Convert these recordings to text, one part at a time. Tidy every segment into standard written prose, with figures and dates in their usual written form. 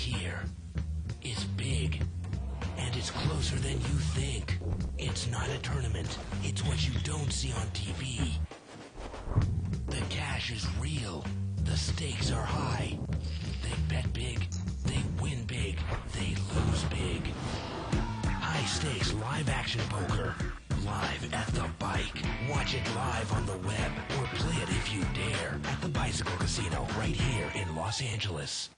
here. It's big. And it's closer than you think. It's not a tournament. It's what you don't see on TV. The cash is real. The stakes are high. They bet big. They win big. They lose big. High stakes live action poker. Live at the bike. Watch it live on the web or play it if you dare at the Bicycle Casino right here in Los Angeles.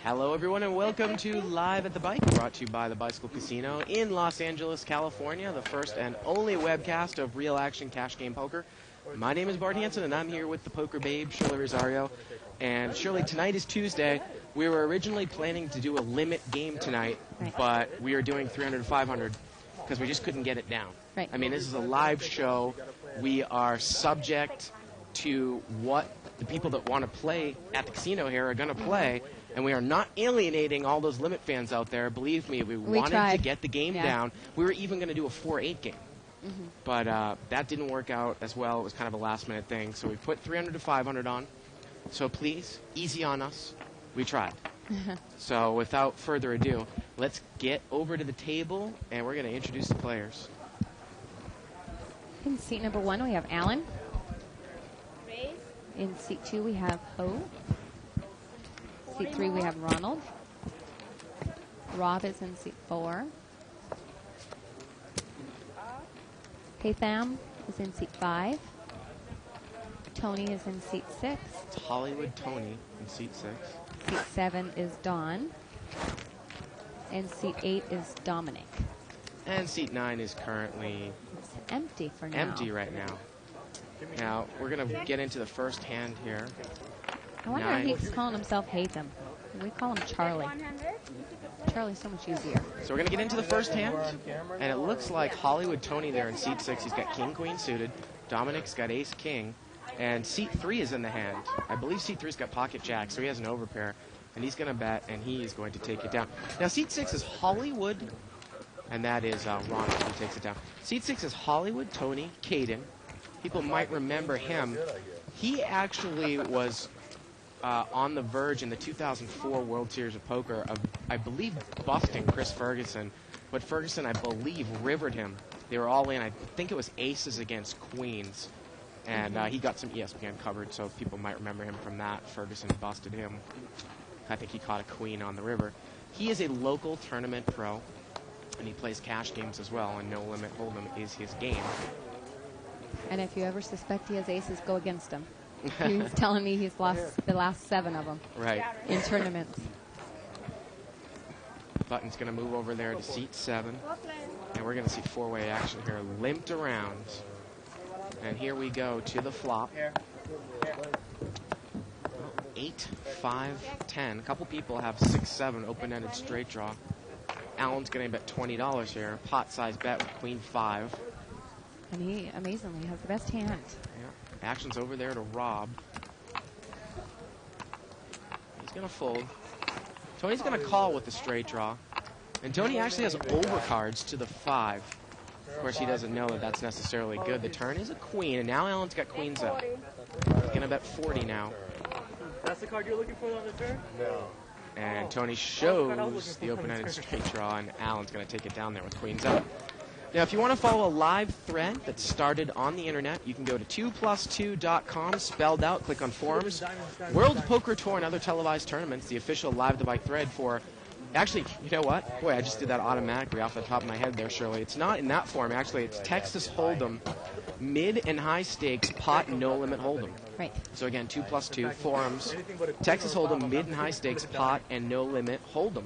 Hello everyone and welcome to Live at the Bike, brought to you by the Bicycle Casino in Los Angeles, California, the first and only webcast of real action cash game poker. My name is Bart Hansen and I'm here with the poker babe, Shirley Rosario. And Shirley, tonight is Tuesday. We were originally planning to do a limit game tonight, but we are doing 300 to 500 because we just couldn't get it down. Right. I mean, this is a live show. We are subject to what the people that want to play at the casino here are going to play. And we are not alienating all those limit fans out there. Believe me, we wanted tried. to get the game down. We were even going to do a 4-8 game. But that didn't work out as well. It was kind of a last-minute thing. So we put 300 to 500 on. So please, easy on us. We tried. So without further ado, let's get over to the table, and we're going to introduce the players. In seat number 1, we have Alan. In seat 2, we have Ho. Seat 3, we have Ronald. Rob is in seat 4. Haytham is in seat 5. Tony is in seat 6. It's Hollywood Tony in seat 6. Seat 7 is Don. And seat 8 is Dominic. And seat 9 is currently It's empty for now. empty right now. Now, we're going to get into the first hand here. I wonder if he's calling himself Haytham. We call him Charlie. Charlie's so much easier. So we're going to get into the first hand, and it looks like Hollywood Tony there in seat 6. He's got King, Queen suited. Dominic's got Ace, King. And seat 3 is in the hand. I believe seat 3's got Pocket Jack, so he has an overpair. And he's going to bet, and he is going to take it down. Now, seat 6 is Hollywood, and that is Ronald who takes it down. Seat 6 is Hollywood Tony Caden. People might remember him. He actually was on the verge in the 2004 World Series of Poker of, I believe, busting Chris Ferguson. But Ferguson, I believe, rivered him. They were all in. I think it was aces against queens. And he got some ESPN coverage, so people might remember him from that. Ferguson busted him. I think he caught a queen on the river. He is a local tournament pro, and he plays cash games as well, and No Limit Hold'em is his game. And if you ever suspect he has aces, go against him. He's telling me he's lost the last 7 of them Right. in tournaments. Button's going to move over there to seat 7. And we're going to see 4-way action here. Limped around. And here we go to the flop. 8, 5, 10. A couple people have 6, 7 open-ended straight draw. Alan's going to bet $20 here. Pot size bet with Queen 5. And he, amazingly, has the best hand. Yeah. Action's over there to Rob. He's going to fold. Tony's going to call with the straight draw. And Tony actually has overcards to the 5. Of course, he doesn't know that that's necessarily good. The turn is a queen, and now Alan's got queens up. He's going to bet 40 now. That's the card you're looking for on the turn? No. And Tony shows the open-ended straight draw, and Alan's going to take it down there with queens up. Now, if you want to follow a live thread that started on the internet, you can go to 2plus2.com, spelled out, click on forums. World Poker Tour and other televised tournaments, the official Live the Bike thread for... Actually, you know what? Boy, I just did that automatically off the top of my head there, Shirley. It's not in that form, actually. It's Texas Hold'em, mid and high stakes, pot, no limit Hold'em. Right. So again, 2plus2, forums, Texas Hold'em, mid and high stakes, pot, and no limit Hold'em.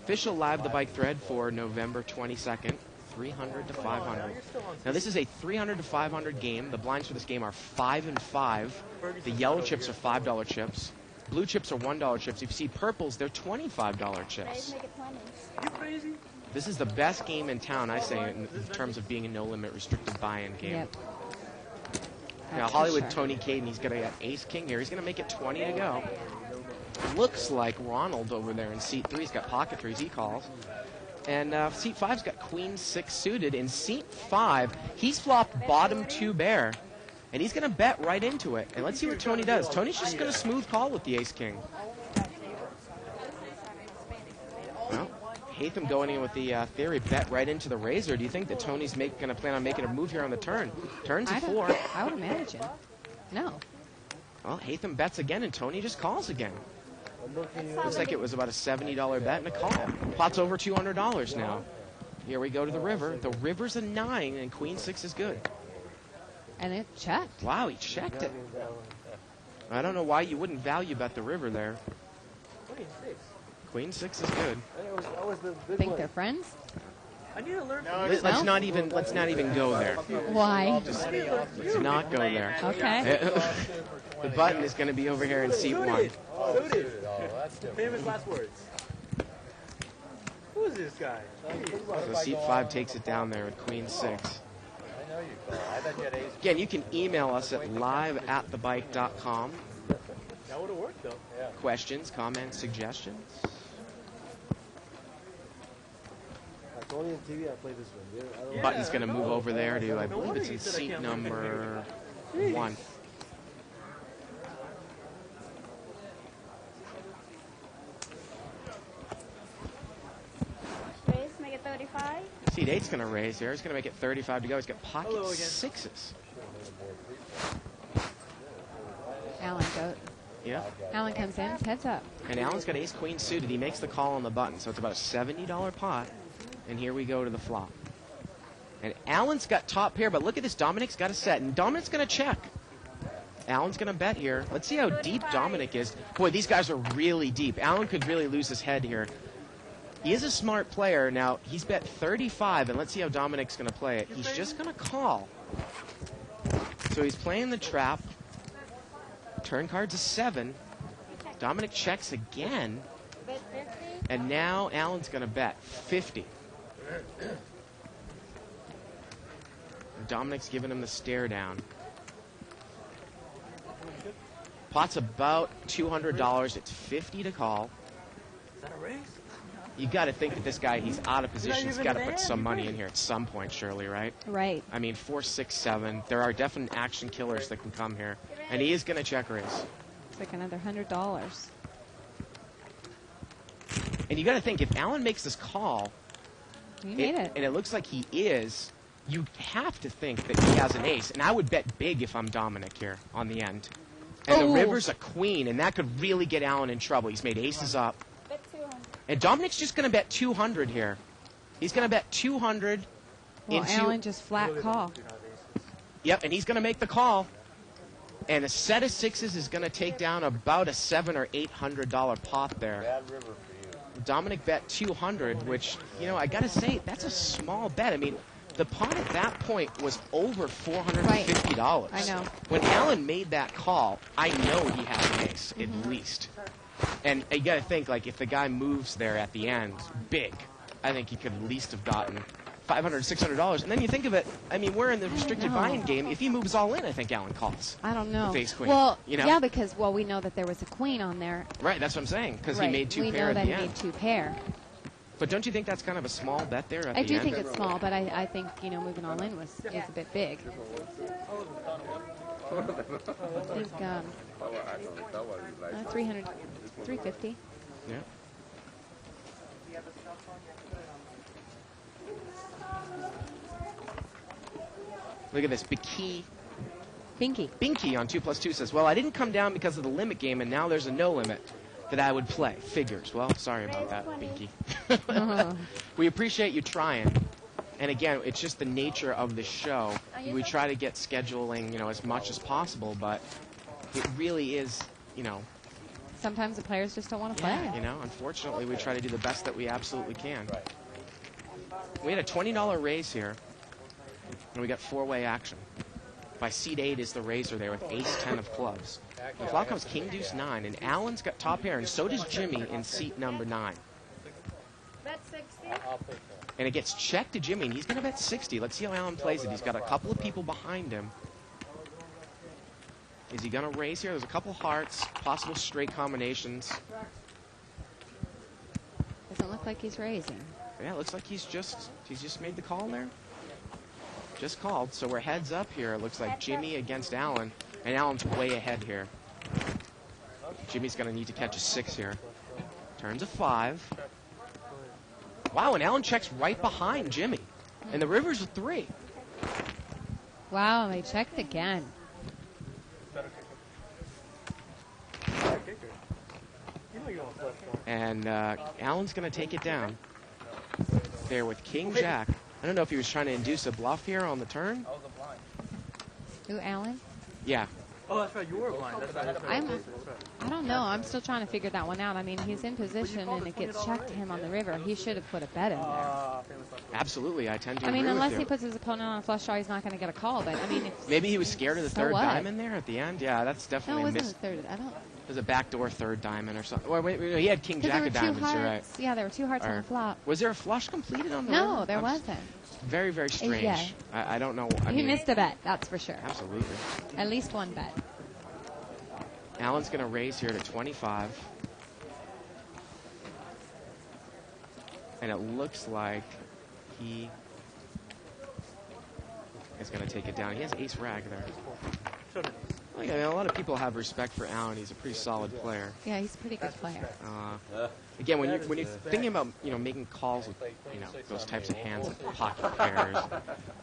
Official Live the Bike thread for November 22nd, 300 to 500. Now this is a 300 to 500 game. The blinds for this game are 5 and 5. The yellow chips are $5 chips. Blue chips are $1 chips. If you see purples, they're $25 chips. This is the best game in town, I say, in terms of being a no-limit restricted buy-in game. Yep. Now, Hollywood Tony Caden, he's going to get ace-king here. He's going to make it 20 to go. Looks like Ronald over there in seat 3. He's got pocket 3s. He calls. And seat 5's got queen 6 suited. In seat 5, he's flopped bottom 2 bear. And he's going to bet right into it. And let's see what Tony does. Tony's just going to smooth call with the ace-king. Well, Haytham going in with the theory bet right into the razor. Do you think that Tony's going to plan on making a move here on the turn? Turn to 4. I would imagine. No. Well, Haytham bets again, and Tony just calls again. Looks like it was about a $70 bet and a call. Pot's over $200 now. Here we go to the river. The river's a 9, and queen 6 is good. And it checked. Wow, he checked it. I don't know why you wouldn't value bet the river there. Queen 6 is good. Think they're friends? I need to learn. Let's not even go there. Why? Let's not go there. Okay. The button is going to be over here in seat 1. Suited. Famous last words. Who is this guy? So seat 5 takes it down there with queen 6. Again, you can email us at live@thebike.com. That would have worked, though. Questions, comments, suggestions. Only on TV I play this one. Button's going to move over there to, I believe it's in seat number 1. Raise, make it 35. Seat 8's going to raise here. He's going to make it 35 to go. He's got pocket 6s. Alan goes. Yeah. Alan comes in, heads up. And Alan's got ace-queen suited. He makes the call on the button, so it's about a $70 pot. And here we go to the flop. And Alan's got top pair, but look at this. Dominic's got a set, and Dominic's going to check. Alan's going to bet here. Let's see how deep Dominic is. Boy, these guys are really deep. Alan could really lose his head here. He is a smart player. Now, he's bet 35, and let's see how Dominic's going to play it. He's just going to call. So he's playing the trap. Turn card's a 7. Dominic checks again. Bet 50. And now Alan's going to bet 50. Dominic's giving him the stare down. Pot's about $200. It's 50 to call. Is that a raise? You got to think that this guy, he's out of position. He's got to put some money in here at some point, surely, right? Right. I mean, 4, 6, 7. There are definite action killers that can come here. And he is going to check raise. It's like another $100. And you got to think, if Alan makes this call, He made it. and it looks like he is, you have to think that he has an ace. And I would bet big if I'm Dominic here on the end. And the river's a queen, and that could really get Alan in trouble. He's made aces up. Bet 200. And Dominic's just going to bet 200 here. He's going to bet 200 Well, into... Alan just flat call. Yep, and he's going to make the call. And a set of 6s is going to take down about a $700 or $800 pot there. Bad river for you. Dominic bet 200, which, you know, I got to say, that's a small bet. I mean, the pot at that point was over $450. I know. When Alan made that call, I know he had an ace, at least. And you got to think, like, if the guy moves there at the end, big, I think he could at least have gotten $500, $600. And then you think of it, I mean, we're in the restricted know. buy-in game. If he moves all in, I think Alan calls. I don't know. With ace queen, Well, you know? yeah, because, well, we know that there was a queen on there. Right, that's what I'm saying, because Right. he made 2 we pair know at that the he end. made 2 pair. But don't you think that's kind of a small bet there at I the do end? think it's small, but I think, you know, moving all in was a bit big. I think 300, 350. Yeah. Look at this. Binky. Binky on 2+2 says, well, I didn't come down because of the limit game, and now there's a no limit that I would play. Figures. Well, sorry about that, Binky. We appreciate you trying. And again, it's just the nature of the show. We try to get scheduling, you know, as much as possible, but it really is, you know, Sometimes the players just don't want to play. you know, unfortunately, we try to do the best that we absolutely can. We had a $20 raise here, and we got 4-way action. By seat 8 is the raiser there with ace-10 of clubs. The flop comes king deuce 9, and Alan's got top pair, and so does Jimmy in seat number 9. Bet 60. And it gets checked to Jimmy, and he's going to bet 60. Let's see how Alan plays it. He's got a couple of people behind him. Is he going to raise here? There's a couple hearts, possible straight combinations. Doesn't look like he's raising. Yeah, it looks like he's just made the call there. just called. So we're heads up here. It looks like Jimmy against Alan, and Alan's way ahead here. Jimmy's going to need to catch a 6 here. Turns a 5. Wow, and Alan checks right behind Jimmy. And the river's a 3. Wow, they checked again. And Alan's going to take it down there with King Jack. I don't know if he was trying to induce a bluff here on the turn. Who, Alan? Yeah. Oh, that's right. You were blind. That's right. I don't know. I'm still trying to figure that one out. I mean, he's in position and it gets checked to him on the river. He should have put a bet in there. Absolutely, I tend to I mean, agree with unless you. he puts his opponent on a flush draw, he's not going to get a call. But I mean, it's, Maybe he was scared of the So third what? diamond there at the end. Yeah, that's no, definitely it a wasn't miss. the third. I don't. It was a backdoor third diamond or something. Or wait, he had King Because Jack there of were two diamonds. You're right. hearts. Yeah, there were 2 hearts on Or- the flop. Was there a flush completed on the river? No, there I'm s- wasn't. Very, very strange. Yeah. I don't know. I He mean, missed a bet, that's for sure. Absolutely. At least one bet. Alan's going to raise here to 25. And it looks like he is going to take it down. He has ace rag there. Like, I mean, a lot of people have respect for Alan. He's a pretty solid player. Yeah, he's a pretty good player. Again, when you're thinking about making calls with those types of hands like pocket pairs,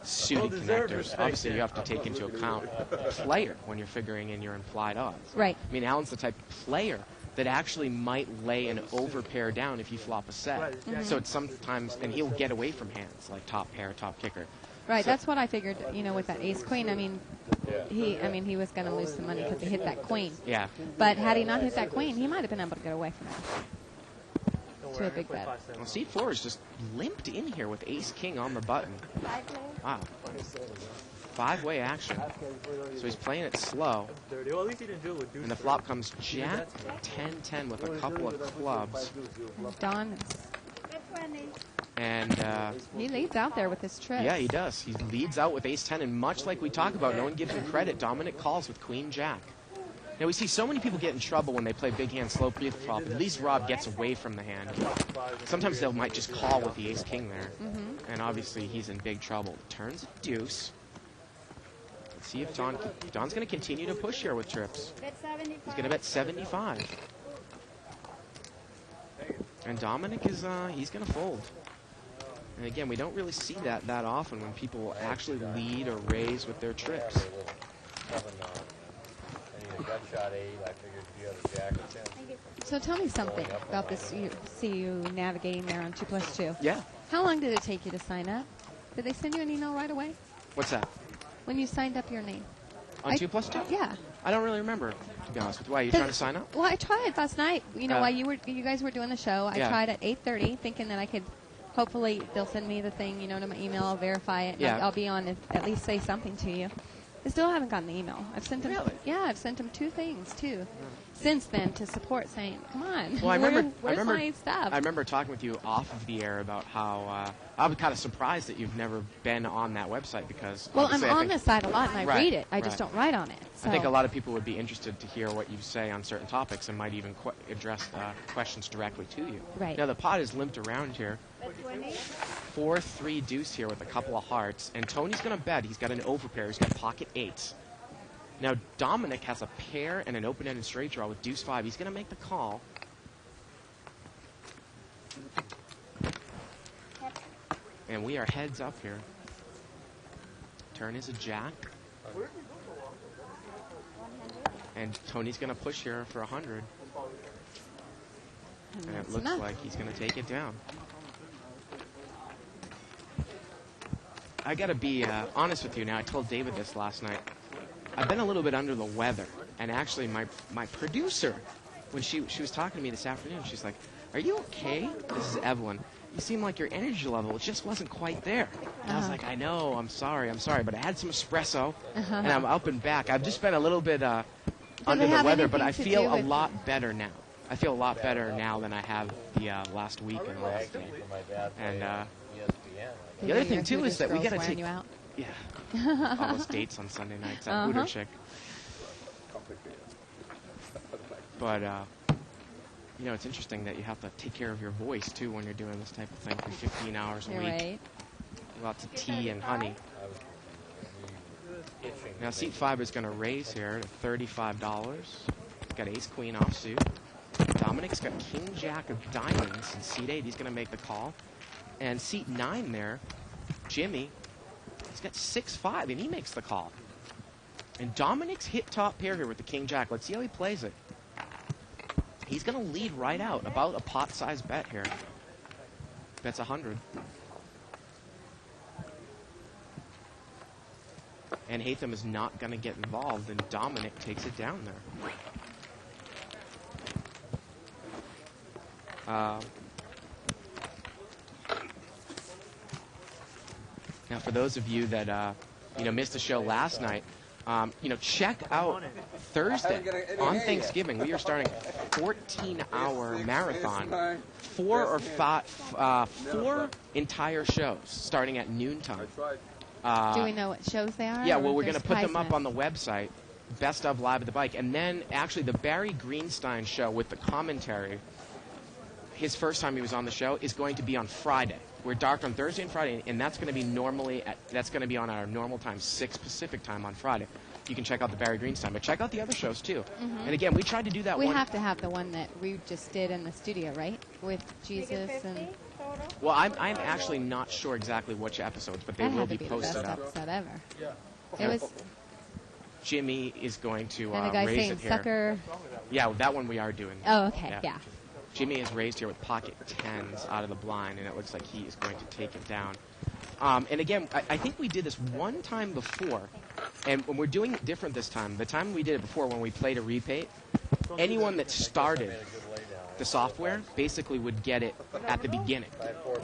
suited connectors, obviously you have to take into account player when you're figuring in your implied odds. Right. I mean, Alan's the type of player that actually might lay an overpair down if you flop a set. So it's sometimes, and he'll get away from hands like top pair, top kicker. Right, So- that's what I figured, with that ace queen. I mean, he was going to lose some money because he hit that queen. Yeah. But had he not hit that queen, he might have been able to get away from it. To a big bet. Well, C4 is just limped in here with ace king on the button. Wow. 5-way action. So he's playing it slow. And the flop comes Jack 10-10 with a couple of clubs. Don, And he leads out there with his trip. yeah, he does. He leads out with ace-10. And much like we talk about, no one gives him credit. Dominic calls with queen-jack. Now, we see so many people get in trouble when they play big hand slow pre-flop. At least Rob gets away from the hand. Sometimes they might just call with the ace-king there. And obviously, he's in big trouble. Turns a deuce. Let's see if Don's going to continue to push here with trips. He's going to bet 75. And Dominic is, he's going to fold. And again, we don't really see that often when people actually lead or raise with their trips. So tell me something about this. You see you navigating there on 2+2. Yeah. How long did it take you to sign up? Did they send you an email right away What's that? when you signed up your name? On 2+2? Yeah. I don't really remember, to be honest with you. Why, are you trying to sign up? Well, I tried last night. While you guys were doing the show, I Yeah. tried at 8:30, thinking that I could. Hopefully, they'll send me the thing, to my email. I'll verify it. And Yeah. I'll be on and at least say something to you. I still haven't gotten the email. I've sent them. Really? Yeah, I've sent them 2 things too. Since then, to support, saying, "Come on, Well, I where's remember my stuff?" I remember talking with you off of the air about how I was kind of surprised that you've never been on that website because Well, I'm obviously I on think- this site a lot and I Right, read it. I just right. don't write on it. I think So- a lot of people would be interested to hear what you say on certain topics and might even address questions directly to you. Right. Now, the pot is limped around here. 4-3 deuce here with a couple of hearts. And Tony's going to bet. He's got an overpair. He's got pocket 8s. Now, Dominic has a pair and an open-ended straight draw with deuce 5. He's going to make the call. And we are heads up here. Turn is a jack. And Tony's going to push here for 100. And it that's looks enough. like he's going to take it down. I got to be honest with you now. I told David this last night. I've been a little bit under the weather. And actually, my producer, when she was talking to me this afternoon, she's like, "Are you okay?" This is Evelyn. "You seem like your energy level, it just wasn't quite there." And I was like, "I know, I'm sorry. But I had some espresso, and I'm up and back. I've just been a little bit under it the have weather, but I anything to feel do a with- lot better now. I feel a lot better now than I have the last week and last day. And the other thing, too, is that we got to take... You out. Yeah. All those dates on Sunday nights at Hooter Chick. But, it's interesting that you have to take care of your voice, too, when you're doing this type of thing for 15 hours a You're week. right. Lots of tea and honey. Now seat 5 is going to raise here to $35. Got ace queen offsuit. Dominic's got king jack of diamonds in seat 8. He's going to make the call. And seat 9 there, Jimmy, he's got 6-5 and he makes the call. And Dominic's hit top pair here with the king jack. Let's see how he plays it. He's going to lead right out, about a pot-sized bet here. Bet's 100. And Hatham is not going to get involved, and Dominic takes it down there. Now, for those of you that missed the show last night, check out Thursday on Thanksgiving. We are starting a 14-hour marathon, 4 entire shows starting at noontime. Do we know what shows they are? Yeah, well, we're going to put them up on the website, Best of Live at the Bike. And then, actually, the Barry Greenstein show with the commentary, his first time he was on the show, is going to be on Friday. We're dark on Thursday and Friday, and that's going to be on our normal time, 6 Pacific time on Friday. You can check out the Barry Greenstein, but check out the other shows, too. Mm-hmm. And, again, we tried to do that We have to have the one that we just did in the studio, right? With Jesus and... Well, I'm actually not sure exactly which episodes, but they That will had be to be the posted best up. episode ever. It was... Jimmy is going to And the guy raise saying it here. sucker... Yeah, that one we are doing. Oh, okay, yeah. Jimmy is raised here with pocket 10s out of the blind, and it looks like he is going to take it down. And again, I think we did this one time before, and when we're doing it different this time, the time we did it before when we played a repeat, anyone that started the software basically would get it at the beginning.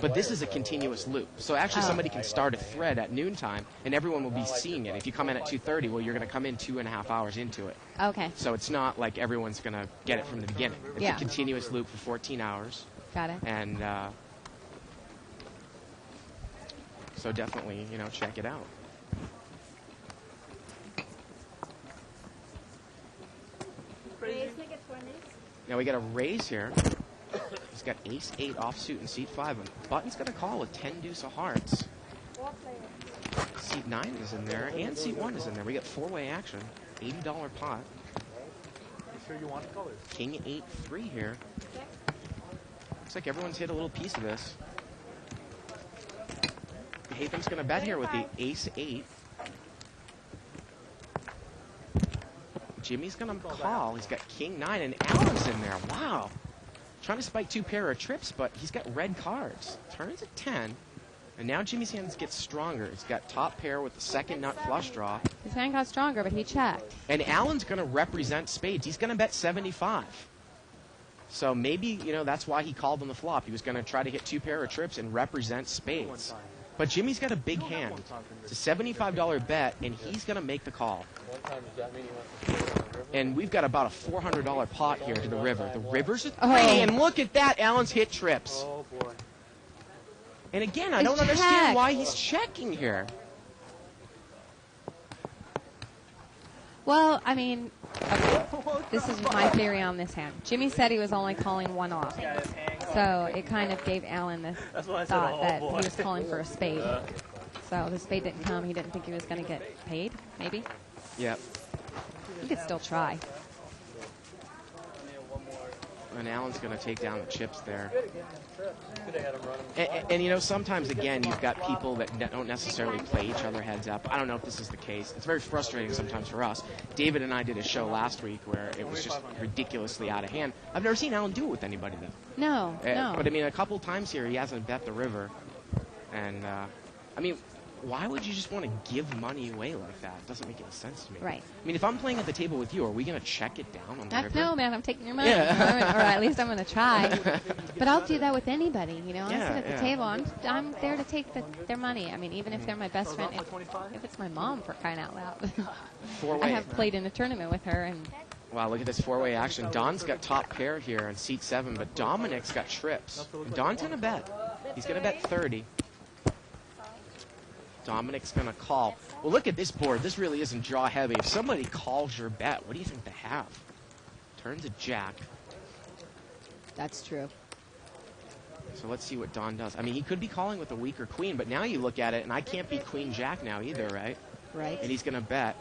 But this is a continuous loop. So actually somebody can start a thread at noontime, and everyone will be seeing it. If you come in at 2:30, well, you're going to come in 2.5 hours into it. Okay. So it's not like everyone's going to get it from the beginning. It's a continuous loop for 14 hours. Got it. And so definitely, check it out. Now we got a raise here. He's got ace-8 offsuit in seat 5. And Button's going to call with 10 deuce of hearts. Seat 9 is in there, and seat 1 is in there. We got 4-way action. $80 pot. Sure you want colors. King 8-3 here. Looks like everyone's hit a little piece of this. Hatham's going to bet here with the ace-8. Jimmy's going to call. He's got king 9, and Allen's in there. Wow. Trying to spike 2 pair of trips, but he's got red cards. Turns at 10. And now Jimmy's hands get stronger. He's got top pair with the second nut flush draw. His hand got stronger, but he checked. And Allen's going to represent spades. He's going to bet 75. So maybe, that's why he called on the flop. He was going to try to hit 2 pair of trips and represent spades. But Jimmy's got a big hand. It's a $75 bet, and he's going to make the call. And we've got about a $400 pot here to the river. The river's a 3, and look at that. Allen's hit trips. Oh, boy. And again, I don't understand why he's checking here. Well, I mean, okay, this is my theory on this hand. Jimmy said he was only calling 1 off. So it kind of gave Allen the thought that he was calling for a spade. So the spade didn't come. He didn't think he was going to get paid, maybe? Yep. He could still try. And Allen's going to take down the chips there. And sometimes, again, you've got people that don't necessarily play each other heads up. I don't know if this is the case. It's very frustrating sometimes for us. David and I did a show last week where it was just ridiculously out of hand. I've never seen Allen do it with anybody, though. No. But, I mean, a couple times here he hasn't bet the river. And, why would you just want to give money away like that? It doesn't make any sense to me. Right. I mean, if I'm playing at the table with you, are we going to check it down on the river? No, man, I'm taking your money. Yeah. Or at least I'm going to try. But I'll do that with anybody, I sit at the yeah. table. I'm there to take their money. I mean, even if they're my best friend. If it's my mom, for crying out loud. Four-way. I have played in a tournament with her. And wow, look at this 4-way action. Don's got top pair here in seat 7, but Dominic's got trips. And Don's going to bet. He's going to bet 30. Dominic's going to call. Well, look at this board. This really isn't draw heavy. If somebody calls your bet, what do you think they have? Turns a jack. that's true. So let's see what Don does. I mean, he could be calling with a weaker queen, but now you look at it, and I can't beat queen jack now either, right? Right. And he's going to bet.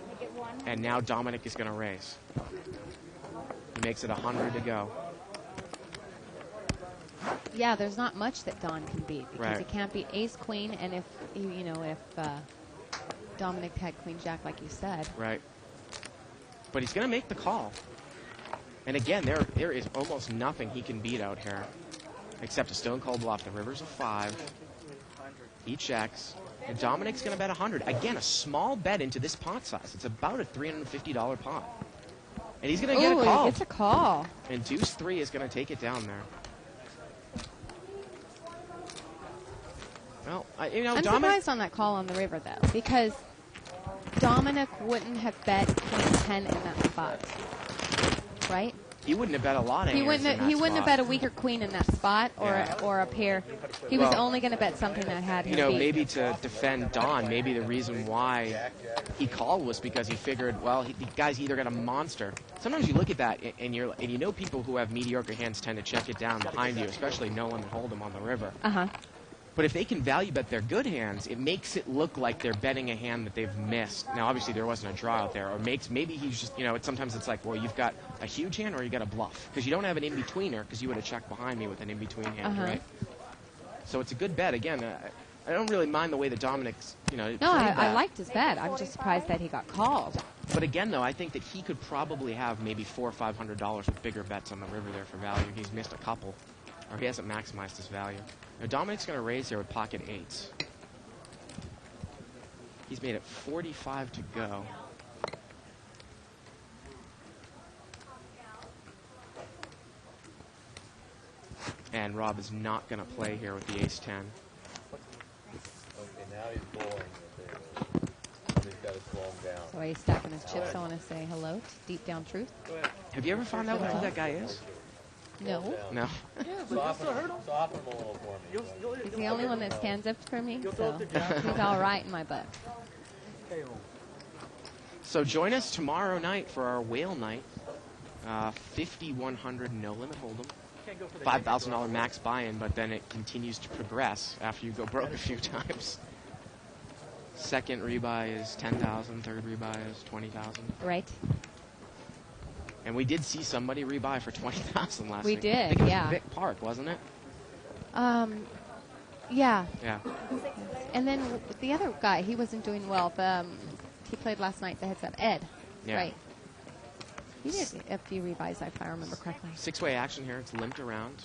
Make it 1. And now Dominic is going to raise. He makes it 100 to go. Yeah, there's not much that Don can beat because Right. he can't beat Ace Queen, and if Dominic had Queen Jack, like you said. Right. But he's going to make the call. And again, there is almost nothing he can beat out here, except a stone cold bluff. The river's a 5. He checks. And Dominic's going to bet 100. Again, a small bet into this pot size. It's about a $350 pot. And he's going to get a call. It's a call. And deuce 3 is going to take it down there. Well, I'm Dominic. surprised on that call on the river, though, because Dominic wouldn't have bet Queen 10 in that spot, right? He wouldn't have bet a lot of hands in that He wouldn't have spot. bet a weaker queen in that spot or a pair. He was only going to bet something that had him beat. Maybe to defend Don, maybe the reason why he called was because he figured, well, the guy's either got a monster. Sometimes you look at that and you know people who have mediocre hands tend to check it down behind you, especially Nolan and Hold'em on the river. Uh-huh. But if they can value bet their good hands, it makes it look like they're betting a hand that they've missed. Now, obviously, there wasn't a draw out there. Or maybe he's just, sometimes it's like, well, you've got a huge hand or you got a bluff. Because you don't have an in-betweener, because you would have checked behind me with an in-between hand, Uh-huh. right? So it's a good bet. Again, I don't really mind the way that Dominic's, No, played I that. liked his bet. I'm just surprised that he got called. But again, though, I think that he could probably have maybe $400 or $500 with bigger bets on the river there for value. He's missed a couple. Or he hasn't maximized his value. Now, Dominic's going to raise here with pocket 8s. He's made it 45 to go. And Rob is not going to play here with the ace-10. Okay, now he's bowling with it. He's got to slow him down. So he's stacking his chips. I want to say hello to Deep Down Truth. Have you ever found out who that guy is? No. No. Soften him a little for me. He's the only one that stands up for me, so he's all right in my book. So join us tomorrow night for our whale night. 5,100 no limit hold'em. $5,000 max buy-in, but then it continues to progress after you go broke a few times. Second rebuy is 10,000. Third rebuy is 20,000. Right. And we did see somebody rebuy for 20,000 last We week. did, I think it was yeah. Vic Park, wasn't it? Yeah. Yeah. And then the other guy, he wasn't doing well. He played last night, the heads up, Ed. Yeah. Right. He did a few rebuys, if I remember correctly. 6-way action here. It's limped around.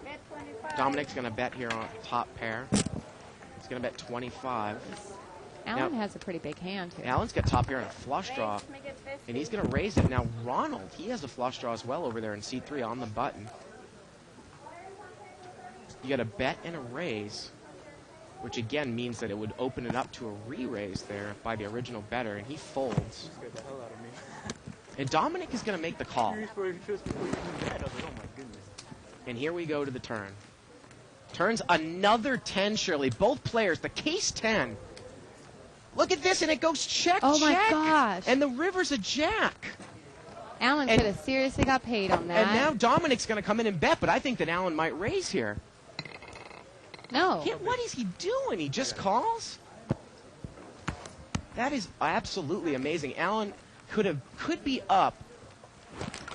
Bet 25. Dominic's going to bet here on top pair. He's going to bet 25. Alan Now- has a pretty big hand here. Alan's got top pair and a flush draw. Raise, make it 50. And he's going to raise it. Now, Ronald, he has a flush draw as well over there in C3 on the button. You got a bet and a raise, which again means that it would open it up to a re-raise there by the original bettor, and he folds. Scared the hell out of me. And Dominic is going to make the call. Curious for interest before you do that. I was like, oh my goodness. And here we go to the turn. Turns another 10, Shirley. Both players, the case 10. Look at this, and it goes check, Oh, my check. gosh. And the river's a jack. Alan And- could have seriously got paid on that. And now Dominic's going to come in and bet, but I think that Alan might raise here. No. What is he doing? He just calls? That is absolutely amazing. Alan could be up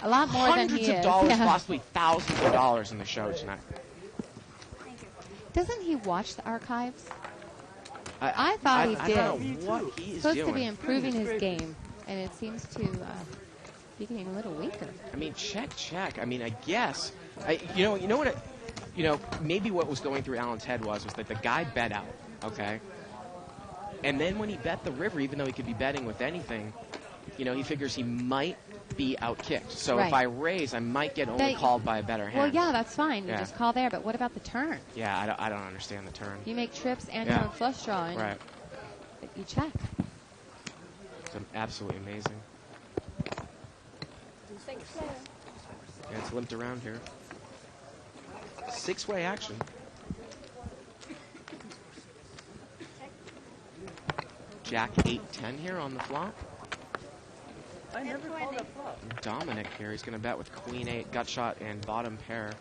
A lot more than hundreds he of is. dollars, Yeah. possibly thousands of dollars in the show tonight. Doesn't he watch the archives? I thought he I did. don't know what he He's is supposed doing. to be improving his game, and it seems to be getting a little weaker. I mean, check. I mean, I guess. You know what? Maybe what was going through Alan's head was that the guy bet out, okay? And then when he bet the river, even though he could be betting with anything, he figures he might be out-kicked. So if Right. I raise, I might get only called by a better hand. Well, yeah, that's fine. You Yeah. just call there, but what about the turn? Yeah, I don't understand the turn. You make trips and Yeah. you're on flush draw, and Right. you check. It's absolutely amazing. 6 player. Yeah, it's limped around here. 6-way action. Jack 8-10 here on the flop. I never called that flop. Dominic here. He's going to bet with Queen 8, gut shot, and bottom pair.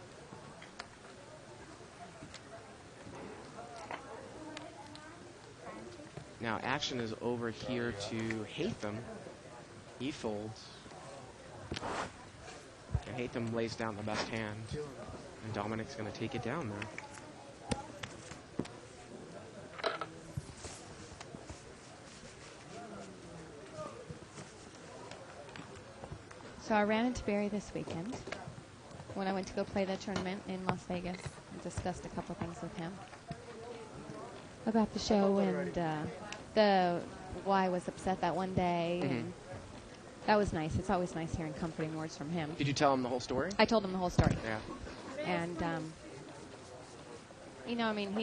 Now action is over here to Hatham. He folds. And Hatham lays down the best hand. And Dominic's going to take it down there. So I ran into Barry this weekend when I went to go play the tournament in Las Vegas. I discussed a couple things with him about the show and the why I was upset that one day. And that was nice. It's always nice hearing comforting words from him. Did you tell him the whole story? I told him the whole story. Yeah. And, you know, I mean,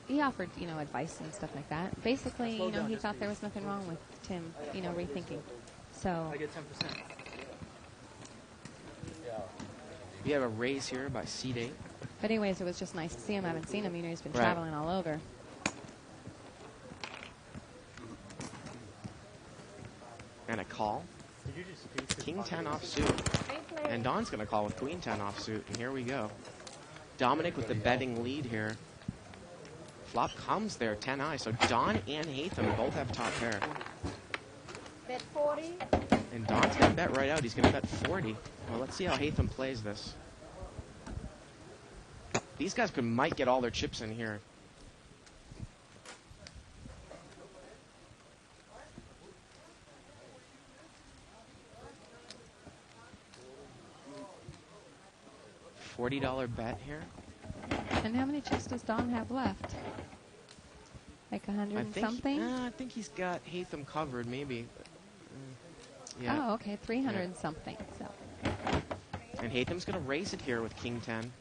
he offered, you know, advice and stuff like that. Basically, you know, he thought there was nothing wrong with Tim, you know, rethinking. So I get 10%. We have a raise here by seed 8. But anyways, it was just nice to see him. I haven't seen him. You know, he's been Right. traveling all over. And a call. Did you just speak to King 10 offsuit. And Don's going to call with Queen 10 offsuit. And here we go. Dominic with the betting lead here. Flop comes there, 10-eye. So Don and Hatham both have top pair. Bet 40. And Don's going to bet right out. He's going to bet 40. Well, let's see how Hatham plays this. These guys might get all their chips in here. $40 bet here. And how many chips does Don have left? Like 100 and something? I think he's got Hatham covered, maybe. Yeah. Oh, okay, 300 and something. So. And Hatham's going to raise it here with King 10.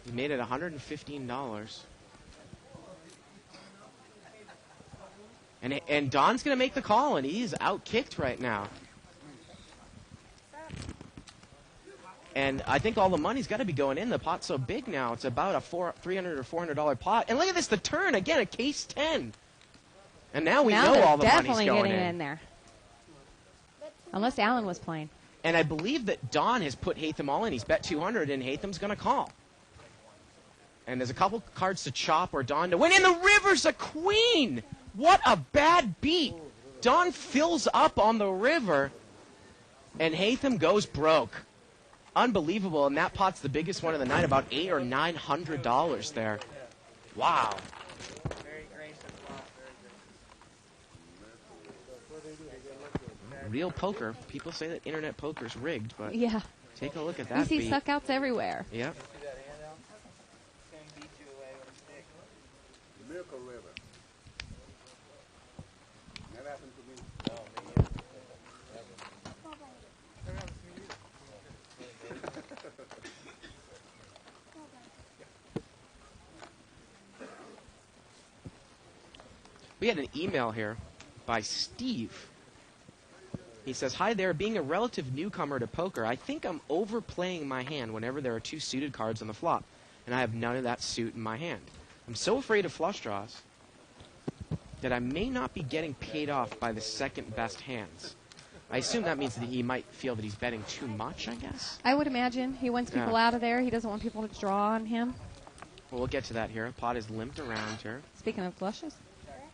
He made it $115. And Don's going to make the call, and he's out-kicked right now. And I think all the money's got to be going in. The pot's so big now. It's about a $300 or $400 pot. And look at this, the turn. Again, a case 10. And now we know all the money's going in. Definitely getting in there. Unless Alan was playing. And I believe that Don has put Hatham all in. He's bet 200, and Hatham's going to call. And there's a couple cards to chop or Don to win. And the river's a queen! What a bad beat. Don fills up on the river, and Hatham goes broke. Unbelievable, and that pot's the biggest one of the night, about $800 or $900 there. Wow. Real poker. People say that internet poker's rigged, but yeah. Take a look at You that see beat. suckouts everywhere. Yep. Miracle River. That happened to me. We had an email here by Steve. He says, "Hi there, being a relative newcomer to poker, I think I'm overplaying my hand whenever there are two suited cards on the flop, and I have none of that suit in my hand. I'm so afraid of flush draws that I may not be getting paid off by the second best hands." I assume that means that he might feel that he's betting too much, I guess. I would imagine he wants people out of there. He doesn't want people to draw on him. Well, we'll get to that here. Pot is limped around here. Speaking of flushes.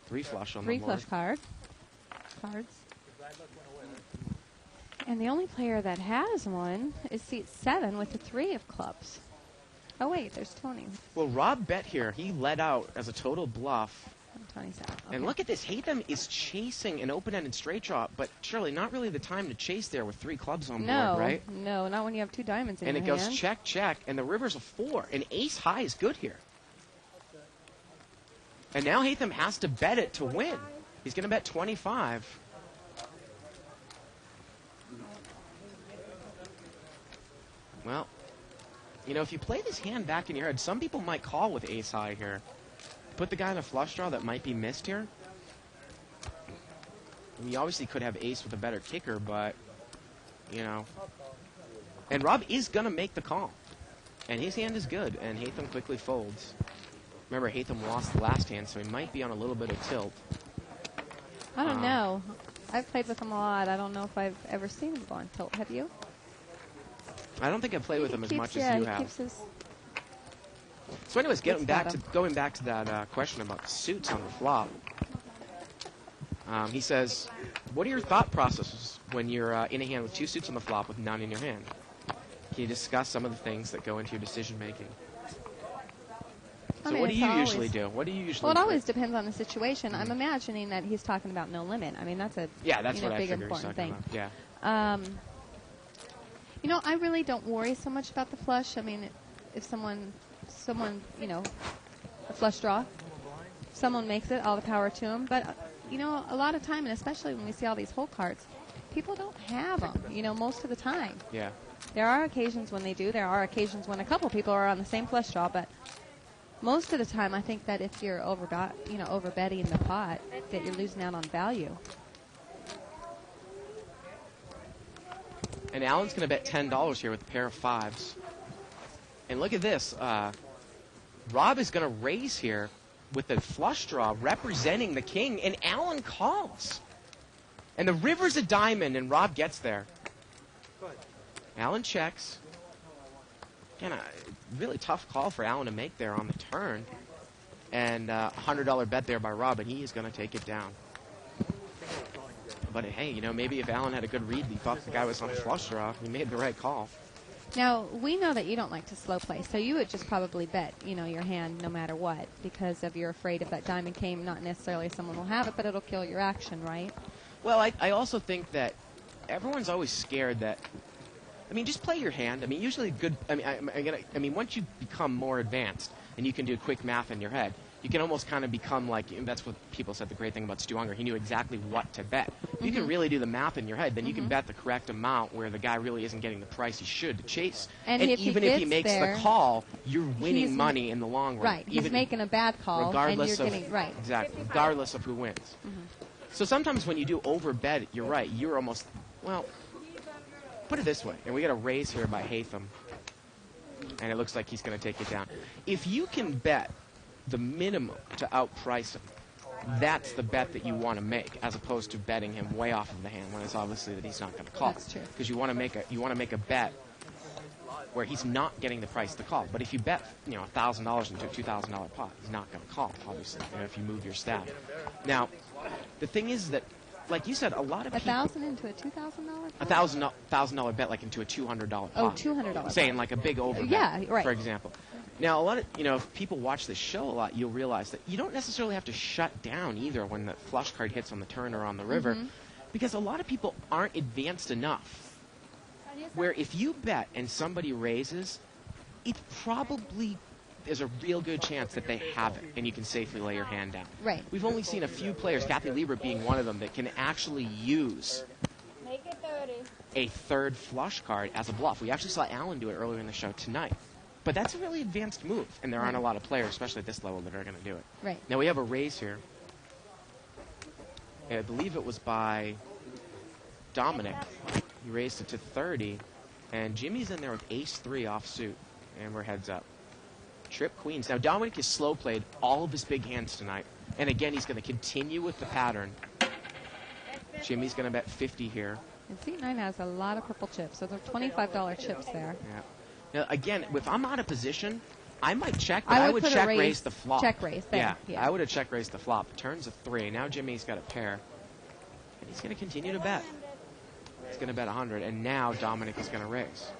3 flush on Three the board. flush cards. And the only player that has one is seat 7 with the 3 of clubs. Oh, wait, there's Tony. Well, Rob bet here. He led out as a total bluff. 27. Okay. And look at this. Hatham is chasing an open-ended straight drop, but surely not really the time to chase there with 3 clubs on board, right? No, not when you have 2 diamonds in And your it goes hand. check, check, and the river's a 4. And ace high is good here. And now Hatham has to bet it to win. He's going to bet 25. Well, you know, if you play this hand back in your head, some people might call with ace high here. Put the guy in a flush draw that might be missed here. I mean, you obviously could have ace with a better kicker, but, you know. And Rob is going to make the call. And his hand is good, and Hatham quickly folds. Remember, Hatham lost the last hand, so he might be on a little bit of tilt. I don't know. I've played with him a lot. I don't know if I've ever seen him go on tilt. Have you? I don't think I played with him as much as you he have. keeps his. So anyways, going back Looks to that question about suits on the flop. He says, what are your thought processes when you're in a hand with 2 suits on the flop with none in your hand? Can you discuss some of the things that go into your decision making? So what do you usually do? What do you usually Well, it do? always depends on the situation. I'm imagining that he's talking about no limit. I mean, that's a that's what I big figured important he was thing. talking about. Yeah. I really don't worry so much about the flush. I mean, if someone, a flush draw, someone makes it, all the power to them. But, a lot of time, and especially when we see all these hole cards, people don't have them, most of the time. Yeah. There are occasions when they do. There are occasions when a couple people are on the same flush draw, but most of the time I think that if you're overbetting the pot, that you're losing out on value. And Alan's going to bet $10 here with a pair of 5s. And look at this. Rob is going to raise here with a flush draw representing the king, and Alan calls. And the river's a diamond, and Rob gets there. Alan checks. Again, a really tough call for Alan to make there on the turn. And a $100 bet there by Rob, and he is going to take it down. But hey, maybe if Alan had a good read, he thought the guy was on a flush draw, he made the right call. Now, we know that you don't like to slow play, so you would just probably bet, your hand no matter what, because you're afraid if that diamond came, not necessarily someone will have it, but it'll kill your action, right? Well, I also think that everyone's always scared that, just play your hand. Usually good, once you become more advanced and you can do quick math in your head, you can almost kind of become like, that's what people said the great thing about Stu Ungar. He knew exactly what to bet. If you can really do the math in your head, then you can bet the correct amount where the guy really isn't getting the price he should to chase. And even if he makes the call, you're winning money in the long run. Right. He's making a bad call, regardless and you're getting, right. Exactly. Regardless of who wins. So sometimes when you do overbet, you're right. You're almost, put it this way. And we got a raise here by Hatham. And it looks like he's going to take it down. If you can bet the minimum to outprice him, that's the bet that you want to make, as opposed to betting him way off of the hand when it's obviously that he's not going to call. That's true. Because you want to make a bet where he's not getting the price to call. But if you bet $1,000 into a $2,000 pot, he's not going to call, obviously. If you move your stack. Now, the thing is that, like you said, a lot of people... $1,000 into a $2,000 pot? $1,000 bet like into a $200 pot. Oh, $200. Saying like a big overbet, yeah, right. for example. Now, a lot of, if people watch this show a lot, you'll realize that you don't necessarily have to shut down either when the flush card hits on the turn or on the river, because a lot of people aren't advanced enough. Where if you bet and somebody raises, it probably is a real good chance that they have it, and you can safely lay your hand down. Right. We've only seen a few players, Kathy Liebert being one of them, that can actually use Make it 30. a third flush card as a bluff. We actually saw Alan do it earlier in the show tonight. But that's a really advanced move, and there aren't a lot of players, especially at this level, that are going to do it. Right. Now we have a raise here. I believe it was by Dominic. He raised it to 30, and Jimmy's in there with ace-3 offsuit, and we're heads up. Trip queens. Now Dominic has slow played all of his big hands tonight, and again he's going to continue with the pattern. Jimmy's going to bet 50 here. And C9 has a lot of purple chips, so they're $25 chips there. Yeah. Now, again, if I'm out of position, I might check, but I would check raise the flop. Check raise there. Yeah, I would have check raised the flop. Turns a 3. Now Jimmy's got a pair. And he's going to continue to bet. He's going to bet 100. And now Dominic is going to raise.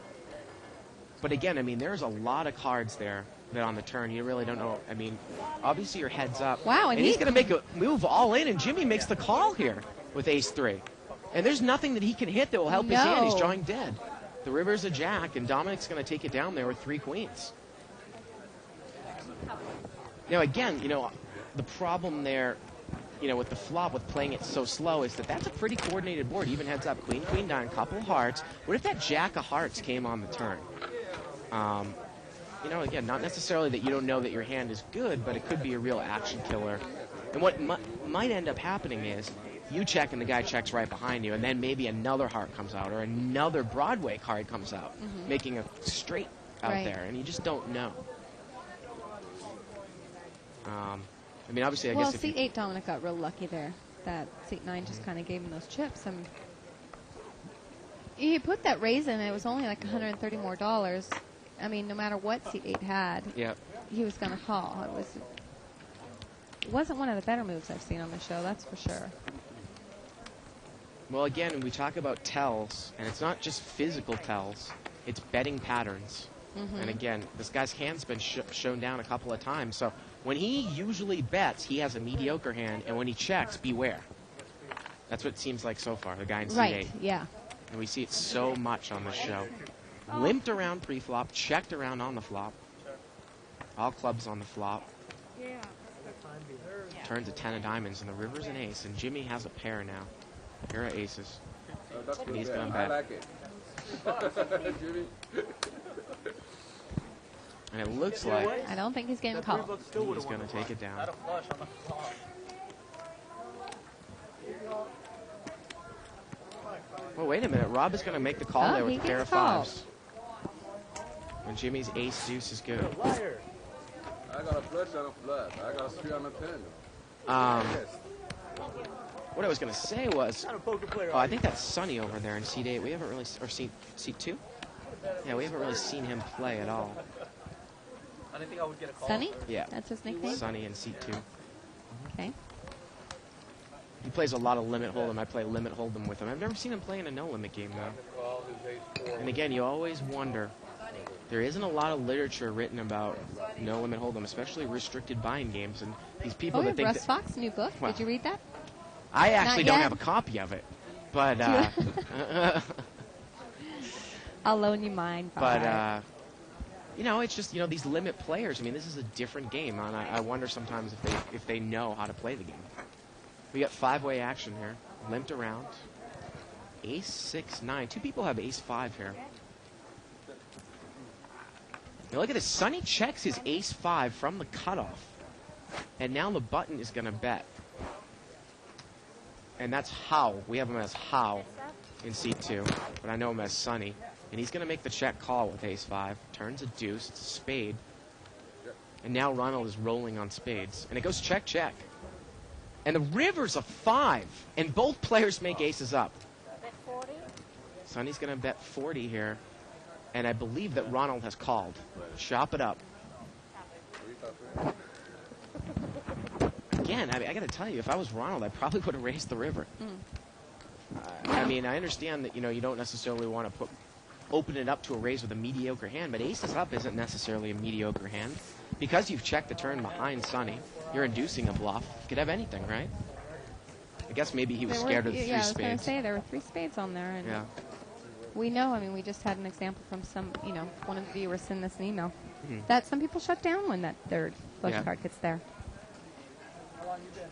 But again, there's a lot of cards there that on the turn you really don't know. Obviously your head's up. Wow. And he's going to make a move all in, and Jimmy makes the call here with ace-3. And there's nothing that he can hit that will help his hand. He's drawing dead. The river's a jack, and Dominic's going to take it down there with 3 queens. Now, again, the problem there, with the flop, with playing it so slow, is that that's a pretty coordinated board. Even heads up, queen, queen, nine, couple of hearts. What if that jack of hearts came on the turn? Again, not necessarily that you don't know that your hand is good, but it could be a real action killer. And what might end up happening is you check and the guy checks right behind you, and then maybe another heart comes out or another Broadway card comes out, making a straight out there, and you just don't know. Obviously, I guess if Seat 8 Dominic got real lucky there. That Seat 9 just kind of gave him those chips. He put that raise in, and it was only like $130 more. I mean, no matter what seat 8 had, Yep. he was going to call. It wasn't one of the better moves I've seen on the show, that's for sure. Well, again, we talk about tells, and it's not just physical tells, it's betting patterns. And again, this guy's hand's been shown down a couple of times, so when he usually bets, he has a mediocre hand, and when he checks, beware. That's what it seems like so far, the guy in C8. Right, yeah. And we see it so much on this show. Limped around pre-flop, checked around on the flop. All clubs on the flop. Turns a 10 of diamonds, and the river's an ace, and Jimmy has a pair now. Here are aces. And he's going to bet. I like it. Jimmy. And it looks like I don't think he's getting called. he's going to take it down. Well, wait a minute. Rob is going to make the call Oh, there he with a pair gets of called. fives. When Jimmy's ace deuce is good. Liar. I got a flush and a flush. I got a 3 on a 10. What I was going to say was, Not a poker player. I think that's Sonny over there in seat 8. We haven't really, or seat 2? Yeah, we haven't really seen him play at all. I didn't think I would get a call. Sonny? Yeah. That's his nickname? Sonny in seat 2. Okay. He plays a lot of limit hold'em. I play limit hold'em with him. I've never seen him play in a no limit game though. And again, you always wonder. There isn't a lot of literature written about no limit hold'em, especially restricted buying games. And these people Oh, that think Russ that, Fox, new book. Well, Did you read that? I actually Not don't yet. have a copy of it, but I'll loan you mine. you know, it's just these limit players. I mean, this is a different game, and I wonder sometimes if they know how to play the game. We got 5-way action here. Limped around. Ace 6 9. Two people have ace 5 here. Now look at this. Sonny checks his ace 5 from the cutoff, and now the button is going to bet. And that's How. We have him as How in seat 2, but I know him as Sonny. And he's going to make the check call with ace 5. Turns a deuce. It's a spade. And now Ronald is rolling on spades. And it goes check, check. And the river's a 5. And both players make aces up. Bet 40. Sonny's going to bet 40 here. And I believe that Ronald has called. Chop it up. Again, I got to tell you, if I was Ronald, I probably would have raised the river. I mean, I understand that, you don't necessarily want to open it up to a raise with a mediocre hand, but aces up isn't necessarily a mediocre hand. Because you've checked the turn behind Sonny, you're inducing a bluff. You could have anything, right? I guess maybe he was scared of the 3 I was going to spades. say, there were 3 spades on there. And Yeah. we know, I mean, we just had an example from one of the viewers send us an email, Mhm. that some people shut down when that third flush Yeah. card gets there. How long you been?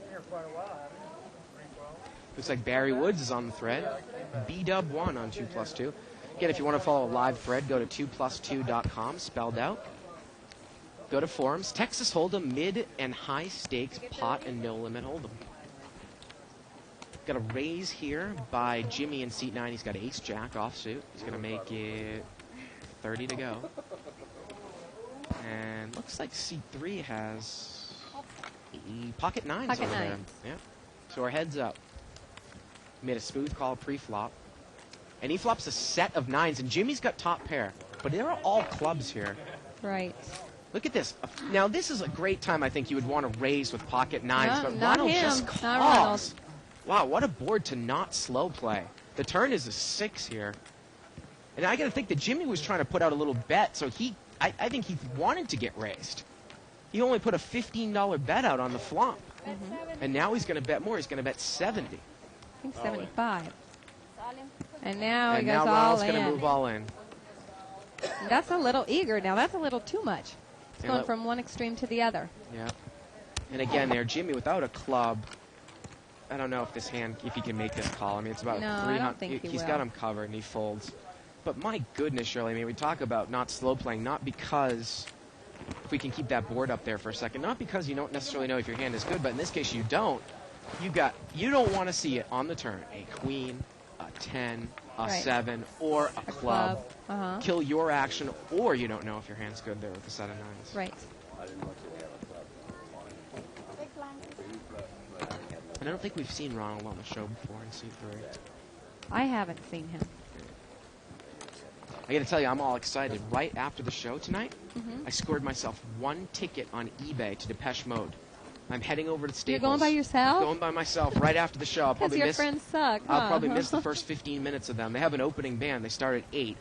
Here quite a while, haven't you? Looks like Barry Woods is on the thread. BW1 on 2+2. Again, if you want to follow a live thread, go to 2plus2.com, spelled out. Go to forums. Texas Hold'em, mid and high stakes, pot and no limit Hold'em. Got a raise here by Jimmy in seat 9. He's got ace jack offsuit. He's going to make it 30 to go. And looks like seat 3 has pocket nines Pocket over nines. there. Yeah. So our heads up. Made a smooth call pre-flop. And he flops a set of 9s, and Jimmy's got top pair. But they're all clubs here. Right. Look at this. Now, this is a great time I think you would want to raise with pocket 9s, No, but not Ronald him. just Not Ronald. calls. Wow, what a board to not slow play. The turn is a 6 here. And I got to think that Jimmy was trying to put out a little bet, so I think he wanted to get raised. He only put a $15 bet out on the flop. And now he's going to bet more. He's going to bet 70. I think 75. And now he And goes now all Ronald's in. going to move all in. That's a little eager. Now, that's a little too much. It's Yeah, going that- from one extreme to the other. Yeah. And again there, Jimmy without a club. I don't know if this hand, if he can make this call. I mean, it's about No, I 300. don't think he He's will. got him covered and he folds. But my goodness, Shirley, I mean, we talk about not slow playing, not because, if we can keep that board up there for a second, not because you don't necessarily know if your hand is good, but in this case you don't. You don't want to see it on the turn. A queen, a 10, a Right. 7, or a club. Uh-huh. Kill your action, or you don't know if your hand's good there with a set of 9s. Right. And I don't think we've seen Ronald on the show before in C3. I haven't seen him. I got to tell you, I'm all excited. Right after the show tonight, I scored myself 1 ticket on eBay to Depeche Mode. I'm heading over to Staples. You're going by yourself? Going by myself right after the show. Because your friends suck. I'll probably miss the first 15 minutes of them. They have an opening band. They start at 8.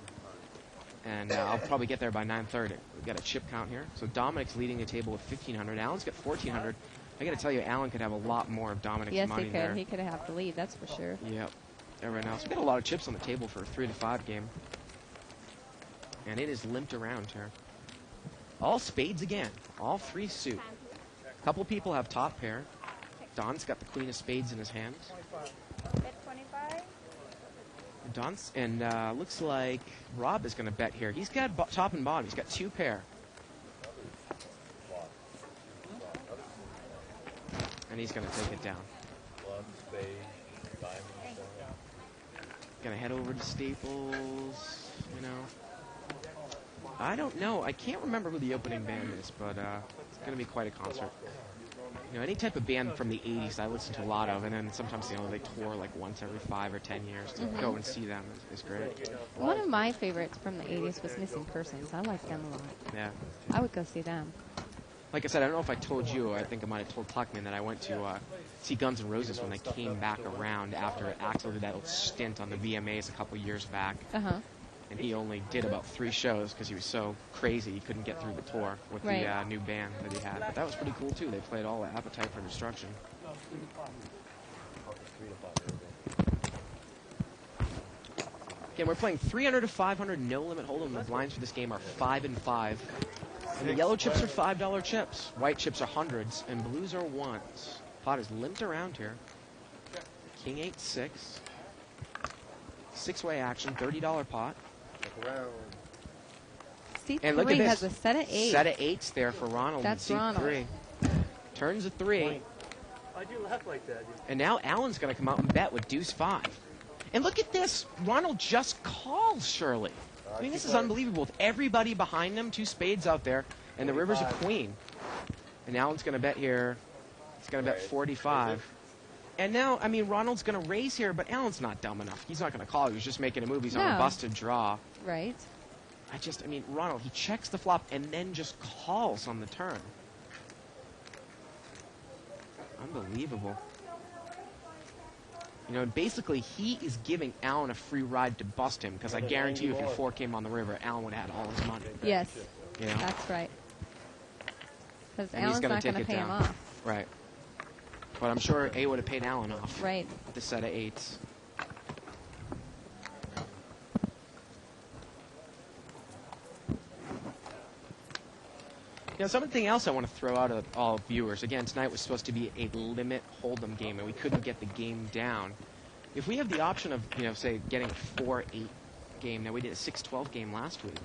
And I'll probably get there by 9:30. We've got a chip count here. So Dominic's leading the table with 1,500. Alan's got 1,400. I got to tell you, Alan could have a lot more of Dominic's yes, money he could. there. He could have the lead, that's for sure. Yep. Everyone else. We've got a lot of chips on the table for a 3-5 game. And it is limped around here. All spades again. All 3 suit. A couple people have top pair. Don's got the queen of spades in his hands. Bet 25. Don's, and looks like Rob is going to bet here. He's got top and bottom. He's got 2 pair. And he's going to take it down. Going to head over to Staples, you know. I don't know. I can't remember who the opening band is, but it's going to be quite a concert. You know, any type of band from the 80s I listen to a lot of, and then sometimes, you know, they tour like once every 5 or 10 years to go and see them is great. One of my favorites from the 80s was Missing Persons. I like them a lot. Yeah. I would go see them. Like I said, I don't know if I told you, I think I might have told Cluckman that I went to see Guns N' Roses when they came back around after actually that little stint on the VMAs a couple years back. Uh-huh. And he only did about 3 shows because he was so crazy he couldn't get through the tour with the new band that he had. But that was pretty cool, too. They played all the Appetite for Destruction. Again, we're playing 300 to 500, no limit hold'em. The blinds for this game are 5 and 5. And the yellow chips are $5 chips. White chips are hundreds, and blues are ones. Pot is limped around here. King 8-6. 6-way action, $30 pot. And look at C3 this. has a set of 8. Set of 8s there for Ronald. That's in C3. Ronald. Turns a 3. Why'd you laugh like that? And now Alan's going to come out and bet with deuce 5. And look at this. Ronald just calls Shirley. I mean, this is unbelievable. With everybody behind them, 2 spades out there, and the river's a queen. And Alan's going to bet here. He's going to bet 45. And now, I mean, Ronald's going to raise here, but Alan's not dumb enough. He's not going to call. He was just making a move. He's on a busted draw. Right. I mean, Ronald, he checks the flop and then just calls on the turn. Unbelievable. You know, basically, he is giving Alan a free ride to bust him, because I guarantee you if your 4 came on the river, Alan would have had all his money. Yes. You know? That's right. Because And Alan's not going to pay him off. Right. But I'm sure A would have paid Alan off. Right. With the set of 8s. You know, something else I want to throw out at all viewers. Again, tonight was supposed to be a limit hold'em game, and we couldn't get the game down. If we have the option of, you know, say, getting a 4-8 game, now we did a 6-12 game last week.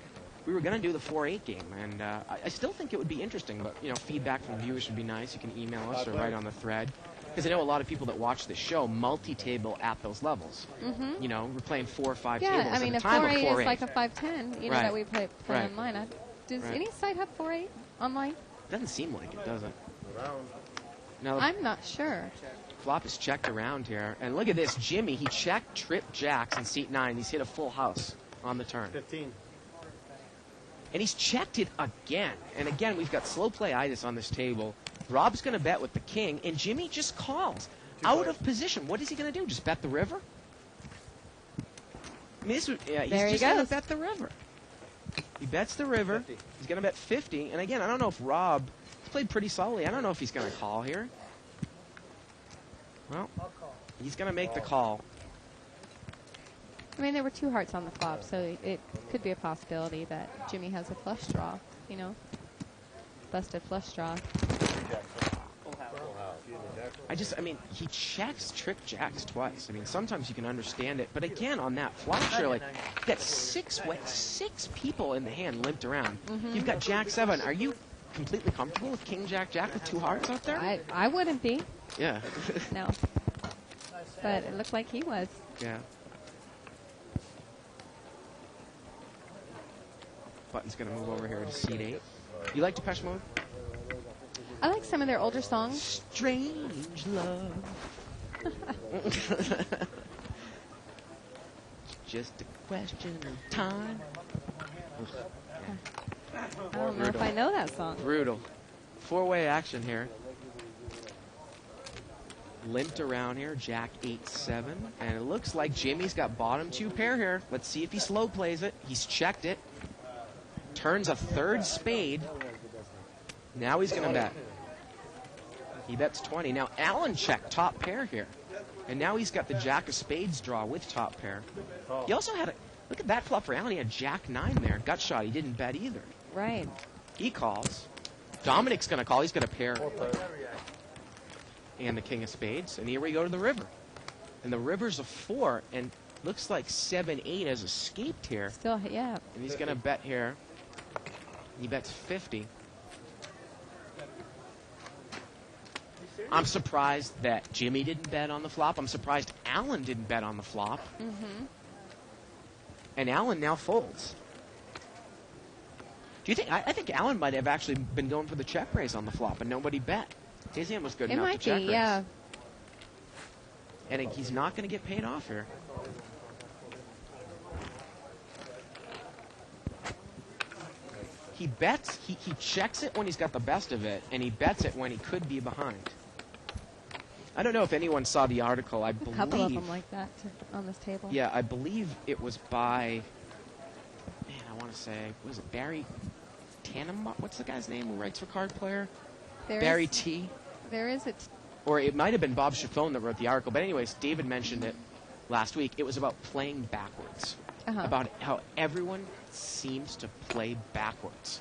We were going to do the 4-8 game, and I still think it would be interesting, but, you know, feedback from viewers would be nice. You can email us or write on the thread. Because I know a lot of people that watch the show multi-table at those levels. You know, we're playing 4 or 5 tables Yeah, I mean, at a a time 4-8 of 4-8. is like a 5-10, you know, that we play online. Does any site have 4-8 online? Doesn't seem like it, does it? No, I'm not sure. flop is checked around here. And look at this. Jimmy, he checked trip jacks in seat 9. He's hit a full house on the turn. 15. And he's checked it again. And again, we've got slow play-itis on this table. Rob's going to bet with the king, and Jimmy just calls. Out of position. What is he going to do? Just bet the river? I mean, he's just going to bet the river. He bets the river. 50. He's going to bet 50. And again, I don't know if Rob, he's played pretty solidly. I don't know if he's going to call here. Well, he's going to make the call. I mean, there were 2 hearts on the flop, so it could be a possibility that Jimmy has a flush draw, you know? Busted flush draw. I mean, he checks trick jacks twice. I mean, sometimes you can understand it. But again, on that flop, Shirley, you've got 6 people in the hand limped around. You've got Jack 7. Are you completely comfortable with King Jack Jack with 2 hearts out there? I wouldn't be. Yeah. No. But it looked like he was. Yeah. Button's going to move over here to seat 8. You like Depeche Mode? I like some of their older songs. Strange Love. just a question of time. I don't know if I know that song. Brutal. Four-way action here. Limped around here, Jack 8-7, and it looks like Jimmy's got bottom two pair here. Let's see if he slow plays it. He's checked it. Turns a third spade. Now he's going to bet. He bets 20. Now Alan checked top pair here, and now he's got the Jack of spades draw with top pair. He also had a, look at that flop for Alan. He had Jack 9 there. Gut shot. He didn't bet either. Right. He calls. Dominic's going to call. He's going to pair. And the king of spades, and here we go to the river. And the river's a 4, and looks like 7-8 has escaped here. Still, yeah. And he's going to bet here. He bets 50. I'm surprised that Jimmy didn't bet on the flop. I'm surprised Alan didn't bet on the flop. Mm-hmm. And Alan now folds. Do you think? I think Alan might have actually been going for the check raise on the flop, and nobody bet. His hand was good It enough might to check be, raise. yeah. And he's not going to get paid off here. He bets, he checks it when he's got the best of it, and he bets it when he could be behind. I don't know if anyone saw the article. I believe. A couple of them like that on this table. Yeah, I believe it was by, man, I want to say, was it Barry Tannenbaum? What's the guy's name who writes for Card Player? Barry T. There is a... Or it might have been Bob Chaffone that wrote the article. But anyways, David mentioned it last week. It was about playing backwards. About how everyone seems to play backwards.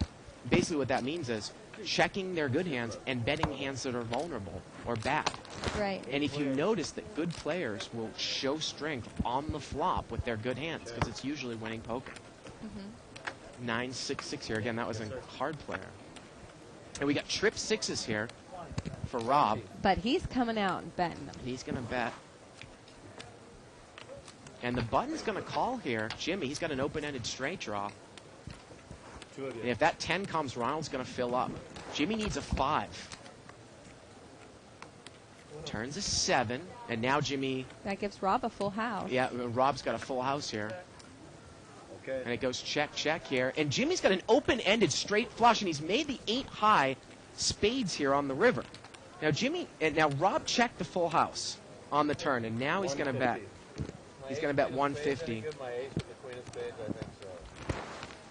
Basically what that means is checking their good hands and betting hands that are vulnerable or bad. Right. And if you notice that good players will show strength on the flop with their good hands, because it's usually winning poker. 9-6-6 here. Again, that was in Card Player. And we got trip sixes here for Rob. But he's coming out and betting them. He's going to bet. And the button's going to call here. Jimmy, he's got an open-ended straight draw. And if that 10 comes, Ronald's going to fill up. Jimmy needs a 5. Turns a 7. And now Jimmy... That gives Rob a full house. Yeah, Rob's got a full house here. Okay. And it goes check, check here. And Jimmy's got an open-ended straight flush, and he's made the 8 high spades here on the river. Now Rob checked the full house on the turn, and now he's going to bet. He's going to bet 150.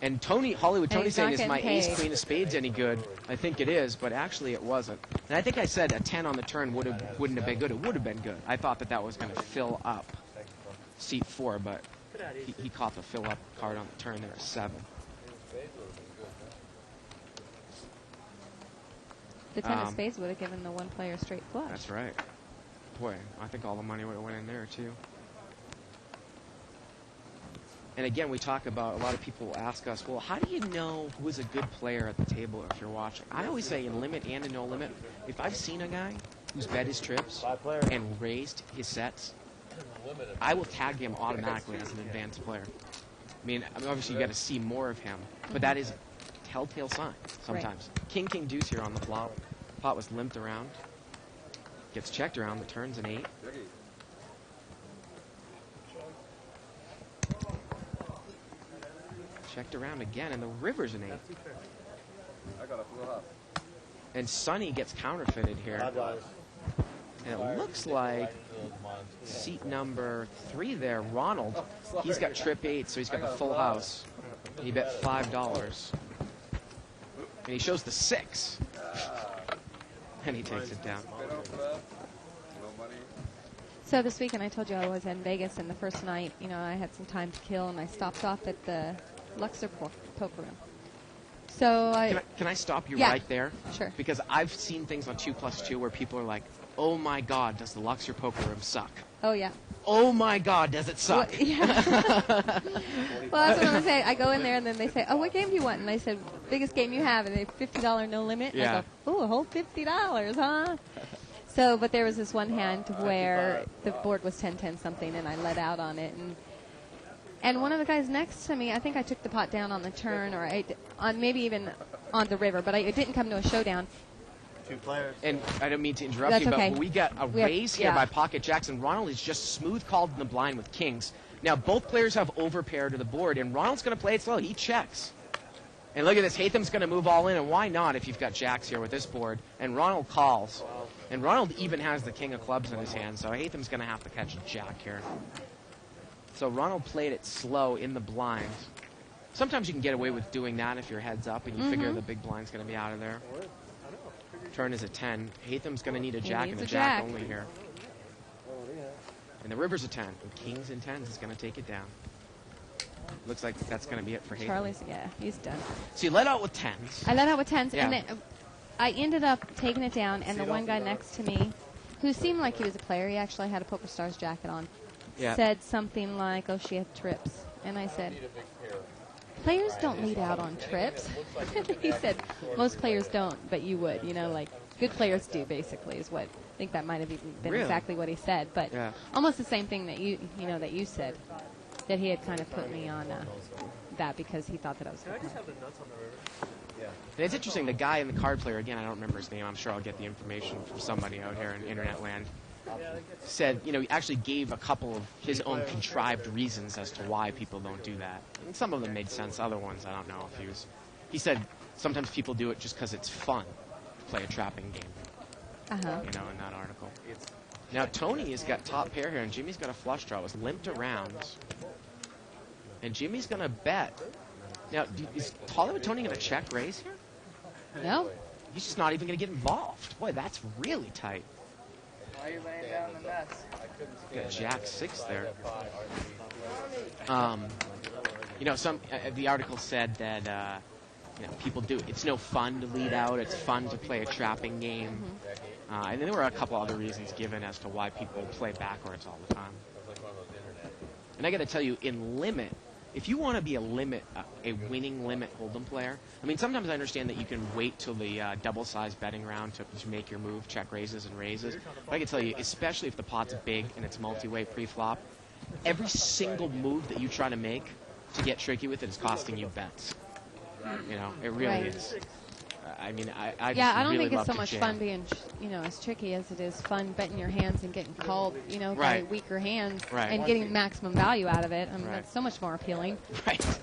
And Hollywood Tony's saying, is my ace, queen of spades any good? I think it is, but actually it wasn't. And I think I said a 10 on the turn wouldn't have been good. It would have been good. I thought that was going to fill up seat 4, but he caught the fill up card on the turn there at 7. The 10 of spades would have given the one player straight flush. That's right. Boy, I think all the money would have went in there too. And again, we talk about, a lot of people ask us, well, how do you know who's a good player at the table if you're watching? I always say in limit and in no limit, if I've seen a guy who's bet his trips and raised his sets, I will tag him automatically as an advanced player. I mean, obviously you got to see more of him, but that is a telltale sign sometimes. Right. King, king, deuce here on the flop. Pot was limped around. Gets checked around, the turn's an 8. Checked around again, and the river's an 8. I got a full house. And Sonny gets counterfeited here. And it looks like seat number 3 there, Ronald, he's got trip 8, so he's got the full house. He bet $5. And he shows the 6. And he takes it down. So this weekend I told you I was in Vegas, and the first night, I had some time to kill, and I stopped off at the Luxor Poker Room. So Can I stop you yeah, right there? Sure. Because I've seen things on 2+2 where people are like, oh my God, does the Luxor Poker Room suck? Oh, yeah. Oh my God, does it suck? Well, yeah. Well, that's what I'm saying. I go in there and then they say, oh, what game do you want? And I said, biggest game you have. And they $50 no limit. And I go, oh, a whole $50, huh? So, but there was this one hand where the board was 10-10 something, and I let out on it. And one of the guys next to me, I think I took the pot down on the turn, or on maybe even on the river, but it didn't come to a showdown. 2 players. And I don't mean to interrupt That's you, okay. but we got a raise here by Pocket Jacks, and Ronald is just smooth called in the blind with kings. Now, both players have overpair to the board, and Ronald's going to play it slow. He checks. And look at this. Haytham's going to move all in, and why not if you've got jacks here with this board? And Ronald calls. And Ronald even has the king of clubs in his hand, so Haytham's going to have to catch a jack here. So Ronald played it slow in the blinds. Sometimes you can get away with doing that if you're heads up and you figure the big blind's going to be out of there. Turn is a 10. Haytham's going to need a jack and a jack only here. And the river's a 10. And kings and 10s is going to take it down. Looks like that's going to be it for Haytham. Charlie's, yeah, he's done. So you let out with 10s. I let out with 10s, Yeah. and then I ended up taking it down, and the one guy next to me, who seemed like he was a player, he actually had a Poker Stars jacket on, Yeah. said something like, oh, she had trips. And I said, players don't lead out on trips. He said, most players don't, but you would. You know, like, good players do, basically, is what, I think that might have even been Really? exactly what he said. But Yeah. almost the same thing that you said, that he had kind of put me on that because he thought that I was Can I good. just have the nuts on the river? And it's interesting, the guy in the card player, again, I don't remember his name, I'm sure I'll get the information from somebody out here in internet land, said, you know, he actually gave a couple of his own contrived reasons as to why people don't do that. And some of them made sense, other ones I don't know if he said sometimes people do it just because it's fun to play a trapping game, Uh-huh. you know, in that article. Now, Tony has got top pair here, and Jimmy's got a flush draw. It's limped around. And Jimmy's going to bet. Now, is Hollywood Tony going to check raise here? No? He's just not even going to get involved. Boy, that's really tight. Why are you laying down the mess? Got Jack 6 there. You know, the article said that you know, people do. It's no fun to lead out. It's fun to play a trapping game. And then there were a couple other reasons given as to why people play backwards all the time. And I got to tell you, in limit, if you want to be a winning limit hold'em player, I mean, sometimes I understand that you can wait till the double-sized betting round to make your move, check raises and raises. But I can tell you, especially if the pot's big and it's multi-way pre-flop, every single move that you try to make to get tricky with it is costing you bets. You know, it really Right. is. I mean, I Yeah, I don't really think it's love so to much jam. fun being, as tricky as it is fun betting your hands and getting called, by Right. weaker hands Right. and getting maximum value out of it. I mean, Right. that's so much more appealing. Right.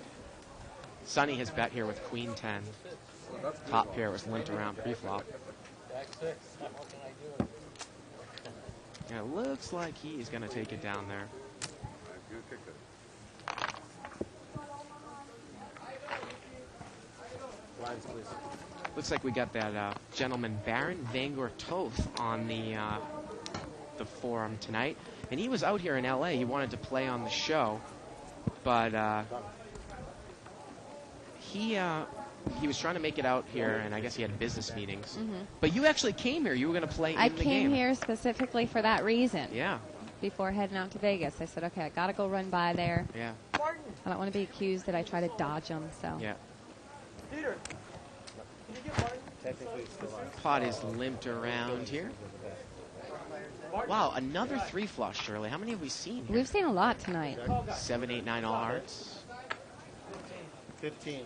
Sonny has bet here with Queen 10. Top pair was limped around pre-flop. Yeah, it looks like he's going to take it down there. Blinds, please. Looks like we got that gentleman Baron Vangor Toth on the forum tonight, and he was out here in L.A. He wanted to play on the show, but he was trying to make it out here, and I guess he had business meetings. But you actually came here. You were going to play I in the came game. here specifically for that reason. Yeah, Before heading out to Vegas, I said, okay, I got to go run by there. yeah, I don't want to be accused that I try to dodge them. So yeah. Peter, can you get Martin? Technically, it's still on. Pot is limped around here. Wow, another 3 flush, Shirley. How many have we seen here? we've seen a lot tonight. 7, 8, 9 all hearts. 15.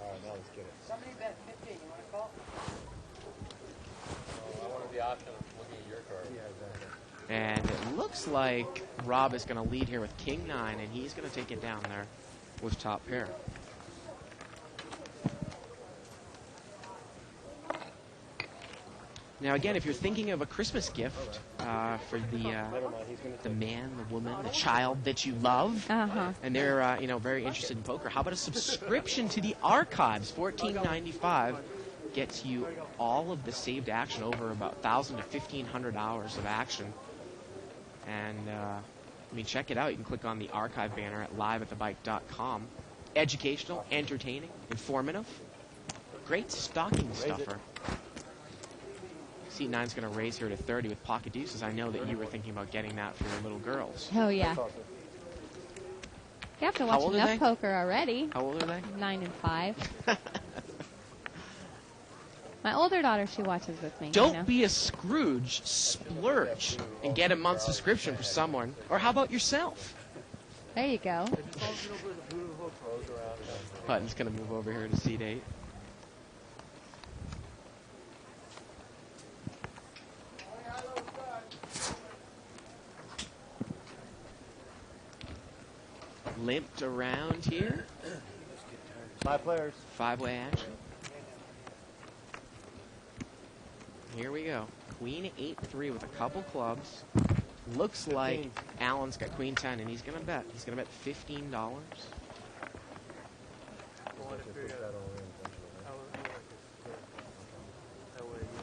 All right, now let's get it. Somebody bet 15. You want to call? I wanted the option of looking at your card. And it looks like Rob is going to lead here with King 9, and he's going to take it down there with top pair. Now, again, if you're thinking of a Christmas gift for the man, the woman, the child that you love, Uh-huh. and they're very interested in poker, how about a subscription to the archives? $14.95 gets you all of the saved action, over about 1,000 to 1,500 hours of action. And check it out. You can click on the archive banner at liveatthebike.com. Educational, entertaining, informative, great stocking stuffer. Seat 9's going to raise here to 30 with pocket deuces. I know that you were thinking about getting that for your little girls. Oh, yeah. You have to watch old are enough they? poker already. How old are they? 9 and 5. My older daughter, she watches with me. Don't you know? be a Scrooge. Splurge and get a month's subscription for someone. Or how about yourself? There you go. Hutton's going to move over here to seat 8. limped around here. 5 players. 5-way action. Here we go. Queen 8-3 with a couple clubs. Looks like Alan's got Queen 10, and he's gonna bet. He's gonna bet $15.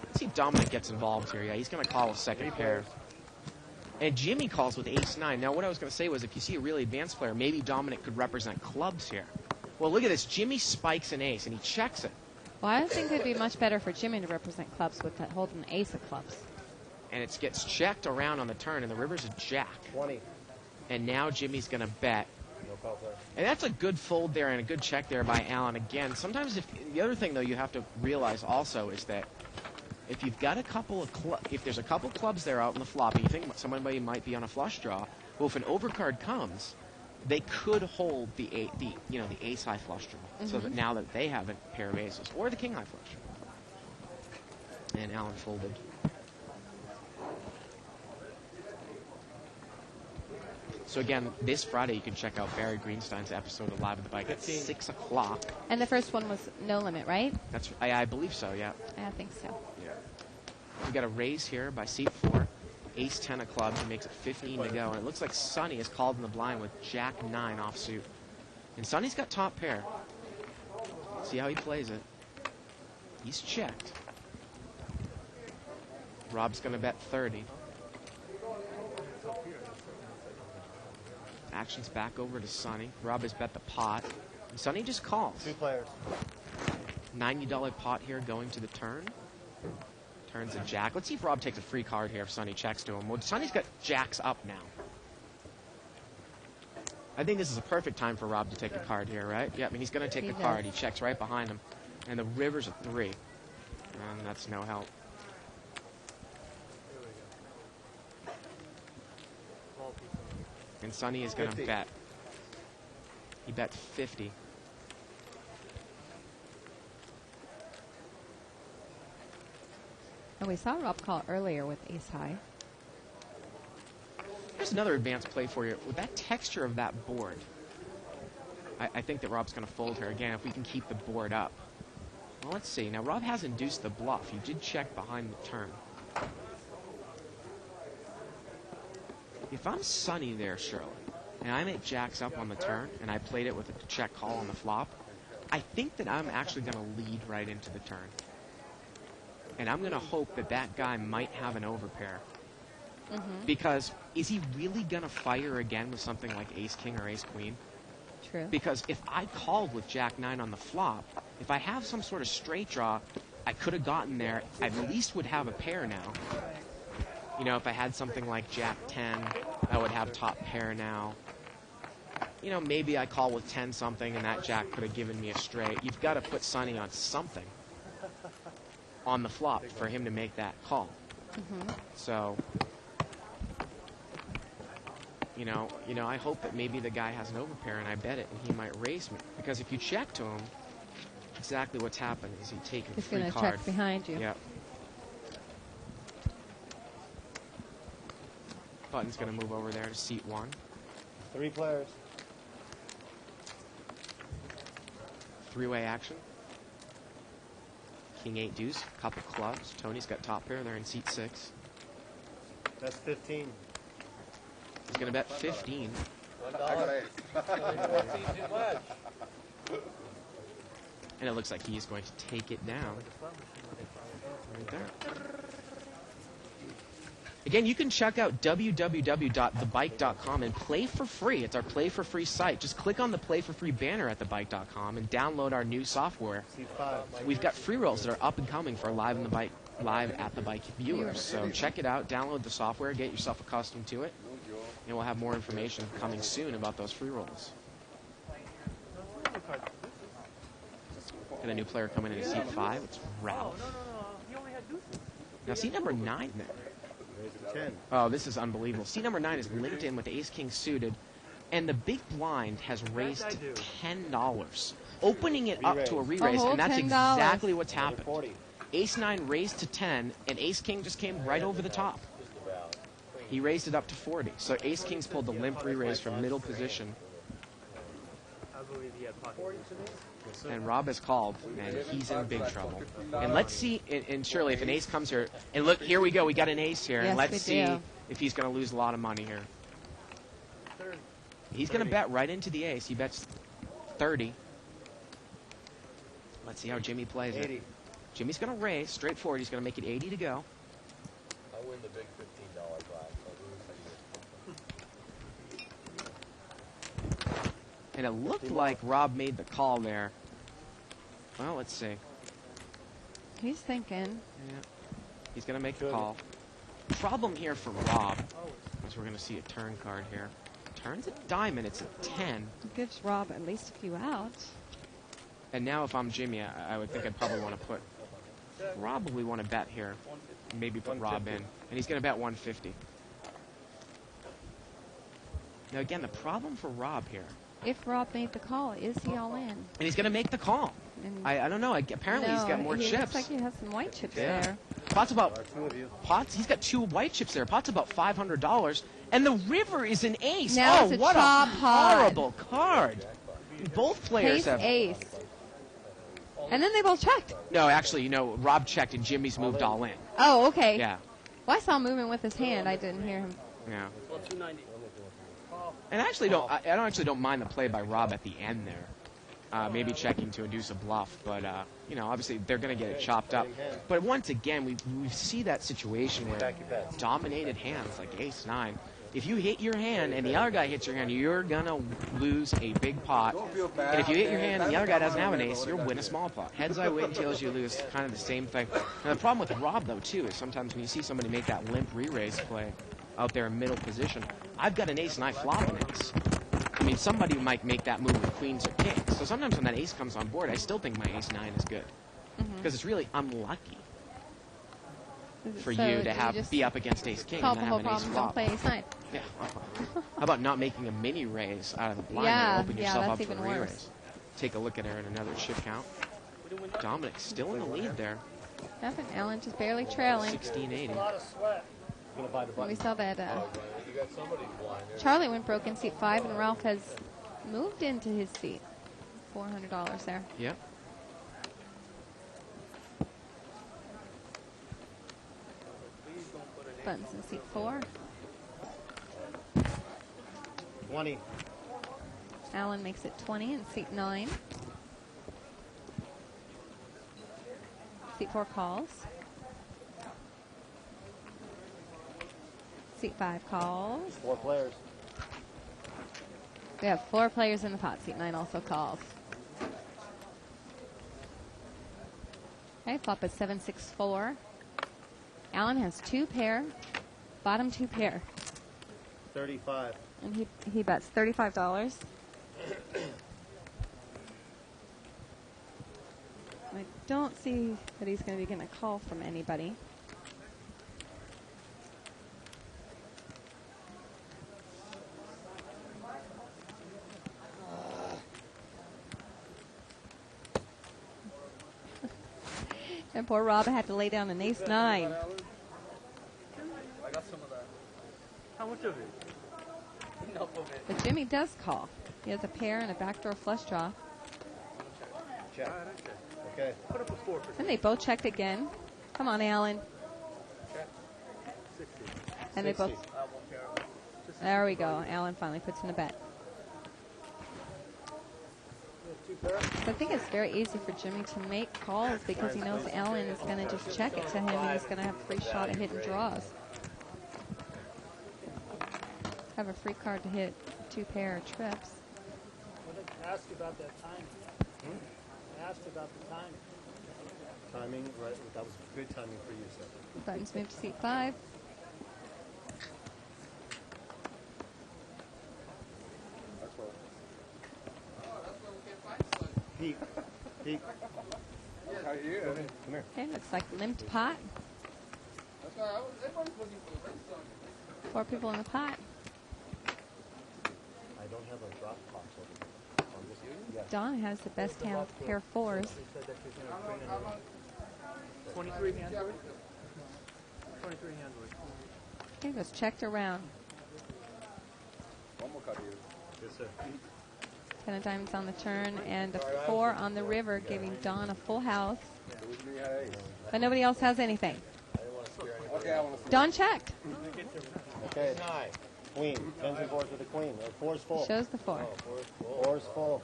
Let's see if Dominic gets involved here. Yeah, he's gonna call a second pair. And Jimmy calls with ace-9. Now, what I was gonna say was, if you see a really advanced player, maybe Dominic could represent clubs here. Well, look at this. Jimmy spikes an ace, and he checks it. Well, I think it'd be much better for Jimmy to represent clubs with that holding ace of clubs. And it gets checked around on the turn, and the river's a jack. 20. And now Jimmy's going to bet. No call player. And that's a good fold there and a good check there by Alan. Again, sometimes the other thing, though, you have to realize also is that if you've got a couple of if there's a couple clubs there out in the flop, and you think somebody might be on a flush draw, well, if an overcard comes, they could hold the ace high flush draw, so that now that they have a pair of aces, or the king high flush. And Alan folded. So again, this Friday you can check out Barry Greenstein's episode of Live at the Bike at 6 o'clock. And the first one was no limit, right? That's I believe so, yeah. I think so. Yeah. We got a raise here by seat 4. Ace-10 of clubs. He makes it 15 to go. And it looks like Sonny is called in the blind with Jack-9 offsuit. And Sonny's got top pair. See how he plays it. He's checked. Rob's going to bet 30. Action's back over to Sonny. Rob has bet the pot. And Sonny just calls. 2 players. $90 pot here going to the turn. Turns a jack. Let's see if Rob takes a free card here if Sonny checks to him. Well, Sonny's got jacks up now. I think this is a perfect time for Rob to take a card here, right? Yeah, I mean, he's going to take the card. He checks right behind him. And the river's a 3. And that's no help. And Sonny is going to bet. He bet 50. And we saw Rob call earlier with ace high. Here's another advanced play for you. With that texture of that board, I think that Rob's going to fold here again if we can keep the board up. Well, let's see. Now, Rob has induced the bluff. He did check behind the turn. If I'm Sonny there, Shirley, and I make jacks up on the turn, and I played it with a check call on the flop, I think that I'm actually going to lead right into the turn. And I'm going to hope that that guy might have an overpair. Because is he really going to fire again with something like ace-king or ace-queen? True. Because if I called with jack-9 on the flop, if I have some sort of straight draw, I could have gotten there. I at least would have a pair now. You know, if I had something like jack-10, I would have top pair now. You know, maybe I call with 10-something and that jack could have given me a straight. You've got to put Sonny on something on the flop for him to make that call. So, you know, I hope that maybe the guy has an overpair and I bet it and he might raise me. Because if you check to him, exactly what's happened is he's taken a free card. He's going to check behind you. Yep. Button's going to move over there to seat 1. 3 players. 3-way action. King 8 deuce, couple clubs. Tony's got top pair. They're in seat 6. That's 15. He's going to bet 15. And it looks like he's going to take it down. Right there. Again, you can check out www.thebike.com and play for free. It's our play for free site. Just click on the play for free banner at thebike.com and download our new software. We've got free rolls that are up and coming for live at the bike viewers. So check it out, download the software, get yourself accustomed to it, and we'll have more information coming soon about those free rolls. Got a new player coming into seat 5. It's Ralph. Now seat number 9 there. 10. Oh, this is unbelievable. Seat number 9 is linked in with ace-king suited, and the big blind has raised to $10, opening it up to a re-raise, and that's exactly what's happened. Ace-9 raised to 10, and ace-king just came right over the top. He raised it up to 40. So ace-king's pulled the limp re-raise from middle position. believe he had pocket. And Rob is called, and he's in big trouble. And let's see, and Shirley, if an ace comes here, and look, here we go, we got an ace here, and Yes, let's we see do. if he's going to lose a lot of money here. He's going to bet right into the ace. He bets 30. Let's see how Jimmy plays 80. it. Jimmy's going to raise, straightforward. He's going to make it 80 to go. I win the big $15 prize. And it looked like Rob made the call there. Well, let's see. He's thinking. Yeah. He's going to make the call. Problem here for Rob is we're going to see a turn card here. Turns a diamond. It's a 10. It gives Rob at least a few outs. And now if I'm Jimmy, I would think I'd probably want to bet here. Maybe put Rob in. And he's going to bet 150. Now, again, the problem for Rob here. If Rob made the call, is he all in? And he's going to make the call. And I don't know. Apparently he's got more he chips. looks like he has some white chips Yeah. there. Potts, he's got 2 white chips there. Potts about $500. And the river is an ace. Now Oh, it's a what a chop pot. horrible card. Both players Ace, have... ace. And then they both checked. No, actually, Rob checked and Jimmy's moved all in. Oh, okay. Yeah. Well, I saw him moving with his hand. I didn't hear him. Yeah. Well, 290. And I actually don't mind the play by Rob at the end there. Maybe checking to induce a bluff, but obviously they're going to get it chopped up. But once again, we see that situation where dominated hands like ace 9. If you hit your hand and the other guy hits your hand, you're going to lose a big pot. And if you hit your hand and the other guy doesn't have an ace, you'll win a small pot. Heads I win, tails you lose. Kind of the same thing. Now the problem with Rob though too is sometimes when you see somebody make that limp re-raise play out there in middle position, I've got an ace and I flop an ace. I mean, somebody might make that move with queens or kings. So sometimes when that ace comes on board, I still think my ace 9 is good. Because it's really unlucky for you to be up against ace king Solve and the not whole have an ace problem. Don't flop. play ace 9. Yeah. How about not making a mini raise out of the blind Yeah, and open yeah, yourself that's up for a even re-raise? worse. Take a look at her in another chip count. Dominic still in the lead there, Nothing. Allen just barely trailing. 1680. And we saw that Charlie went broke in seat 5, and Ralph has moved into his seat. $400 there. Yep. Buttons in seat 4. 20. Allen makes it 20 in seat 9. Seat 4 calls. Seat 5 calls. 4 players. We have 4 players in the pot. Seat 9 also calls. Okay, flop is 7-6-4. Allen has 2 pair, bottom 2 pair. 35. And he bets $35. I don't see that he's going to be getting a call from anybody. And poor Rob had to lay down an ace 9. I got some of that. How much of it? Enough of it. But Jimmy does call. He has a pair and a backdoor flush draw. Check. Okay. Put up a 4 for And they both checked again. Come on, Allen. 60. And they both. 60. I won't care. There we go. Allen finally puts in a bet. I think it's very easy for Jimmy to make calls because he knows Allen is going to just check it to him and he's going to have a free shot at hitting draws. Have a free card to hit 2 pair of trips. I asked you about that timing. I asked you about the timing. Timing, right? That was good timing for you, sir. Buttons move to seat 5. Peek. Peek. Right here. Come here. Okay, looks like limped pot. That's why everybody's looking for race on. 4 people in the pot. I don't have a drop box over here. On this yes. Don has the best hand of pair 4s. 23 hands worth? 23 hands worth. Okay, goes checked around. One more cut here. Yes, sir. 10 of diamonds on the turn, and a 4 on the river, giving Don a full house. But nobody else has anything. Don checked. Okay. Queen. Tens and fours with the queen. Four's full. Shows the 4. Four's full.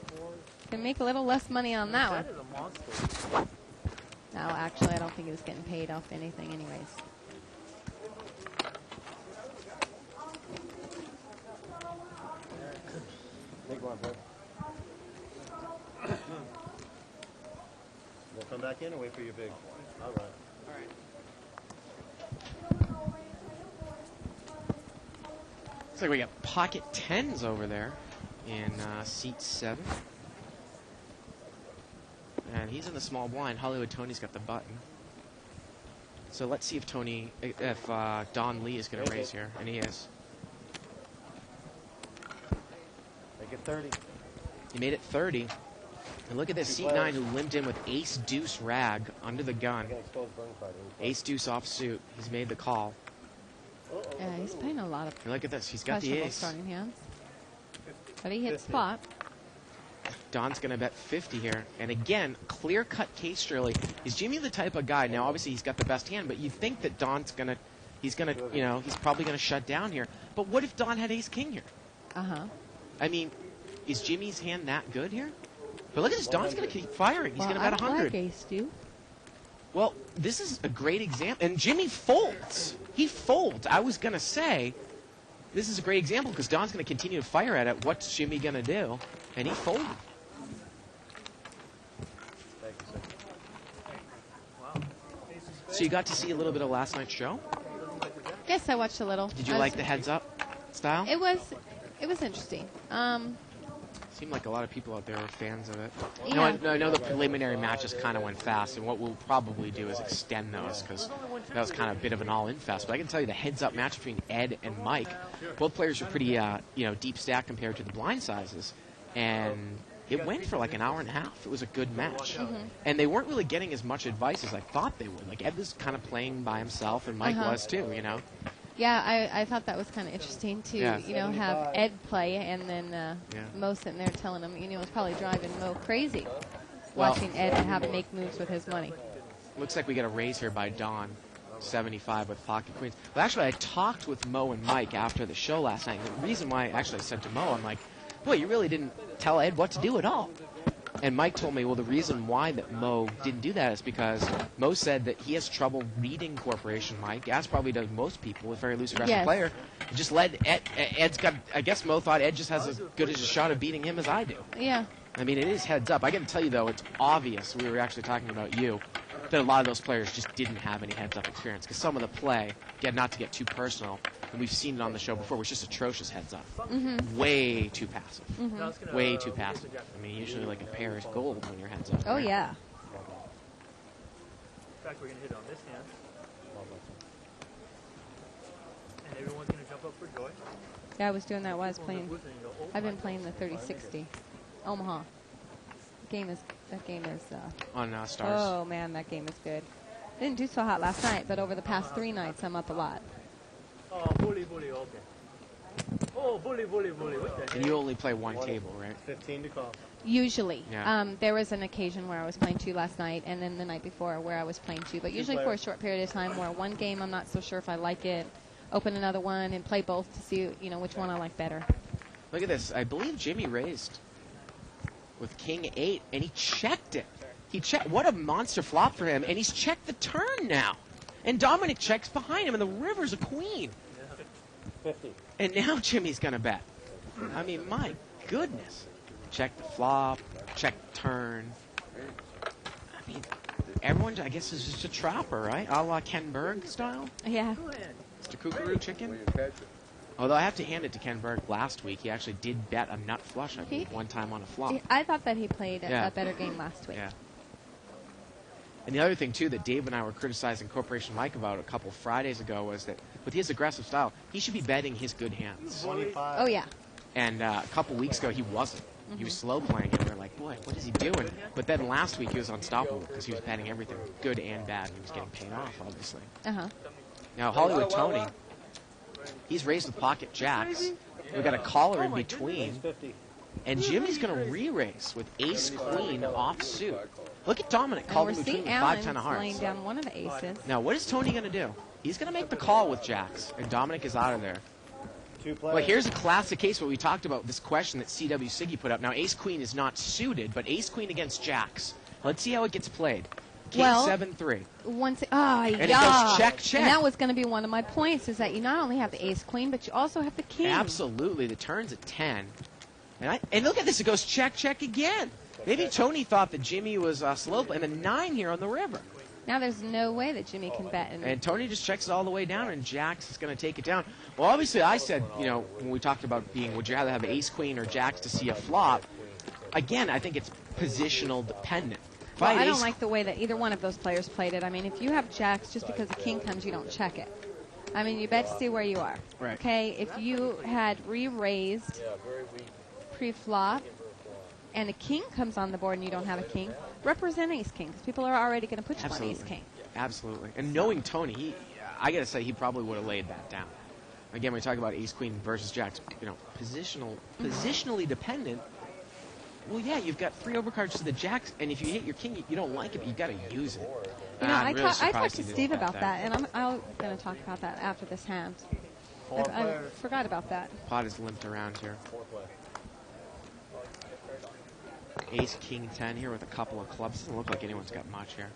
Can make a little less money on that one. No, actually, I don't think he was getting paid off anything anyways. Big one, bud. We'll come back in and wait for your big. All right. Looks like we got pocket 10s over there in seat 7. And he's in the small blind. Hollywood Tony's got the button. So let's see if Don Lee is going to raise here, and he is. Make it 30. He made it 30. And look at this seat 9 who limped in with ace deuce rag under the gun. Ace deuce off suit. He's made the call. Yeah, he's playing a lot of And look at this. He's got the questionable ace. starting hands. But he hit spot. Don's going to bet 50 here. And again, clear-cut case Shirley. Is Jimmy the type of guy? Now, obviously, he's got the best hand, but you think that Don's going to, he's probably going to shut down here. But what if Don had ace-king here? Uh-huh. I mean, is Jimmy's hand that good here? But look at this. Don's going to keep firing. He's going to bet 100. I don't like ace, dude. Well, this is a great example. And Jimmy folds. He folds. I was going to say, this is a great example because Don's going to continue to fire at it. What's Jimmy going to do? And he folded. So you got to see a little bit of last night's show? Guess I watched a little. Did you like the heads-up style? It was interesting. Seemed like a lot of people out there were fans of it. Yeah. I know the preliminary matches kind of went fast, and what we'll probably do is extend those because that was kind of a bit of an all-in fest. But I can tell you the heads-up match between Ed and Mike, both players are pretty deep stack compared to the blind sizes, and it went for like an hour and a half. It was a good match. Mm-hmm. And they weren't really getting as much advice as I thought they would. Like, Ed was kind of playing by himself, and Mike was too, Yeah, I thought that was kind of interesting to, have Ed play and then Mo sitting there telling him, it was probably driving Mo crazy watching Ed and how to make moves with his money. Looks like we got a raise here by Don, 75 with pocket queens. Well, actually, I talked with Mo and Mike after the show last night. The reason why I said to Mo, I'm like, boy, you really didn't tell Ed what to do at all. And Mike told me, well, the reason why that Mo didn't do that is because Mo said that he has trouble reading Corporation Mike, as probably does most people, a very loose aggressive player. Just led Ed's got, I guess Mo thought Ed just has as good as a shot of beating him as I do. Yeah. I mean, it is heads up. I can tell you, though, it's obvious, we were actually talking about you, that a lot of those players just didn't have any heads-up experience. Because some of the play, again, not to get too personal, and we've seen it on the show before, was just atrocious heads-up. Mm-hmm. Way too passive. Mm-hmm. Way too passive. I mean, usually like a pair is gold when your heads up. Oh, right? yeah. In fact, we're going to hit on this hand. And everyone's going to jump up for joy. Yeah, I was doing that while I was playing. I've been playing the 3060. Omaha. That game is on Stars. Oh man, that game is good. Didn't do so hot last night, but over the past 3 nights, I'm up a lot. Oh, bully, okay. Oh, bully. What the heck? And you only play one table, right? 15 to call. Usually. Yeah. There was an occasion where I was playing 2 last night, and then the night before where I was playing 2. But usually for a short period of time where one game I'm not so sure if I like it, open another one and play both to see which one I like better. Look at this. I believe Jimmy raised with King 8, and he checked it. What a monster flop for him, and he's checked the turn now. And Dominic checks behind him, and the river's a queen. 50. And now Jimmy's going to bet. I mean, my goodness. Check the flop, check the turn. I mean, everyone, I guess, is just a trapper, right? A la Ken Berg style? Yeah. Mr. Kookaroo Chicken? Although I have to hand it to Ken Berg last week. He actually did bet a nut flush, I believe, one time on a flop. I thought that he played a better game last week. Yeah. And the other thing, too, that Dave and I were criticizing Corporation Mike about a couple Fridays ago was that with his aggressive style, he should be betting his good hands. 25. Oh, yeah. And a couple weeks ago, he wasn't. Mm-hmm. He was slow playing, and we were like, boy, what is he doing? But then last week, he was unstoppable because he was betting everything, good and bad, and he was getting paid off, obviously. Uh-huh. Now, Hollywood Tony, he's raised with pocket jacks. We've got a caller in between. 50. And Jimmy's going to re-raise with ace-queen offsuit. Look at Dominic And calling we're between seeing with Allen 5-10 of laying hearts. down one of the aces. Now, what is Tony going to do? He's going to make the call with jacks, and Dominic is out of there. Well, here's a classic case where we talked about this question that CW Siggy put up. Now, ace-queen is not suited, but ace-queen against jacks. Let's see how it gets played. King Well, 7-3. Once, And it goes check, check. And that was going to be one of my points, is that you not only have the ace-queen, but you also have the king. Absolutely. The turn's at 10. And look at this. It goes check, check again. Maybe Tony thought that Jimmy was slow, and the 9 here on the river. Now there's no way that Jimmy can bet. And Tony just checks it all the way down, and jacks is going to take it down. Well, obviously, I said, when we talked about would you rather have ace-queen or jacks to see a flop? Again, I think it's positional dependent. Well, I don't like the way that either one of those players played it. I mean, if you have jacks, just because the king comes, you don't check it. I mean, you bet to see where you are. Right. Okay, if you had re-raised pre-flop and a king comes on the board and you don't have a king, represent ace-king, because people are already going to put you on ace-king. Absolutely. And knowing Tony, I got to say, he probably would have laid that down. Again, we talk about ace-queen versus jacks, positionally dependent. Well, yeah, you've got 3 overcards to the jacks, and if you hit your king, you don't like it, but you've got to use it. I talked to Steve about that, and I'm going to talk about that after this hand. I forgot about that. Pot is limped around here. Ace, king, 10 here with a couple of clubs. Doesn't look like anyone's got much here.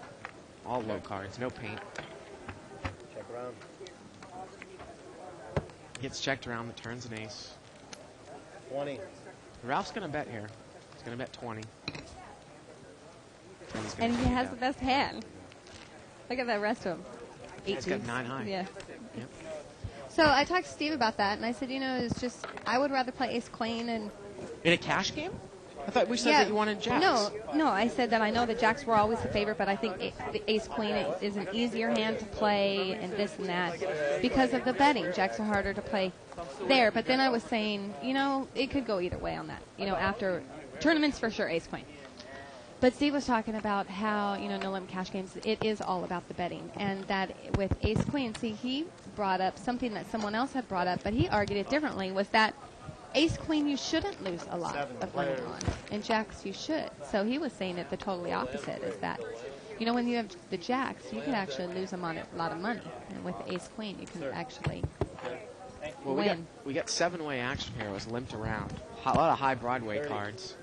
All low cards, no paint. Check around. Gets checked around, the turn's an ace. 20. Ralph's going to bet here. He's going to bet 20. And he has the best hand. Look at the rest of them. He's got 9 high. Yeah. Yep. So I talked to Steve about that, and I said, it's just, I would rather play ace-queen and... In a cash game? I thought we said that you wanted jacks. No, I said that I know the jacks were always the favorite, but I think the ace-queen is an easier hand to play and this and that because of the betting. Jacks are harder to play there. But then I was saying, it could go either way on that. After tournaments, for sure, ace-queen. But Steve was talking about how, no limit cash games, it is all about the betting. And that with ace-queen, he brought up something that someone else had brought up, but he argued it differently, was that ace-queen, you shouldn't lose a lot of money on. And jacks, you should. So he was saying it the totally opposite, is that, when you have the jacks, you can actually lose them on a lot of money. And with the ace-queen, you can actually win. We got 7-way action here. It was limped around. A lot of high Broadway cards.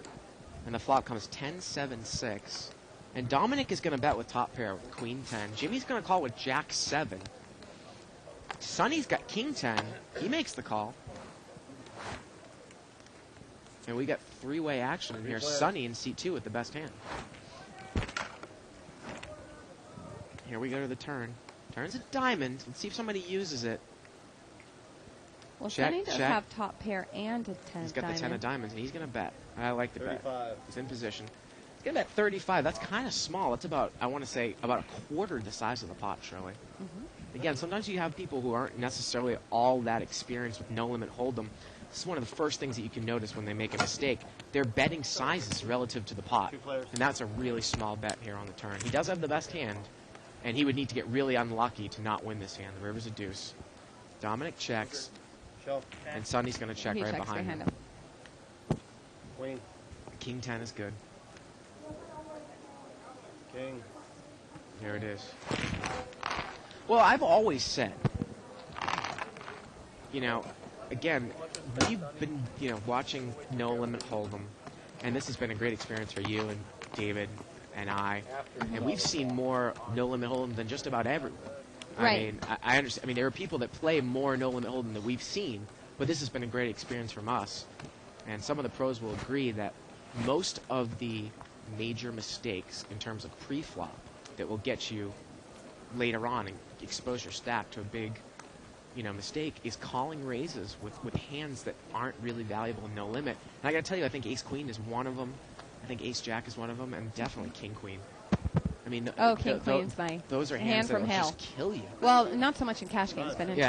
And the flop comes 10-7-6. And Dominic is going to bet with top pair with queen 10. Jimmy's going to call with jack 7. Sonny's got king 10. He makes the call. And we got 3-way action in here. Sonny in seat 2 with the best hand. Here we go to the turn. Turns a diamond. Let's see if somebody uses it. Well, Sonny does have top pair and a 10 He's got diamond. the 10 of diamonds, and he's going to bet. I like the 35. bet. He's in position. He's going to bet 35. That's kind of small. That's about, I want to say, about a quarter the size of the pot, Shirley. Again, sometimes you have people who aren't necessarily all that experienced with no limit hold'em. This is one of the first things that you can notice when they make a mistake. They're betting sizes relative to the pot. And that's a really small bet here on the turn. He does have the best hand, and he would need to get really unlucky to not win this hand. The river's a deuce. Dominic checks, and Sonny's going to check right behind him. Queen. King 10 is good. King. There it is. Well, I've always said, again, we've been, watching No Limit Hold'em, and this has been a great experience for you and David and I, and we've seen more No Limit Hold'em than just about everyone. Right. I mean, I understand. I mean, there are people that play more No Limit Hold'em than we've seen, but this has been a great experience from us, and some of the pros will agree that most of the major mistakes in terms of pre-flop that will get you later on and expose your stack to a big mistake is calling raises with hands that aren't really valuable in no limit. And I got to tell you, I think ace-queen is one of them. I think ace-jack is one of them, and definitely king-queen. I mean, Oh, King Queen's my those are hand hands from that'll hell. just kill you. Well, not so much in cash games, but in Yeah.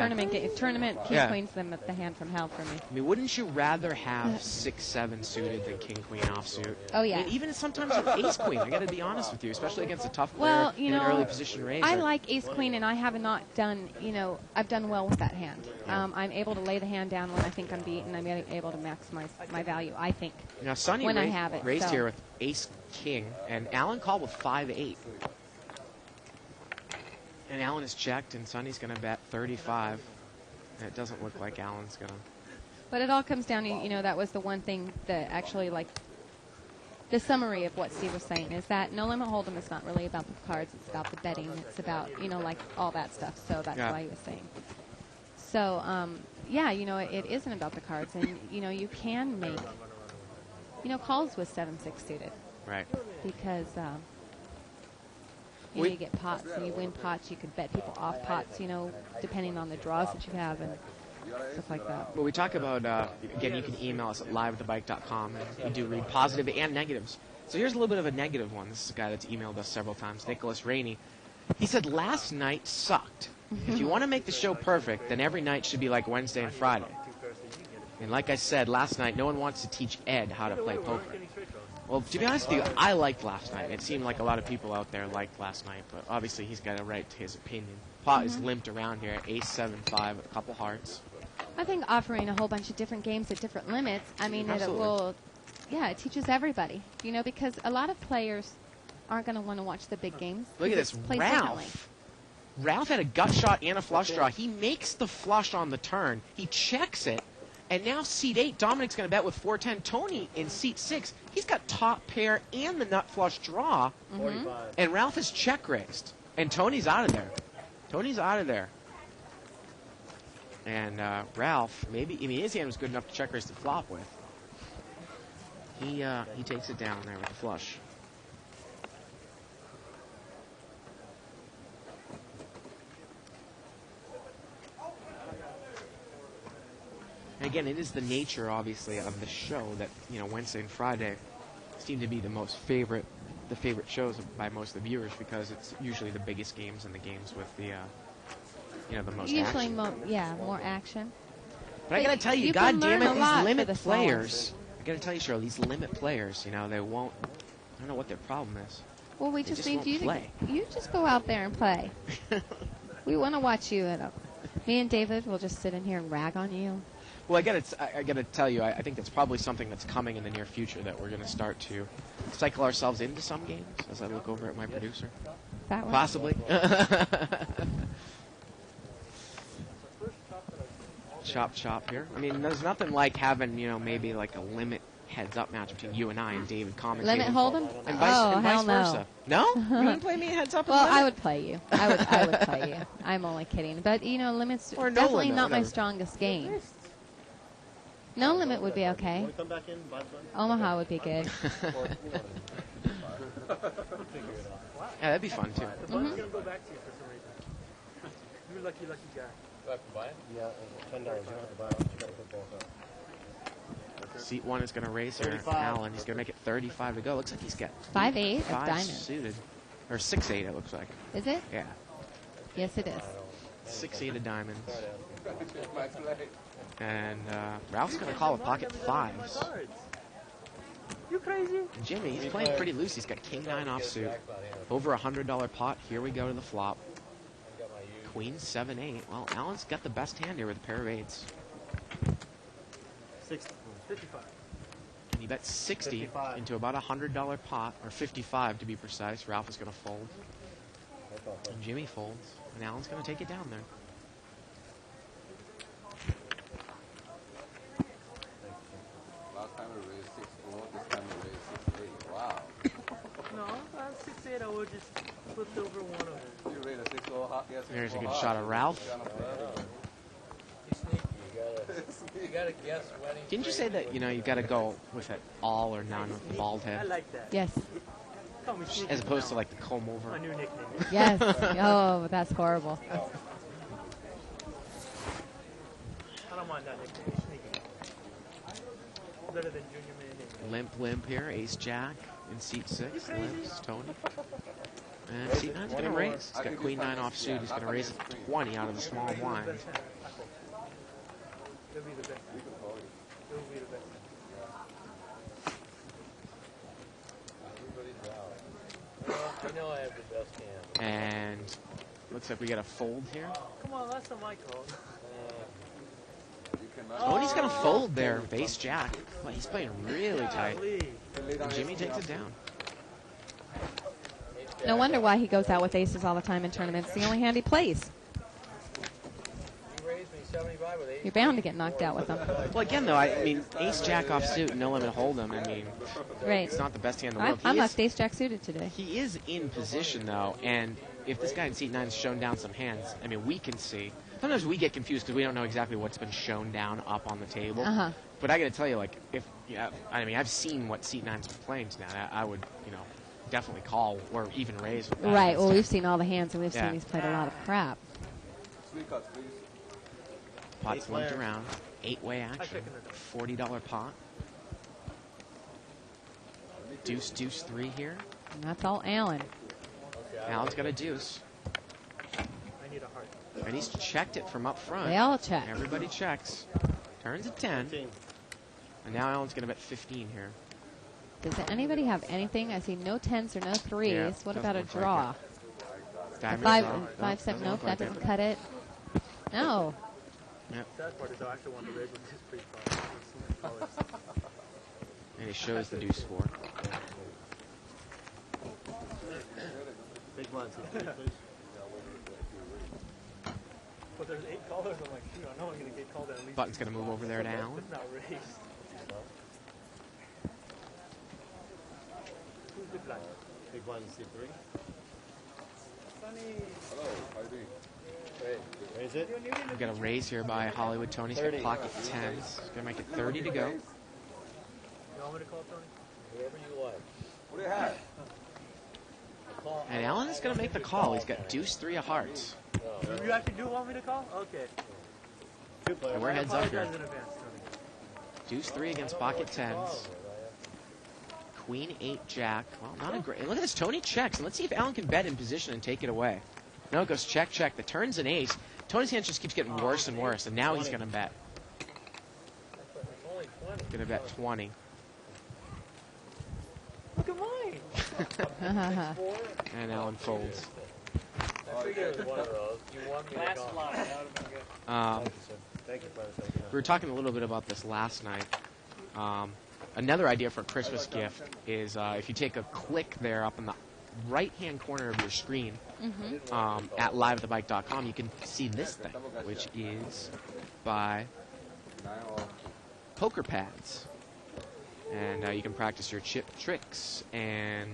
tournament King Yeah. Queen's the hand from hell for me. I mean, wouldn't you rather have 6-7 suited than King Queen offsuit? Oh, yeah. I mean, even sometimes with Ace Queen, I got to be honest with you, especially against a tough player Well, you in know, an early position raiser. I like Ace Queen, and I have not done, I've done well with that hand. I'm able to lay the hand down when I think I'm beaten. I'm able to maximize my value, I think. Now, Sonny when I have it, raised so. here with Ace King, and Alan called with 5-8. And Alan is checked, and Sonny's going to bet 35. And it doesn't look like Alan's going to. But it all comes down to, that was the one thing that actually, the summary of what Steve was saying is that No Limit Hold'em is not really about the cards. It's about the betting. It's about, all that stuff. So that's why he was saying. So, it isn't about the cards. And, you can make, calls with 7-6 suited. Right. Because, you get pots and you win pots. You can bet people off pots, depending on the draws that you have and stuff like that. Well, we talk about, again, you can email us at live@thebike.com, and we do read positive and negatives. So here's a little bit of a negative one. This is a guy that's emailed us several times, Nicholas Rainey. He said, last night sucked. If you want to make the show perfect, then every night should be like Wednesday and Friday. And like I said, last night, no one wants to teach Ed how to play poker. Well, to be honest with you, I liked last night. It seemed like a lot of people out there liked last night, but obviously he's got a right to his opinion. Pot is limped around here, ace 7-5 with a couple hearts. I think offering a whole bunch of different games at different limits, it teaches everybody, because a lot of players aren't going to want to watch the big games. Look at this, Ralph. Ralph had a gut shot and a flush draw. He makes the flush on the turn. He checks it. And now seat 8, Dominic's going to bet with 410. Tony in seat 6, he's got top pair and the nut flush draw. And Ralph is check raised. And Tony's out of there. Tony's out of there. And Ralph, his hand was good enough to check raise the flop with. He takes it down there with the flush. And again, it is the nature, obviously, of the show that, Wednesday and Friday seem to be the favorite shows by most of the viewers because it's usually the biggest games and the games with the most usually action. More action. But I got to tell you, you God can damn learn it, a lot these for limit the smaller players. I got to tell you, Cheryl, these limit players, they won't. I don't know what their problem is. Well, we They just just need won't you play. you just go out there and play. We want to watch you. Me and David will just sit in here and rag on you. Well, I gotta tell you, I think that's probably something that's coming in the near future that we're going to start to cycle ourselves into some games. As I look over at my producer, That way. possibly. Chop here. I mean, there's nothing like having maybe like a limit heads-up match between you and I and David commentating. Limit Hold'em? And vice hell no. versa. No? You wouldn't play me heads-up? Well, I would play you. I would play you. I'm only kidding. But, limits Or no definitely limit, not my whatever. strongest game. No limit would be okay. Want to come back in, buy some? Omaha would be good. Yeah, that'd be fun too. The button's going to go back to you for some reason. You're lucky guy. Do I have to buy it? Yeah, $10. You don't have to buy it. You got to put both up. Seat 1 is going to race here. 35. Alan, he's going to make it 35 to go. Looks like he's got 5-8 of 5 diamonds. suited. Or 6-8, it looks like. Is it? Yeah. Yes, it is. 6-8 of diamonds. My play. And Ralph's going to call with pocket 5s. You crazy? And Jimmy, he's playing pretty loose. He's got king 9 offsuit. Over $100 pot. Here we go to the flop. Queen 7-8. Well, Alan's got the best hand here with a pair of 8s. 60. 55. And he bet 60 55. into about $100 pot, or 55 to be precise. Ralph is going to fold. And Jimmy folds. And Alan's going to take it down there. Last time we raised 6-4, this time we raised 6-8. Wow. No, 6-8, I would just flipped over one of them. You raised a 6-4 hot, yes, There's a 6-4 good hot. shot of Ralph. You gotta guess when he Didn't you say that, you got to go with it all or none with the bald I head? like that. Yes. Call me sneaky As opposed to now. like the comb over. My new nickname. Yes. Oh, that's horrible. I don't mind that nickname. Sneaky. Better than Junior Man. Limp here, ace jack in seat 6. Limps, Tony. And seat 9's going to raise. He's got queen 9 offsuit. He's going to raise 20 out of the small blind. It'll be the best. It'll be the best. I know I have the best hand. And looks like we got a fold here. Come on, last time I called. Oh, and he's going to fold there with ace jack. Well, he's playing really tight. And Jimmy takes it down. No wonder why he goes out with aces all the time in tournaments. It's the only hand he plays. You raised me 75 with 80. You're bound to get knocked out with them. Well, again, though, I mean, ace jack offsuit, no limit hold'em. I mean, Right. it's not the best hand in the world. I left ace jack suited today. He is in position, though, and if this guy in seat 9 has shown down some hands, I mean, we can see. Sometimes we get confused because we don't know exactly what's been shown down up on the table. But I got to tell you, like, I mean, I've seen what seat 9's been playing tonight. I would, definitely call or even raise with that. Right. Well, we've seen all the hands, and we've seen he's played a lot of crap. Pot's linked around. 8-way action. $40 pot. Deuce, deuce 3 here. And that's all Alan. Alan's got a deuce. I need a heart. And he's checked it from up front. They all check. Everybody checks. Turns at 10. And now Alan's going to bet 15 here. Does anybody have anything? I see no 10s or no 3s. Yeah, What about a doesn't look draw? Diamond Five, draw. five, seven. Nope, look that like doesn't cut it. No. Sad part is I actually want to raise with his pre-call. And he shows the deuce 4. Big blinds, please. But there's 8 callers. I'm like, shoot, I know I'm going to get called at least. Button's going to move over there to Alan. It's not raised. Who's the blind? Big blind, C3. Hello, how are you doing? Raise it. We've got a raise here by Hollywood Tony. He's got pocket 10s. He's going to make it 30 to go. You want me to call Tony? Whatever you like. What do you have? And Alan is going to make the call. He's got deuce 3 of hearts. You actually do want me to call? Okay. And we're heads up here. Apologize in advance, Tony. Deuce 3 against pocket 10s. Queen 8 jack. Well, not a great. Look at this. Tony checks. And let's see if Alan can bet in position and take it away. No, it goes check, check. The turn's an ace. Tony's hand just keeps getting worse and worse. And now he's going to bet. Going to bet 20. Look at mine. And Alan folds. I figured it was one of those. You want me to call. Thank you, brother. We were talking a little bit about this last night. Another idea for a Christmas gift is if you take a click there up in the right-hand corner of your screen at liveatthebike.com, you can see this thing, which is by Poker Pads. And you can practice your chip tricks and,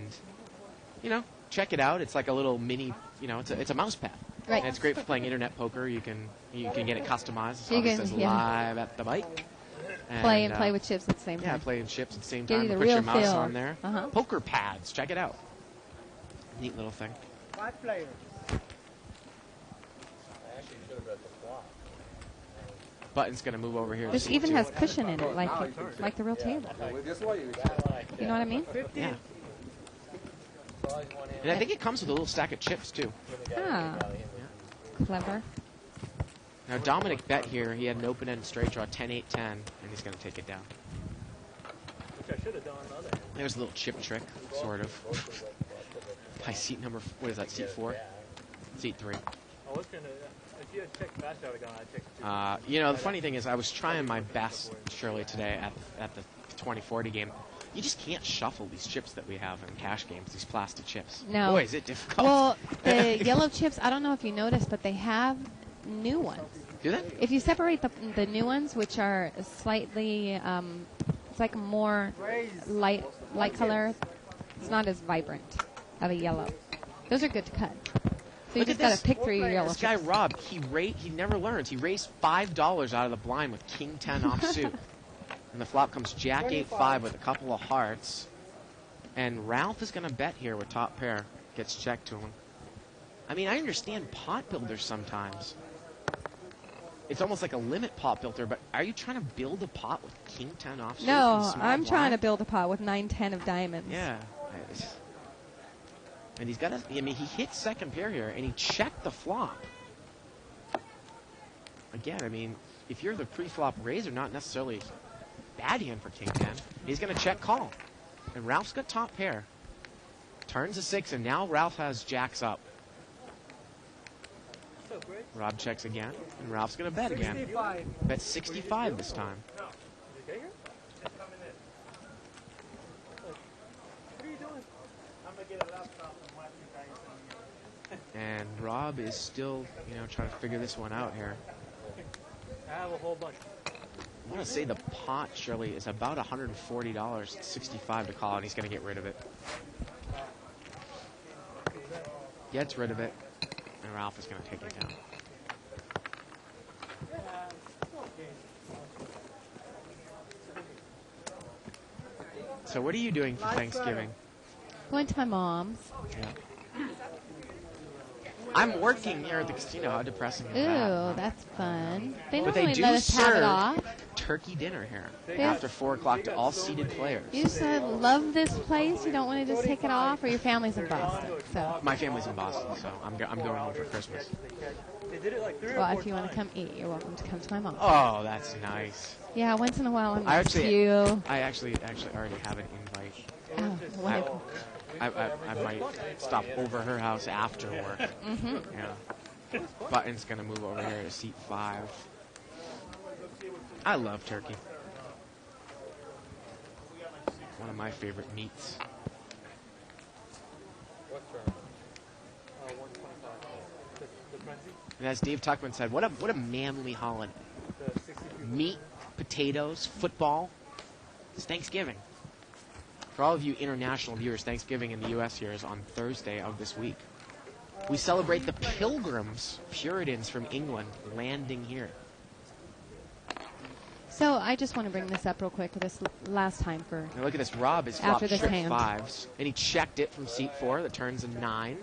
check it out. It's like a little mini, it's a mouse pad. Right. And it's great for playing internet poker. You can get it customized. You It can, says yeah. live at the bike. And, Play with chips at the same time. Yeah, play in chips at the same Give time. you the Put your real mouse feel. on there. Poker Pads. Check it out. Neat little thing. 5 players. I actually should have bet the flop. Button's going to move over here. This even has cushion in it, like the real table. Guess what? You know what I mean? Yeah. And I think it comes with a little stack of chips, too. Ah. Clever. Now, Dominic bet here. He had an open-end straight draw, 10-8-10, and he's going to take it down. Which I should have done on the other hand. There's a little chip trick, sort of. By seat number, what is that, seat 4? Seat 3. I was going to, if you had checked fast, I would have gone, I'd checked 2. The funny thing is I was trying my best, Shirley, today at the 2040 game. You just can't shuffle these chips that we have in cash games, these plastic chips. No. Boy, is it difficult. Well, the yellow chips, I don't know if you noticed, but they have new ones. Do they? If you separate the new ones, which are slightly, it's like more light color, it's not as vibrant of a yellow. Those are good to cut. So you Look just at got this. to pick through your yellow This guy, chips. Rob, he never learns. He raised $5 out of the blind with King 10 offsuit. And the flop comes Jack 8-5 with a couple of hearts. And Ralph is going to bet here with top pair. Gets checked to him. I mean, I understand pot builders sometimes. It's almost like a limit pot builder, but are you trying to build a pot with King 10 offsuit? No, and small I'm trying to blind? build a pot with 9-10 of diamonds. Yeah. And he's got a, I mean, he hit second pair here, and he checked the flop. Again, I mean, if you're the pre-flop raiser, not necessarily a bad hand for king 10. He's going to check call. And Ralph's got top pair. Turns a 6, and now Ralph has jacks up. Rob checks again, and Ralph's going to bet again. 65. Bet 65 this time. What are you doing? I'm going to get a laptop and watch you guys. And Rob is still, trying to figure this one out here. I have a whole bunch. I want to say the pot, Shirley, is about $140. It's 65 to call, and he's going to get rid of it. Gets rid of it, and Ralph is going to take it down. So what are you doing for Thanksgiving? Going to my mom's. Yeah. I'm working here at the casino. How depressing is Ooh, that? that's fun. They But normally they do let us have it serve off. turkey dinner here Yeah. after 4 o'clock to all seated players. You just love this place. You don't want to just take it off, or your family's in Boston. So, My family's in Boston, so I'm going home for Christmas. They did it like 3 or 4 well, times. if you want to come eat, you're welcome to come to my mom. Oh, that's nice. Yeah, once in a while I I miss actually, you. I actually already have an invite. Oh, wonderful. I might stop over her house after work. Mm-hmm. Yeah. Button's gonna move over here to seat 5. I love turkey. One of my favorite meats. What term? 125. The frenzy? And as Dave Tuckman said, what a manly holiday. The 62. Meat, potatoes, football. It's Thanksgiving. For all of you international viewers, Thanksgiving in the U.S. here is on Thursday of this week. We celebrate the Pilgrims, Puritans from England, landing here. So I just want to bring this up real quick this last time for Now look at this. Rob is After flopped this trip hand. 5s, and he checked it from seat 4. That turns a 9.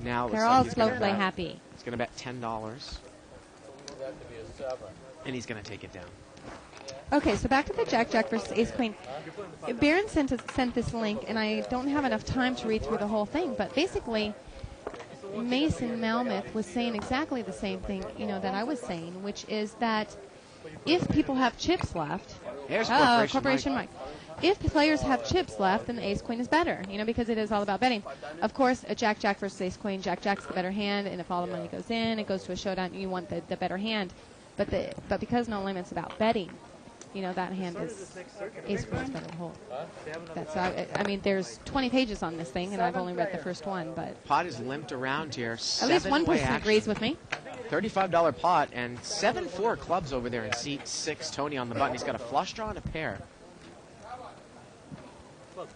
Now it looks they're like all he's slow gonna play bet- happy. He's going to bet $10, That to be a 7. and he's going to take it down. Okay, so back to the Jack versus Ace Queen. Barron sent this link, and I don't have enough time to read through the whole thing, but basically Mason Malmuth was saying exactly the same thing, that I was saying, which is that if people have chips left, There's Corporation Mike. If players have chips left, then the Ace Queen is better, because it is all about betting. Of course, a Jack versus Ace Queen, Jack's the better hand, and if all the money goes in, it goes to a showdown, you want the better hand. But because No Limit's about betting, that hand is Ace Queen's better to hold. That's I mean, there's 20 pages on this thing, and I've only read the first one, but Pot is limped around here. at least one Seven-way person action. agrees with me. $35 pot and 7-4 clubs over there in seat 6. Tony on the button. He's got a flush draw and a pair.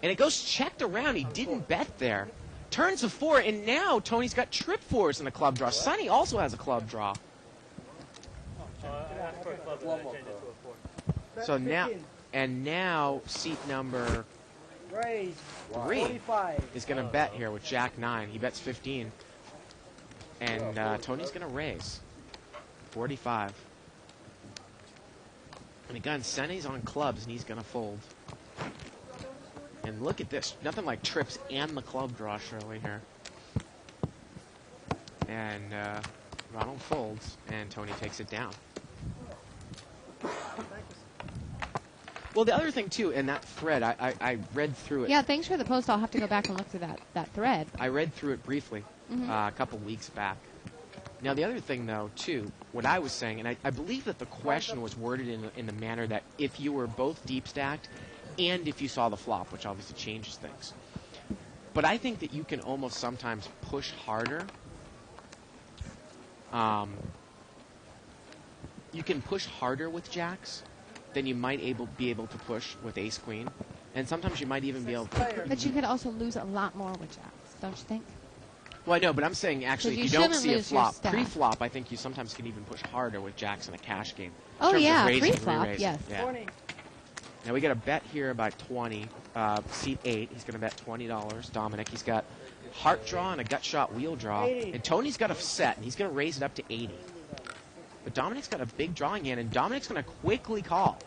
And it goes checked around. He didn't bet there. Turns a 4, and now Tony's got trip 4s in a club draw. Sonny also has a club draw. I asked for a club and I changed it to a 4. So now seat number Raise. 3 45. is going to bet here with Jack 9. He bets 15. And Tony's going to raise 45. And again, Sonny's on clubs, and he's going to fold. And look at this. Nothing like trips and the club draw, Shirley, here. And Ronald folds, and Tony takes it down. Well, the other thing, too, in that thread, I read through it. Yeah, thanks for the post. I'll have to go back and look through that thread. I read through it briefly a couple weeks back. Now, the other thing, though, too, what I was saying, and I believe that the question was worded in the manner that if you were both deep stacked and if you saw the flop, which obviously changes things. But I think that you can almost sometimes push harder. You can push harder with jacks than you might be able to push with ace queen. And sometimes you might even be able to... But you could also lose a lot more with Jacks, don't you think? Well, I know, but I'm saying actually, Because if you you don't shouldn't see a lose your flop, stack. pre-flop, I think you sometimes can even push harder with jacks in a cash game. In Oh, terms of yeah, raising and pre-flop, re-raising. yes. Yeah. 20. Now we got a bet here about 20. Seat 8, he's going to bet $20. Dominic, he's got heart draw and a gut shot wheel draw. 80. And Tony's got a set, and he's going to raise it up to 80. But Dominic's got a big drawing hand, and Dominic's going to quickly call.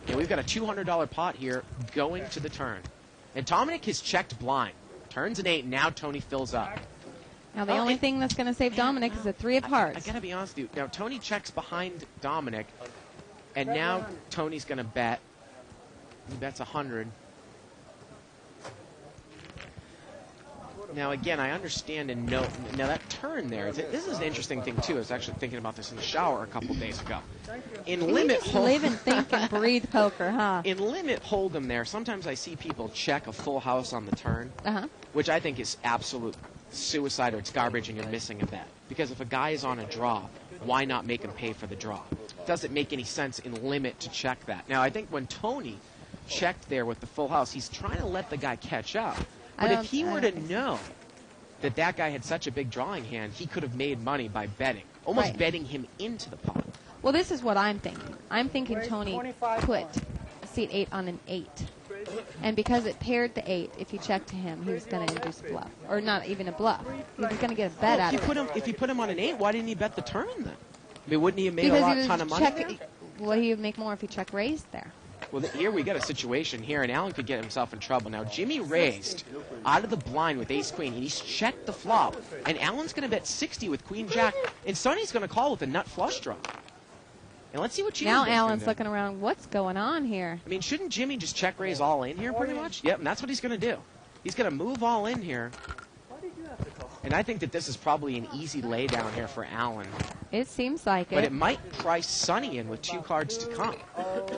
And we've got a $200 pot here going to the turn. And Dominic has checked blind. Turns an 8, now Tony fills up. Now, the only thing that's going to save Dominic is a 3 of I hearts. got to be honest with you. Now, Tony checks behind Dominic, and now Tony's going to bet. He bets 100. Now, again, I understand and know. Now, that turn there, this is an interesting thing, too. I was actually thinking about this in the shower a couple days ago. In limit Hold'em. Live and think and breathe poker, huh? In limit Hold'em there, sometimes I see people check a full house on the turn, which I think is absolute suicide or it's garbage and you're missing a bet. Because if a guy is on a draw, why not make him pay for the draw? Doesn't make any sense in limit to check that. Now, I think when Tony checked there with the full house, he's trying to let the guy catch up. But if he were to know that that guy had such a big drawing hand, he could have made money by betting, almost betting him into the pot. Well, this is what I'm thinking. I'm thinking Tony put seat 8 on an 8. And because it paired the 8, if you check to him, he was going to induce a bluff. Or not even a bluff. He was going to get a bet out of it. If you put him on an 8, why didn't he bet the turn then? I mean, wouldn't he have made a ton of money there? Well, he would make more if he check raised there. Well, here we got a situation here, and Alan could get himself in trouble. Now, Jimmy raised out of the blind with ace-queen, and he's checked the flop. And Alan's going to bet 60 with queen-jack, and Sonny's going to call with a nut flush draw. And let's see what Jimmy Now Alan's looking around, what's going on here? I mean, shouldn't Jimmy just check raise all in here pretty much? Yep, and that's what he's going to do. He's going to move all in here. And I think that this is probably an easy lay down here for Alan. It seems like it. But it might price Sonny in with 2 cards to come.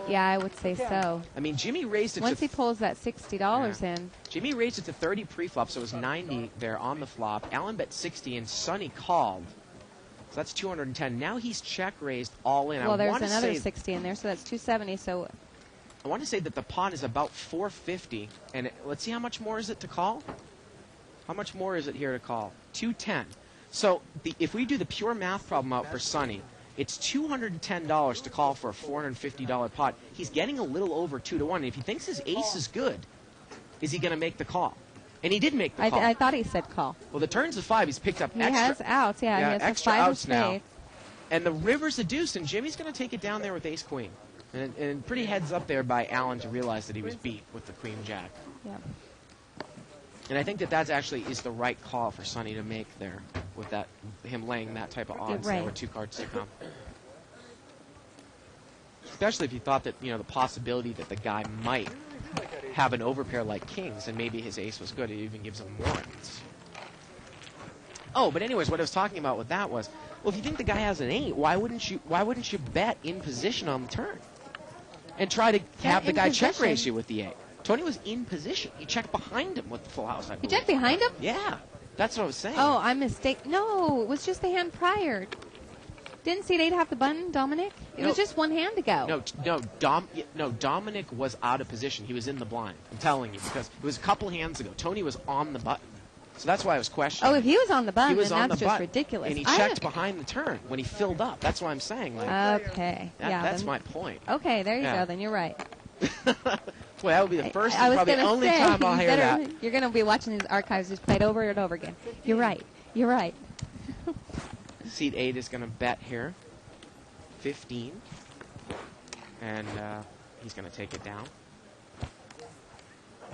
Yeah, I would say so. I mean, Jimmy raised it once he pulls that $60 in. Jimmy raised it to 30 pre-flop, so it was 90 there on the flop. Alan bet 60, and Sonny called. So that's 210. Now he's check raised all in. Well, there's another 60 in there, so that's 270. So I want to say that the pot is about 450, and let's see how much more is it to call. How much more is it here to call? 210. So if we do the pure math problem out for Sonny, it's $210 to call for a $450 pot. He's getting a little over 2 to 1. And if he thinks his ace is good, is he going to make the call? And he did make the call. I thought he said call. Well, the turn's a 5. He's picked up he extra. He has outs, yeah. He has extra 5 outs now. And the river's a deuce, and Jimmy's going to take it down there with ace-queen. And pretty heads up there by Alan to realize that he was beat with the queen-jack. Yeah. And I think that that's actually is the right call for Sonny to make there with that him laying that type of odds there with 2 cards to come. Especially if you thought that, you know, the possibility that the guy might have an overpair like kings and maybe his ace was good. It even gives him warrants. Oh, but anyways, what I was talking about with that was, well, if you think the guy has an 8, why wouldn't you bet in position on the turn and try to have the guy check raise you with the 8? Tony was in position. He checked behind him with the full house, I believe. He checked behind him? Yeah. That's what I was saying. Oh, I'm mistaken. No, it was just the hand prior. Didn't seat 8 have the button, Dominic? It was just one hand ago. No, Dominic was out of position. He was in the blind. I'm telling you, because it was a couple hands ago. Tony was on the button. So that's why I was questioning. Oh, if he was on the button, then that's just ridiculous. And he checked behind the turn when he filled up. That's what I'm saying. Like, okay. That's my point. Okay, there you go. Then you're right. Well, that would be the first and probably the only time I'll hear that. You're going to be watching these archives just played over and over again. You're right. You're right. Seat 8 is going to bet here. 15. And he's going to take it down.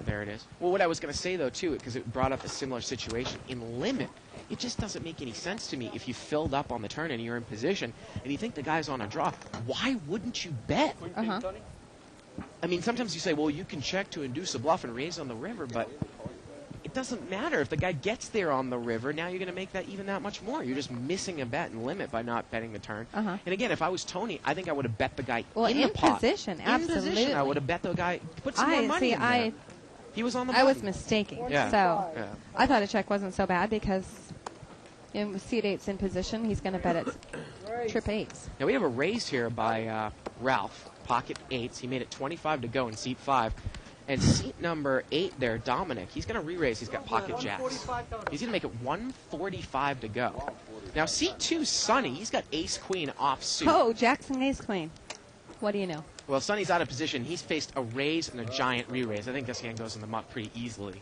There it is. Well, what I was going to say, though, too, because it brought up a similar situation, in limit, it just doesn't make any sense to me if you filled up on the turn and you're in position and you think the guy's on a draw. Why wouldn't you bet? I mean, sometimes you say, well, you can check to induce a bluff and raise on the river, but it doesn't matter. If the guy gets there on the river, now you're going to make that even that much more. You're just missing a bet and limit by not betting the turn. And again, if I was Tony, I think I would have bet the guy in the pot. Position, absolutely. In position, I would have bet the guy, put some more money in there. He was on the button. I was mistaken. So I thought a check wasn't so bad because in seat 8's in position, he's going to bet it's trip 8s. Now we have a raise here by Ralph. Pocket 8s. He made it 25 to go in seat 5. And seat number 8 there, Dominic, he's going to re-raise. He's got pocket jacks. He's going to make it 145 to go. Now seat 2, Sonny, he's got ace-queen offsuit. Oh, Jackson ace-queen. What do you know? Well, Sonny's out of position. He's faced a raise and a giant re-raise. I think this hand goes in the muck pretty easily.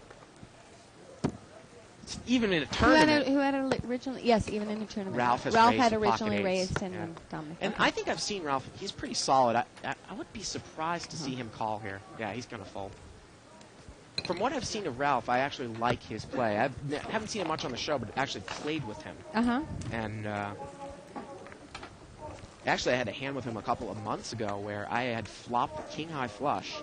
Even in a tournament. Who had originally? Yes, even in a tournament. Ralph had originally raised and Dominic. And I think I've seen Ralph. He's pretty solid. I would be surprised to see him call here. Yeah, he's going to fold. from what I've seen of Ralph, I actually like his play. I haven't seen him much on the show, but actually played with him. Uh-huh. And actually, I had a hand with him a couple of months ago where I had flopped the king-high flush,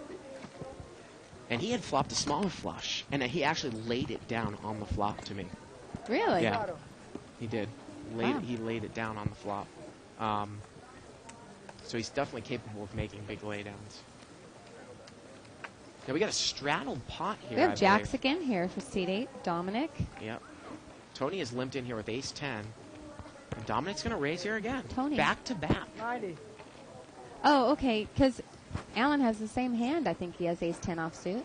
and he had flopped a smaller flush, and he actually laid it down on the flop to me. Really? Yeah, he did. Wow. He laid it down on the flop. So he's definitely capable of making big laydowns. Now we got a straddled pot here. We have I jacks believe. again here for seat 8. Dominic. Yep. Tony is limped in here with ace 10. And Dominic's going to raise here again. Tony. Back to back. 90. Oh, okay, because Alan has the same hand. I think he has ace 10 offsuit.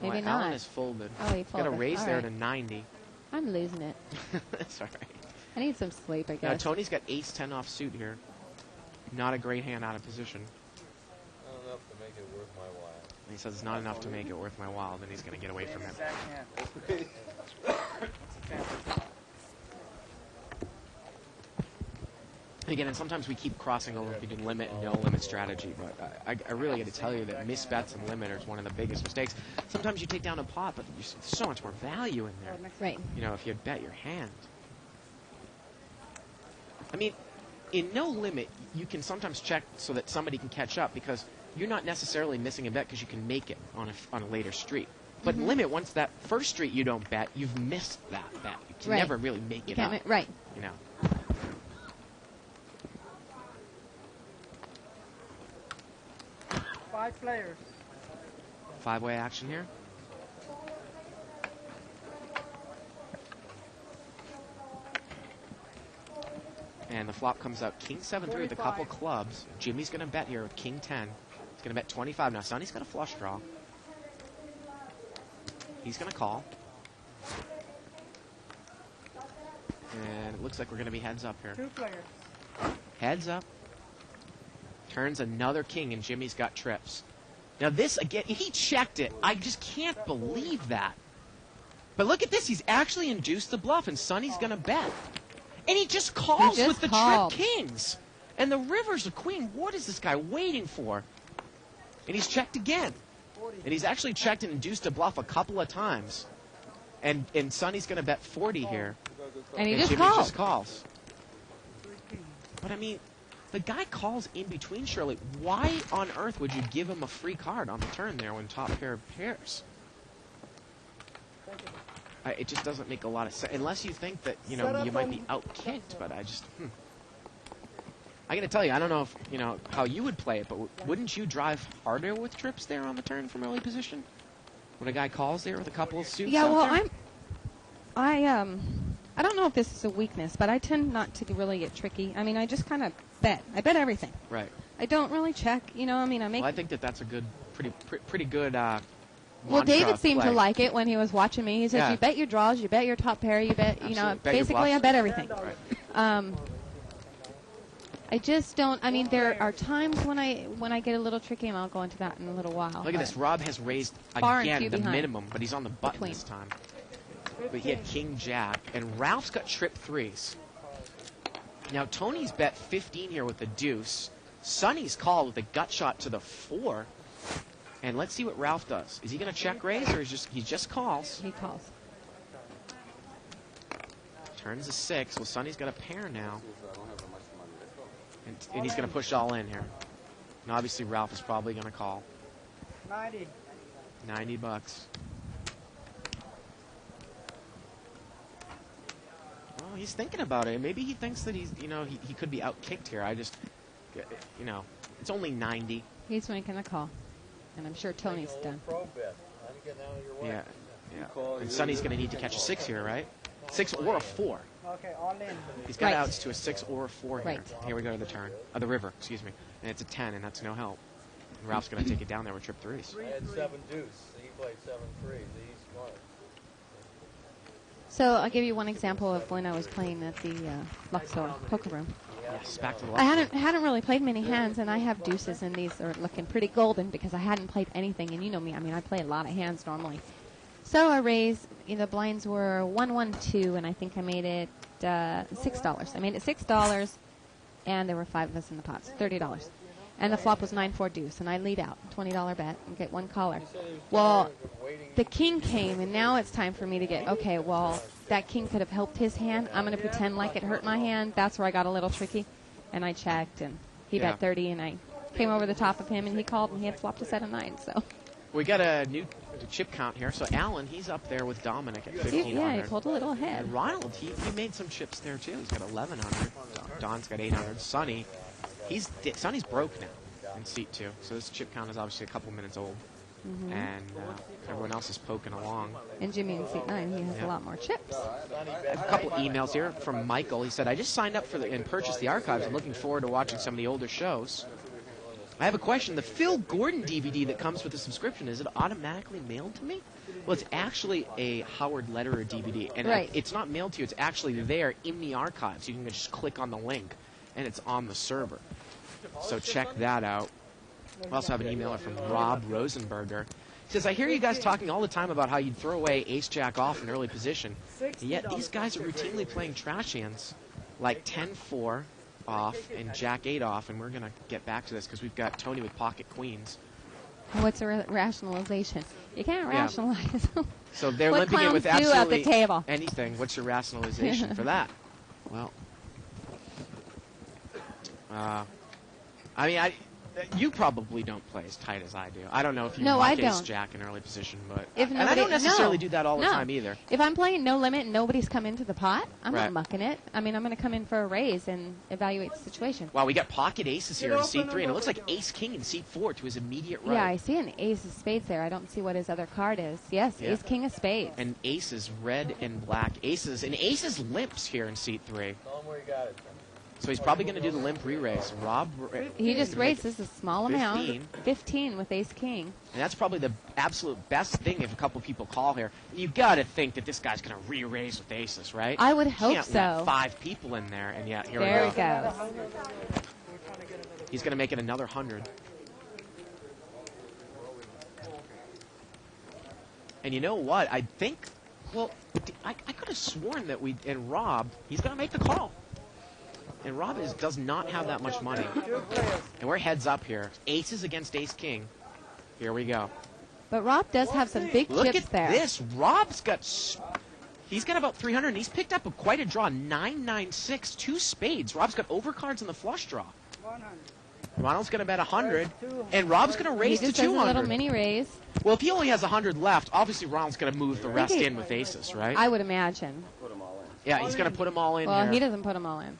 Maybe Well, not. Alan is folded. Oh, he Got a folded. raise All there right. to 90. I'm losing it. That's all right. I need some sleep, I Now guess. Tony's got ace 10 offsuit here. Not a great hand out of position. Not enough to make it worth my while. And he says it's not enough to make it worth my while. Then he's going to get away from it. Exact hand. Again, and sometimes we keep crossing over between limit and no limit strategy, but I really got to tell you that misbets and limit is one of the biggest mistakes. Sometimes you take down a pot, but there's so much more value in there. Right. You know, if you bet your hand. I mean, in no limit, you can sometimes check so that somebody can catch up because you're not necessarily missing a bet because you can make it on a later street. But in limit, once that first street you don't bet, you've missed that bet. You can Right. never really make You it can't up. right. You know. Five players. Five-way action here. And the flop comes out king 7-3 with a couple clubs. Jimmy's going to bet here with king 10. He's going to bet 25. Now Sonny's got a flush draw. He's going to call. And it looks like we're going to be heads up here. 2 players. Heads up. Turns another king, and Jimmy's got trips. Now this, again, he checked it. I just can't believe that. But look at this. He's actually induced the bluff, and Sonny's going to bet. And he just calls He just with the called. trip kings. And the river's a queen. What is this guy waiting for? And he's checked again. And he's actually checked and induced a bluff a couple of times. And Sonny's going to bet 40 here. And he And just Jimmy called. just calls. But I mean, the guy calls in between, Shirley. Why on earth would you give him a free card on the turn there when top pair of pairs? It just doesn't make a lot of sense. Unless you think that, you know, you might be out-kicked, but I just... I got to tell you, I don't know if, you know, how you would play it, but wouldn't you drive harder with trips there on the turn from early position? When a guy calls there with a couple of suits Yeah, out well, there? I don't know if this is a weakness, but I tend not to really get tricky. I mean, I just kind of bet. I bet everything. Right. I don't really check. You know, I mean, I make. Well, I think that's a good, pretty good. Well, mantra David of seemed to play. like it when he was watching me. He said, Yeah. "You bet your draws, you bet your top pair, you bet, you know, Absolutely. Bet your basically, I bluffs. bet everything." Right. I just don't. I mean, there are times when I get a little tricky, and I'll go into that in a little while. Look at this. Rob has raised Far and again few the behind. minimum, but he's on the button Between. this time. But he had king jack, and Ralph's got trip threes. Now Tony's bet 15 here with the deuce. Sonny's called with a gut shot to the 4. And let's see what Ralph does. Is he going to check raise, or is he just calls? He calls. Turns a 6. Well, Sonny's got a pair now, I don't have that much money. Let's go. and he's going to push all in here. And obviously Ralph is probably going to call. 90. $90. Well, he's thinking about it. Maybe he thinks that he's, you know, he could be out-kicked here. I just, you know, it's only 90. He's making a call, and I'm sure Tony's done. Pro bet. I'm getting out of your way. Yeah, yeah. call, And you- Sonny's going to need to catch a 6 here, right? 6 or a 4. Okay, all in. He's got Right. outs to a 6 or a 4 here. Right. Here we go to the turn. The river, excuse me. And it's a 10, and that's no help. And Ralph's going to take it down there with trip 3s. I had 7 deuce. He played 7-3. He's smart. So I'll give you one example of when I was playing at the Luxor Poker Room. Yes, back to the I left. hadn't really played many hands, and I have deuces, and these are looking pretty golden because I hadn't played anything, and you know me. I mean, I play a lot of hands normally. So I raised. You know, the blinds were 1-1-2, and I think I made it $6. I made it $6, and there were 5 of us in the pot, so $30. And the flop was 9-4 deuce, and I lead out, $20 bet, and get one caller. Well, the king came, and now it's time for me to get, okay, well, that king could have helped his hand. I'm going to pretend like it hurt my hand. That's where I got a little tricky. And I checked, and he bet 30, and I came over the top of him, and he called, and he had flopped a set of 9, so. We got a new chip count here. So Alan, he's up there with Dominic at 1,500. Yeah, he pulled a little ahead. And Ronald, he made some chips there, too. He's got 1,100. Don's got 800. Sonny's broke now in seat 2. So this chip count is obviously a couple minutes old. Mm-hmm. And everyone else is poking along. And Jimmy in seat 9, he has a lot more chips. A couple emails here from Michael. He said, I just signed up for and purchased the archives. I'm looking forward to watching some of the older shows. I have a question. The Phil Gordon DVD that comes with the subscription, is it automatically mailed to me? Well, it's actually a Howard Lederer DVD. And it's not mailed to you. It's actually there in the archives. You can just click on the link, and it's on the server. So check that out. We also have an emailer from Rob Rosenberger. He says, I hear you guys talking all the time about how you'd throw away ace-jack off in early position, and yet these guys are routinely playing trash hands like 10-4 off and jack-8 off, and we're going to get back to this because we've got Tony with pocket queens. What's a rationalization? You can't rationalize. So they're what limping it with clowns do absolutely at the table. anything. What's your rationalization for that? Well, I mean, you probably don't play as tight as I do. I don't know if you muck ace-jack in early position, but and I don't necessarily do that all the time either. If I'm playing no limit and nobody's come into the pot, I'm not mucking it. I mean, I'm going to come in for a raise and evaluate the situation. Wow, we got pocket aces here in seat 3, and it looks like ace-king in seat 4 to his immediate right. Yeah, I see an ace of spades there. I don't see what his other card is. Yes, ace-king of spades. And aces, red and black aces. And aces limps here in seat 3. Tell him where you got it. So he's probably going to do the limp re-raise. Rob, he just raised. This is a small amount. 15 with ace-king. And that's probably the absolute best thing if a couple people call here. You got to think that this guy's going to re-raise with aces, right? I would hope Can't so. let 5 people in there, and yet here there we go. There he goes. He's going to make it another 100. And you know what? I think, well, I could have sworn that and Rob, he's going to make the call. And Rob does not have that much money. And we're heads up here. Aces against ace-king. Here we go. But Rob does have some big Look chips at there. this. Rob's got... He's got about 300, and he's picked up quite a draw. 9-9-6, 2 spades. Rob's got overcards in the flush draw. 100. Ronald's going to bet 100, and Rob's going to raise to 200. He just does a little mini raise. Well, if he only has 100 left, obviously Ronald's going to move the rest in with aces, right? I would imagine. Put them all in. Yeah, he's going to put them all in Well, here. he doesn't put them all in.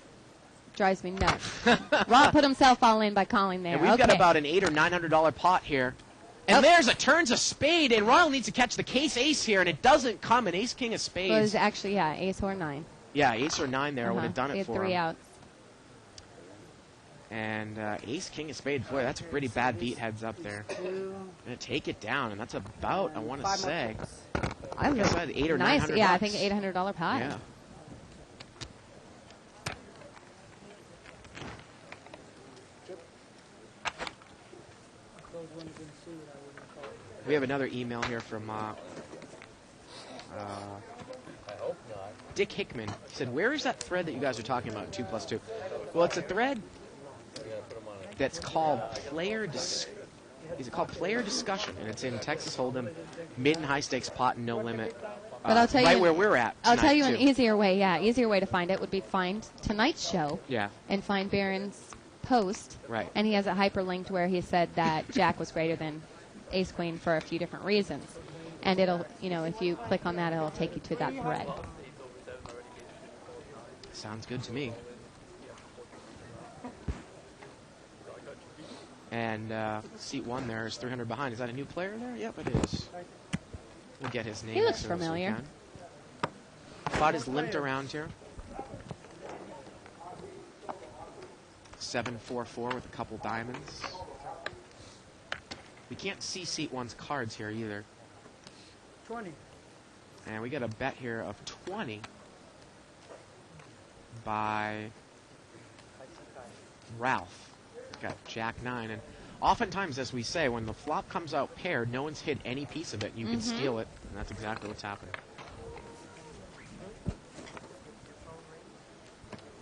Drives me nuts. Rob put himself all in by calling there. And we've got about an $800 or $900 pot here. And there's a turns a spade, and Ronald needs to catch the case ace here, and it doesn't come. An ace king of spades. Well, it was actually, ace or 9. Yeah, ace or 9 there would have done it for him. He had 3 outs. And ace king of spades, boy, that's a pretty bad beat heads up there. Gonna take it down, and that's about, I want to say, I guess I had 800 or nice. 900 Yeah, bucks. I think $800 pot. Yeah. We have another email here from I hope not. Dick Hickman. He said, where is that thread that you guys are talking about, 2+2? Well, it's a thread that's called Player Discussion, and it's in Texas Hold'em, mid and high stakes pot and no limit. But I'll tell you, right where we're at. I'll tell you too. an easier way. Yeah, easier way to find it would be find tonight's show. Yeah. And find Barron's post. Right. And he has it hyperlinked where he said that Jack was greater than Ace Queen for a few different reasons. And it'll, if you click on that, it'll take you to that thread. Sounds good to me. And seat 1 there is 300 behind. Is that a new player there? Yep, it is. We'll get his name. He looks as soon as we familiar. can. Pot is limped around here. 7-4-4 with a couple diamonds. We can't see seat 1's cards here either. 20. And we got a bet here of 20 by Ralph. Got Jack 9, and oftentimes, as we say, when the flop comes out paired, no one's hit any piece of it. You can steal it, and that's exactly what's happening.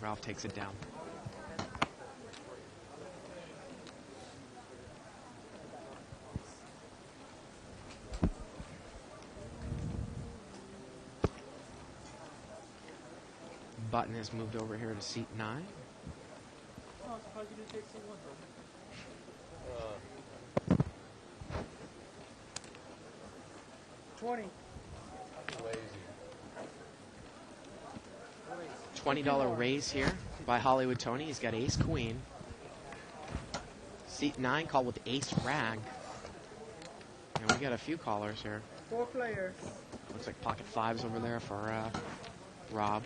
Ralph takes it down. Button has moved over here to seat 9. Oh, I'm surprised you didn't take C1, though. 20. $20 raise here by Hollywood Tony. He's got ace queen. Seat 9 called with ace rag. And we got a few callers here. 4 players. Looks like pocket 5s over there for Rob.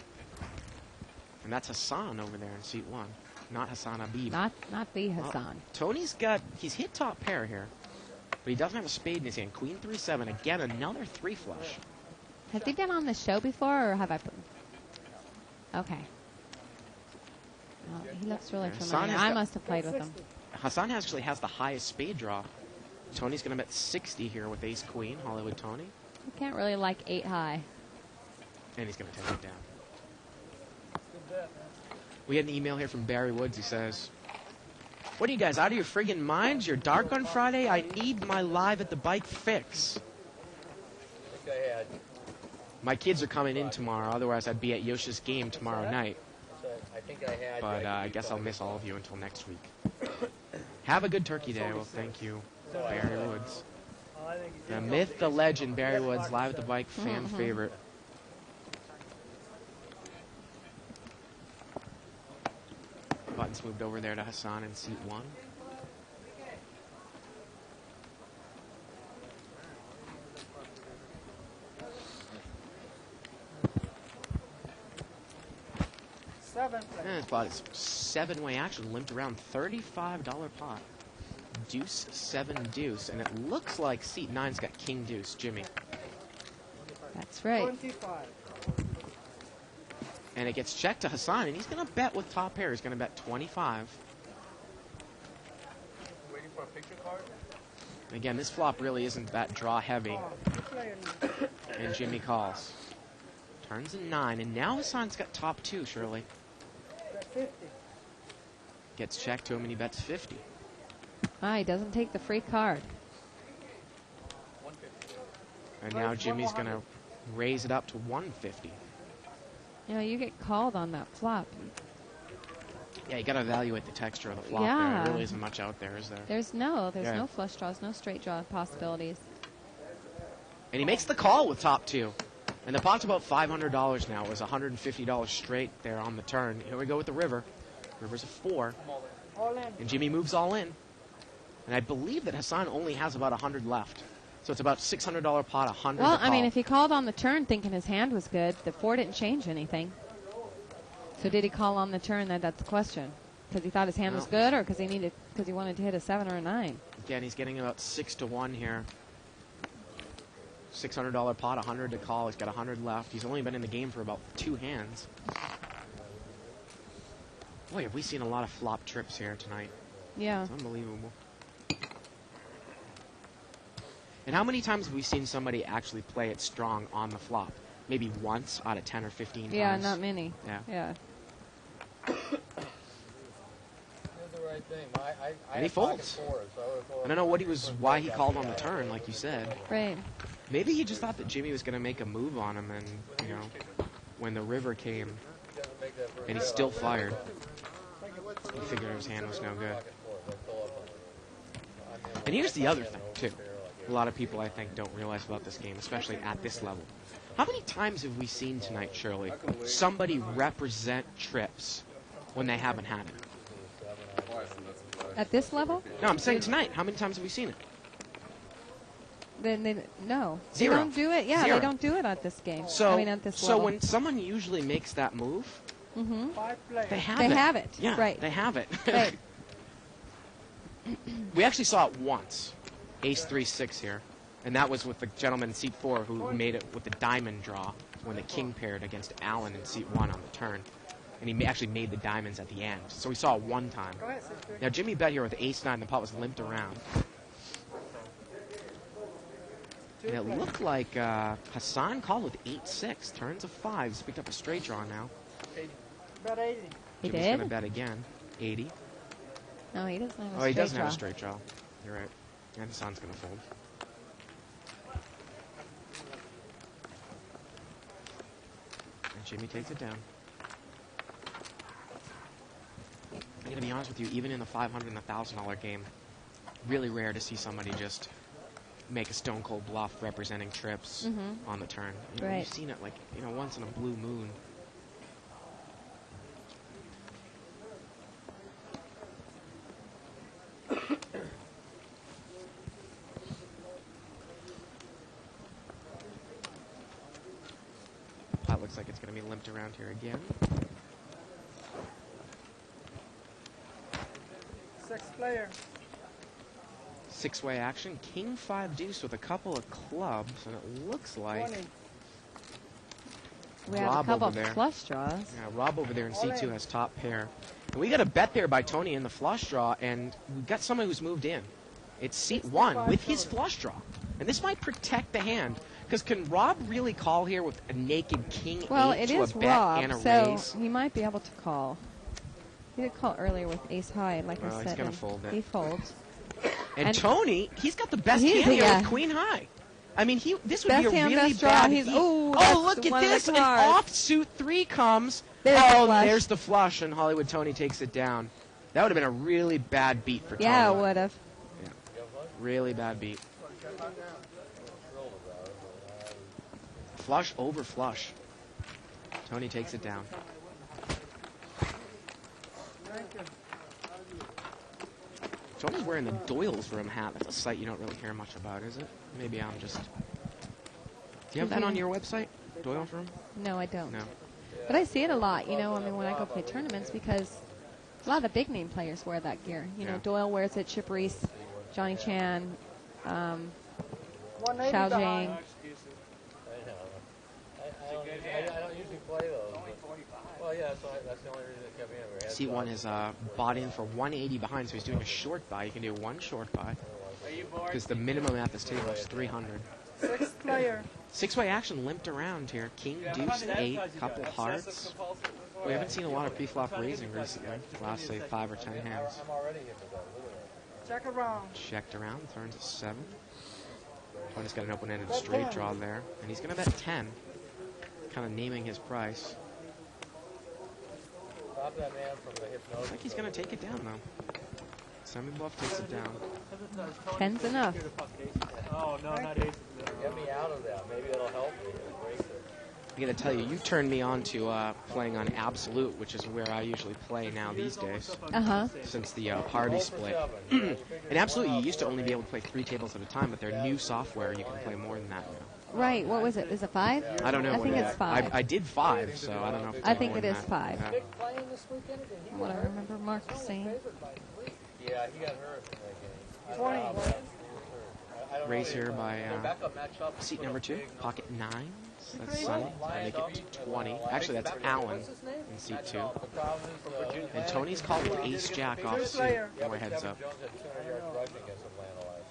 And that's Hassan over there in seat 1. Not Hassan Habib. Not the Hassan. Tony's he's hit top pair here. But he doesn't have a spade in his hand. Queen 3-7. Again, another 3 flush. Has he been on the show before, or have I put... Okay. Well, he looks really familiar. I must have played with him. Hassan actually has the highest spade draw. Tony's going to bet 60 here with ace queen, Hollywood Tony. You can't really like 8 high. And he's going to take it down. We had an email here from Barry Woods. He says, "What are you guys, out of your friggin' minds? You're dark on Friday? I need my live at the bike fix. My kids are coming in tomorrow. Otherwise, I'd be at Yosha's game tomorrow night. But I guess I'll miss all of you until next week. Have a good turkey day." Well, thank you, Barry Woods. The myth, the legend, Barry Woods, live at the bike, fan favorite. Button's moved over there to Hassan in seat 1. And his pot is 7-way action, limped around $35 pot. Deuce, 7 deuce, and it looks like seat 9's got king deuce, Jimmy. That's right. 25. And it gets checked to Hassan, and he's going to bet with top pair. He's going to bet 25. Waiting for a picture card? Again, this flop really isn't that draw heavy. And Jimmy calls. Turns a 9, and now Hassan's got top 2, Shirley. 50. Gets checked to him, and he bets 50. Ah, he doesn't take the free card. And now Jimmy's going to raise it up to 150. You know, you get called on that flop. Yeah, you got to evaluate the texture of the flop Yeah. there. There really isn't much out there, is there? There's no flush draws, no straight draw possibilities. And he makes the call with top 2. And the pot's about $500 now. It was $150 straight there on the turn. Here we go with the river. River's a 4. All in. And Jimmy moves all in. And I believe that Hassan only has about 100 left. So it's about $600 pot, 100 Well, to call. I mean, if he called on the turn thinking his hand was good, the 4 didn't change anything. So did he call on the turn? That's the question. Because he thought his hand was good, or because he wanted to hit a 7 or a 9? Again, he's getting about 6-1 here. $600 pot, 100 to call. He's got 100 left. He's only been in the game for about 2 hands. Boy, have we seen a lot of flop trips here tonight. Yeah. It's unbelievable. And how many times have we seen somebody actually play it strong on the flop? Maybe once out of 10 or 15 times. Yeah, not many. Yeah. Did the right thing. And he folds. I don't know why he called on the turn, like you said. Right. Maybe he just thought that Jimmy was going to make a move on him, and, you know, when the river came, and he still fired, he figured his hand was no good. And here's the other thing, too. A lot of people, I think, don't realize about this game, especially at this level. How many times have we seen tonight, Shirley, somebody represent trips when they haven't had it? At this level? No, I'm saying tonight. How many times have we seen it? No. Zero. They don't do it. Yeah, Zero. they don't do it at this game. So, at this so level. when someone usually makes that move, they have They it. have it. Yeah, Right. they have it. Right. We actually saw it once, ace 3-6 here, and that was with the gentleman in seat 4 who made it with the diamond draw when the king paired against Allen in seat 1 on the turn, and he actually made the diamonds at the end. So we saw it one time. Now Jimmy bet here with ace 9, the pot was limped around. And it looked like Hassan called with 8-6, turns of 5s, picked up a straight draw now. Bet 80. He Jimmy's did? going to bet again, 80. No, he doesn't have a straight Oh, he doesn't draw. have a straight draw. You're right. And Hassan's going to fold. And Jimmy takes it down. I'm going to be honest with you, even in the $500 and $1,000 game, really rare to see somebody just make a stone cold bluff representing trips on the turn. You know, Right. You've seen it like, once in a blue moon. That looks like it's going to be limped around here again. 6th player. Six-way action. King 5 deuce with a couple of clubs, and it looks like 20. We have Rob a couple over of there. flush draws. Yeah, Rob over there in C2 has top pair. And we got a bet there by Tony in the flush draw, and we got someone who's moved in. It's seat 1 with his flush draw. And this might protect the hand, because can Rob really call here with a naked King Well, 8 it to is a bet Rob, and a so raise? he might be able to call. He did call earlier with ace high, like Well, I he's said. gonna and fold it. He folds. And Tony, he's got the best He's- hand here yeah. with Queen High. I mean, this would Best be a hand, really best draw. bad He's- beat. ooh, that's look one at of the this! An cards. offsuit 3 comes. There's the flush. There's the flush, and Hollywood Tony takes it down. That would have been a really bad beat for Tony. Yeah, it would have. Really bad beat. Flush over flush. Tony takes it down. Tony's wearing the Doyle's Room hat. That's a site you don't really hear much about, is it? Maybe I'm just... Do you have that on your website? Doyle's Room? No, I don't. No. But I see it a lot, I mean, when I go play tournaments, because a lot of the big name players wear that gear. You know, Yeah. Doyle wears it, Chip Reese, Johnny Chan, 180 Xiao behind. Zhang. I don't usually play those. Well, yeah, so that's the only reason it kept me in. We had Seat 1 is bought in for 180 behind, so he's doing a short buy. You can do one short buy. Because the minimum at this table is 300. 6th player. Six-way action limped around here. King, deuce, 8, couple hearts. We haven't seen a lot of pre-flop raising recently. Last, say, 5 or 10 hands. I'm already hit with that. Check around. Checked around, turns to 7. Tony's got an open-ended straight draw there. And he's going to bet 10. Kind of naming his price. Stop that man from the hypnosis. Looks like he's going to take it down, though. Semi-bluff takes it down. 10's enough. Oh, no, not ace. Get me out of that. Maybe it'll help me. Break it. I got to tell you, you turned me on to playing on Absolute, which is where I usually play now these days, Uh-huh. since the party split. In Absolute, you used to only be able to play 3 tables at a time, but their new software, you can play more than that now. Right, what was it? Is it 5? I don't know. I what think it it's is. 5. I did 5, so I don't know if it's I more think than it is that. 5. Yeah. Playing this weekend again? What I remember Mark saying. Yeah, he got hurt in that game. 20. Raise here by Backup matchup. seat number 2, pocket 9. That's Sonny. Make it 20. Actually, that's Allen in seat 2. The problem is, And Tony's called with ace-jack off suit. More heads up. Jones had 200 yards rushing against Atlanta last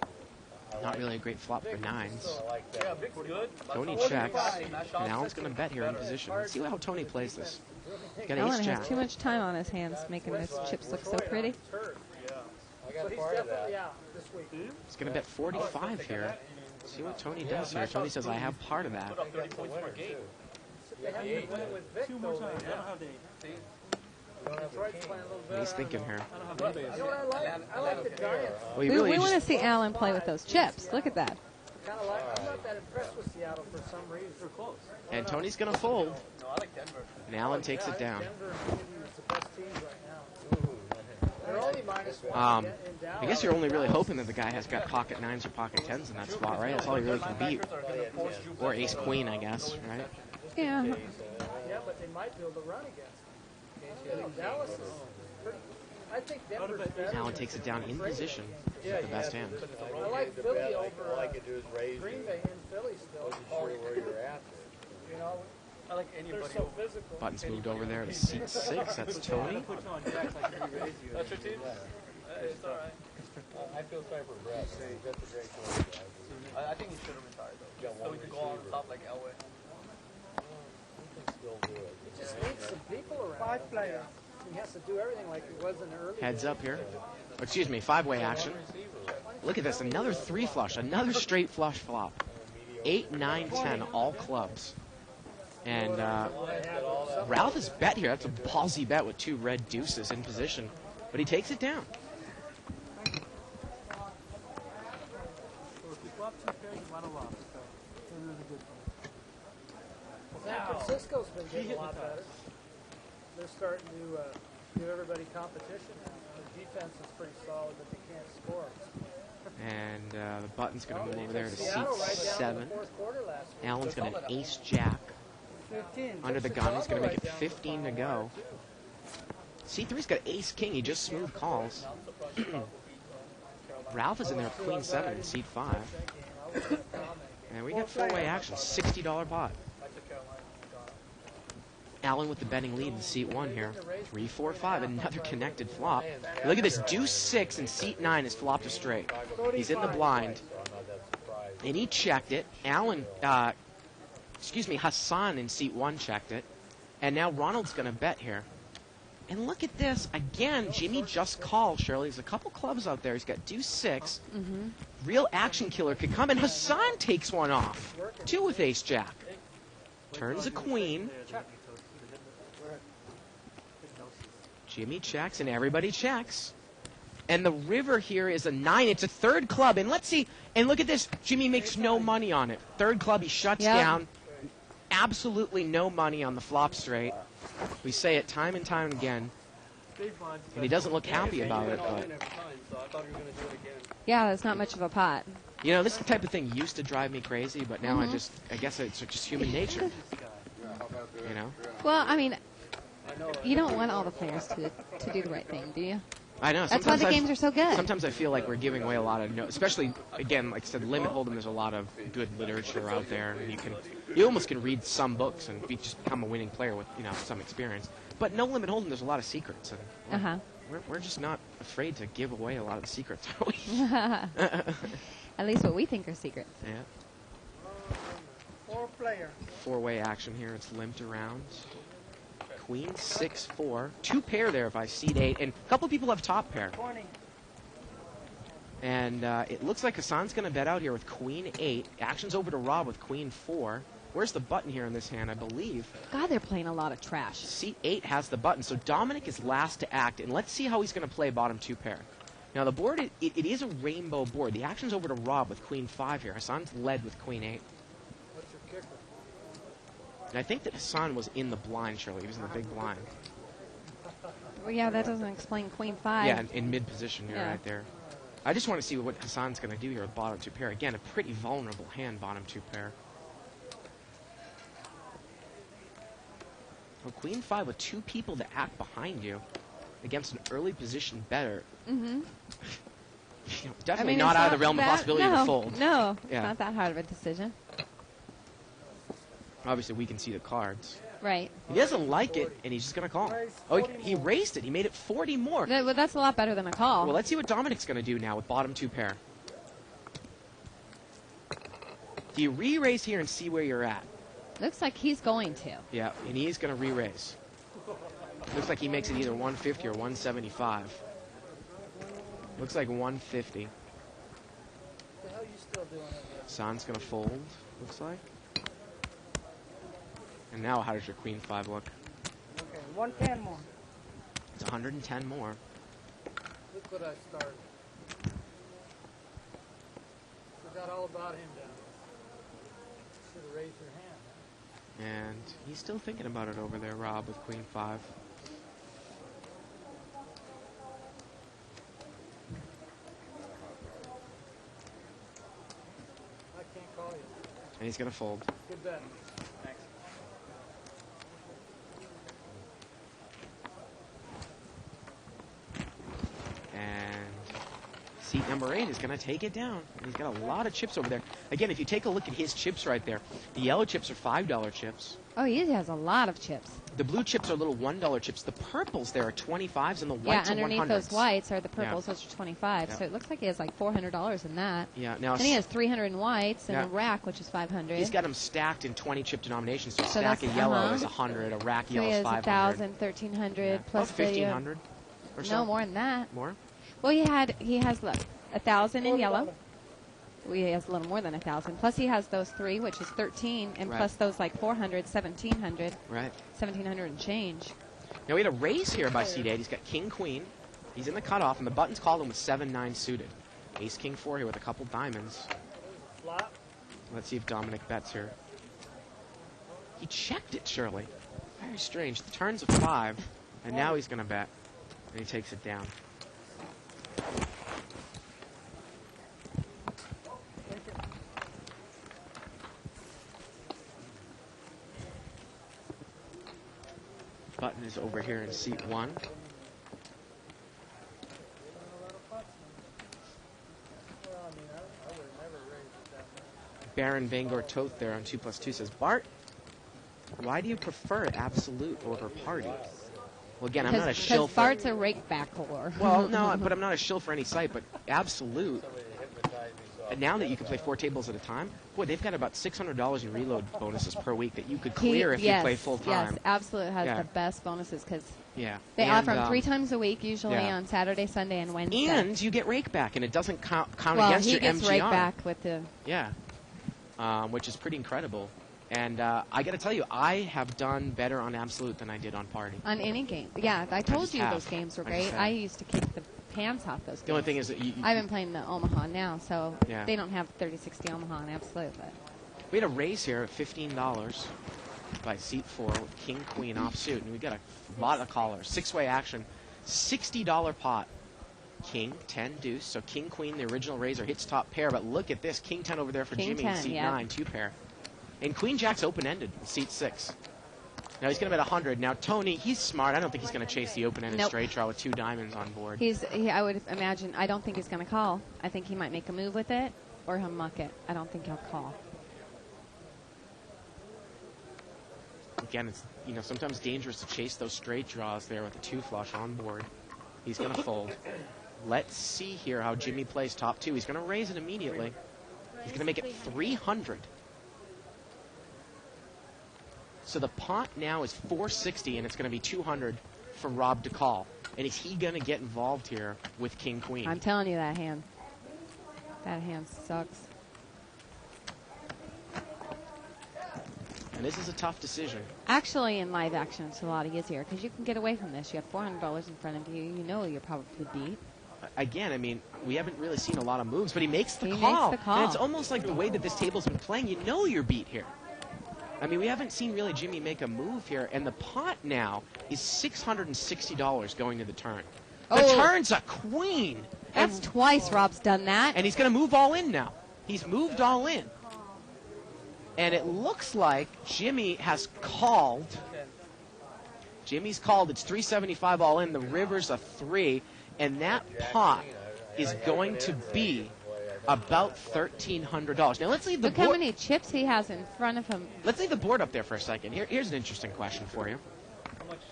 year. Not really a great flop for 9s. I like that. Yeah, Vic's good. Tony checks, and Allen's going to bet here in position. Let's see how Tony plays this. He's got Alan ace-jack. has too much time on his hands making those chips look so pretty. I got part of that. He's going to bet 45 here. See what Tony does here. Tony says, I have part of that. Two more times. I don't have the ace. What he's thinking here. You know what I like? I like the Giants. Well, We, he really want to just, see Alan play with those chips. Look at that. Kind of like. I'm not that impressed with Seattle for some reason. They're close. and Tony's going to fold, No, I like Denver. and Allen takes it down. Denver and Indy is the best teams right now. They're only -1 Um, in Dallas. I guess you're only really hoping that the guy has got pocket 9s or pocket 10s in that spot, right? That's all he really can beat. Or ace-queen, I guess, right? Yeah. Yeah, but they might be able to run against them. You know, Dallas is pretty. I think Denver's better. Allen takes it down in position. The best hand. I like Philly over All I could do is raise Green it. Bay in Philly still. Wasn't sure where you're at. You know, I like they're so physical. Buttons moved over there to seat 6. That's Tony. That's your team? It's all right. I feel sorry for Brett. He's got the great choice, guys. I think he should have retired, though. So we could go on top like Elway. We can still do it. Just needs some people around. 5 player. He has to do everything like he was in the early. Heads up here. Excuse me, 5-way action. Look at this, another 3 flush, another straight flush flop. 8, 9, 10, all clubs. And Ralph has bet here. That's a ballsy bet with 2 red deuces in position. But he takes it down. San Francisco's been getting a lot better. They're starting to give everybody competition now. The defense is pretty solid, but they can't score. And the button's going to move over there to seat Seattle right down in 7. the fourth quarter last week. Allen's going to ace jack. 15. Under the gun, he's going to make it 15 to go. C3's got ace king. He just smooth calls. Ralph is in there with queen 7 in seat 5. And we got four-way action, $60 pot. Allen with the betting lead in seat 1 here. 3, 4, 5, another connected flop. Look at this, deuce 6 in seat 9 is flopped a straight. He's in the blind. And he checked it. Allen, Hassan in seat 1 checked it. And now Ronald's going to bet here. And look at this. Again, Jimmy just called, Shirley. There's a couple clubs out there. He's got deuce 6. Real action killer could come. And Hassan takes one off. 2 with ace jack. Turns a queen. Jimmy checks, and everybody checks. And the river here is a 9. It's a third club. And let's see. And look at this. Jimmy makes no money on it. Third club, he shuts down. Absolutely no money on the flop straight. We say it time and time again. And he doesn't look happy about it. But Yeah, that's not much of a pot. you know, this type of thing used to drive me crazy, but now I guess it's just human nature. You know? Well, I mean, you don't want all the players to do the right thing, do you? I know. That's why the games are so good. Sometimes I feel like we're giving away a lot of especially, again, like I said, Limit Hold'em, there's a lot of good literature out there. And you almost can read some books and just become a winning player with, some experience. But no Limit Hold'em, there's a lot of secrets. And we're just not afraid to give away a lot of the secrets, are we? At least what we think are secrets. Yeah. 4-player. Four-way action here. It's limped around. Queen 6-4. 2 pair there by seat 8. And a couple people have top pair. 20. And it looks like Hassan's going to bet out here with queen 8. Action's over to Rob with queen 4. Where's the button here in this hand, I believe? God, they're playing a lot of trash. Seat 8 has the button. So Dominic is last to act. And let's see how he's going to play bottom 2 pair. Now, the board, it is a rainbow board. The action's over to Rob with queen 5 here. Hassan's led with queen 8. What's your kicker? And I think that Hassan was in the blind, Shirley. He was in the big blind. Well, yeah, that doesn't explain queen 5. Yeah, in mid-position here, right there. I just want to see what Hassan's going to do here with bottom 2 pair. Again, a pretty vulnerable hand, bottom 2 pair. Well, queen 5 with 2 people to act behind you against an early position better. Definitely not out of the realm of possibility to fold. No, it's not that hard of a decision. Obviously, we can see the cards. Right. He doesn't like it, and he's just going to call. Oh, he raised it. He made it 40 more. Well, that's a lot better than a call. Well, let's see what Dominic's going to do now with bottom 2 pair. Do you re-raise here and see where you're at? Looks like he's going to. Yeah, and he's going to re-raise. Looks like he makes it either 150 or 175. Looks like 150. What the hell are you still doing? Hassan's going to fold, looks like. And now, how does your queen 5 look? Okay, 110 more. It's 110 more. Look what I started. Forgot all about him down there. Should have raised your hand. And he's still thinking about it over there, Rob, with queen 5. I can't call you. And he's going to fold. Good bet. Thanks. And seat number 8 is going to take it down. And he's got a lot of chips over there. Again, if you take a look at his chips right there, the yellow chips are $5 chips. Oh, he has a lot of chips. The blue chips are little $1 chips. The purples there are 25s, and the whites are 100s. Yeah, underneath those whites are the purples, which are 25. Yeah. So it looks like he has like $400 in that. Yeah. Now and he has 300 in whites and a rack, which is 500. He's got them stacked in 20 chip denominations. So a So stack of that's, yellow is 100, a rack of so yellow he is has 500. 1,000, 1,300 plus About 1,500 or so. No, more than that. More? Well, he has look, 1,000 in yellow. Well, he has a little more than 1,000. Plus he has those 3, which is 13, and plus those like 400, 1,700. Right. 1,700 and change. Now we had a raise here by seat 8. He's got king, queen. He's in the cutoff, and the button's called him with 7-9 suited. Ace King 4 here with a couple diamonds. Flop. Let's see if Dominic bets here. He checked it, surely. Very strange. The turn's a 5, and now he's going to bet, and he takes it down. Button is over here in seat 1. Baron Bangor Toth there on 2+2 says, Bart, why do you prefer Absolute over Party? Well, again, I'm not a shill for... Bart's a rakeback whore. Well, no, but I'm not a shill for any site, but Absolute, and now that you can play 4 tables at a time, boy, they've got about $600 in reload bonuses per week that you could clear if you play full time. Yes, Absolute has the best bonuses because they and, offer them 3 times a week, usually on Saturday, Sunday, and Wednesday. And you get rake back, and it doesn't count well, against your MGR. Well, he gets rake back with the... Yeah, which is pretty incredible. And I got to tell you, I have done better on Absolute than I did on Party. On any game. Yeah, I told you those games were great. I used to kick the pants off those games. The only thing is that I've been playing the Omaha now, so they don't have 3060 Omaha on Absolute. But we had a raise here of $15 by seat 4 with King Queen offsuit, and we got a lot of callers. 6-way action, $60 pot. King 10 deuce, so King Queen, the original raiser, hits top pair. But look at this, King 10 over there for King Jimmy 10, in seat 9, 2 pair. And Queen Jack's open-ended in seat 6. Now he's going to bet 100. Now Tony, he's smart. I don't think he's going to chase the open-ended straight draw with 2 diamonds on board. I would imagine. I don't think he's going to call. I think he might make a move with it, or he'll muck it. I don't think he'll call. Again, it's sometimes dangerous to chase those straight draws there with a 2 flush on board. He's going to fold. Let's see here how Jimmy plays top 2. He's going to raise it immediately. He's going to make it 300. So the pot now is 460, and it's going to be 200 for Rob to call. And is he going to get involved here with King Queen? I'm telling you, that hand sucks. And this is a tough decision. Actually, in live action, it's a lot easier because you can get away from this. You have $400 in front of you. You know you're probably beat. Again, I mean, we haven't really seen a lot of moves, but he makes the call. And it's almost like the way that this table's been playing. You know you're beat here. I mean, we haven't seen really Jimmy make a move here, and the pot now is $660 going to the turn. The turn's a queen. That's twice Rob's done that. And he's going to move all in now. He's moved all in. And it looks like Jimmy has called. Jimmy's called. It's 375 all in. The river's a 3, and that pot is going to be about $1,300. Now let's leave the board. Look how many chips he has in front of him. Let's leave the board up there for a second. Here's an interesting question for you.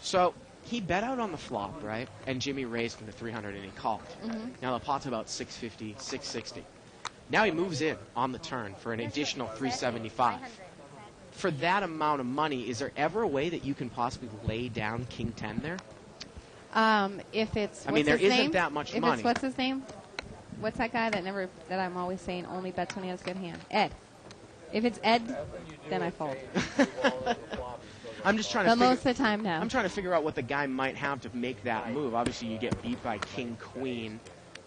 So he bet out on the flop, right? And Jimmy raised him to 300 and he called. Now the pot's about 650, 660. Now he moves in on the turn for an additional 375. For that amount of money, is there ever a way that you can possibly lay down King 10 there? If it's I mean, there isn't that much money. If it's, what's his name? What's that guy that I'm always saying only bets when he has a good hand? Ed. If it's Ed, then I fold. I'm just trying to most of the time now. I'm trying to figure out what the guy might have to make that move. Obviously, you get beat by King Queen.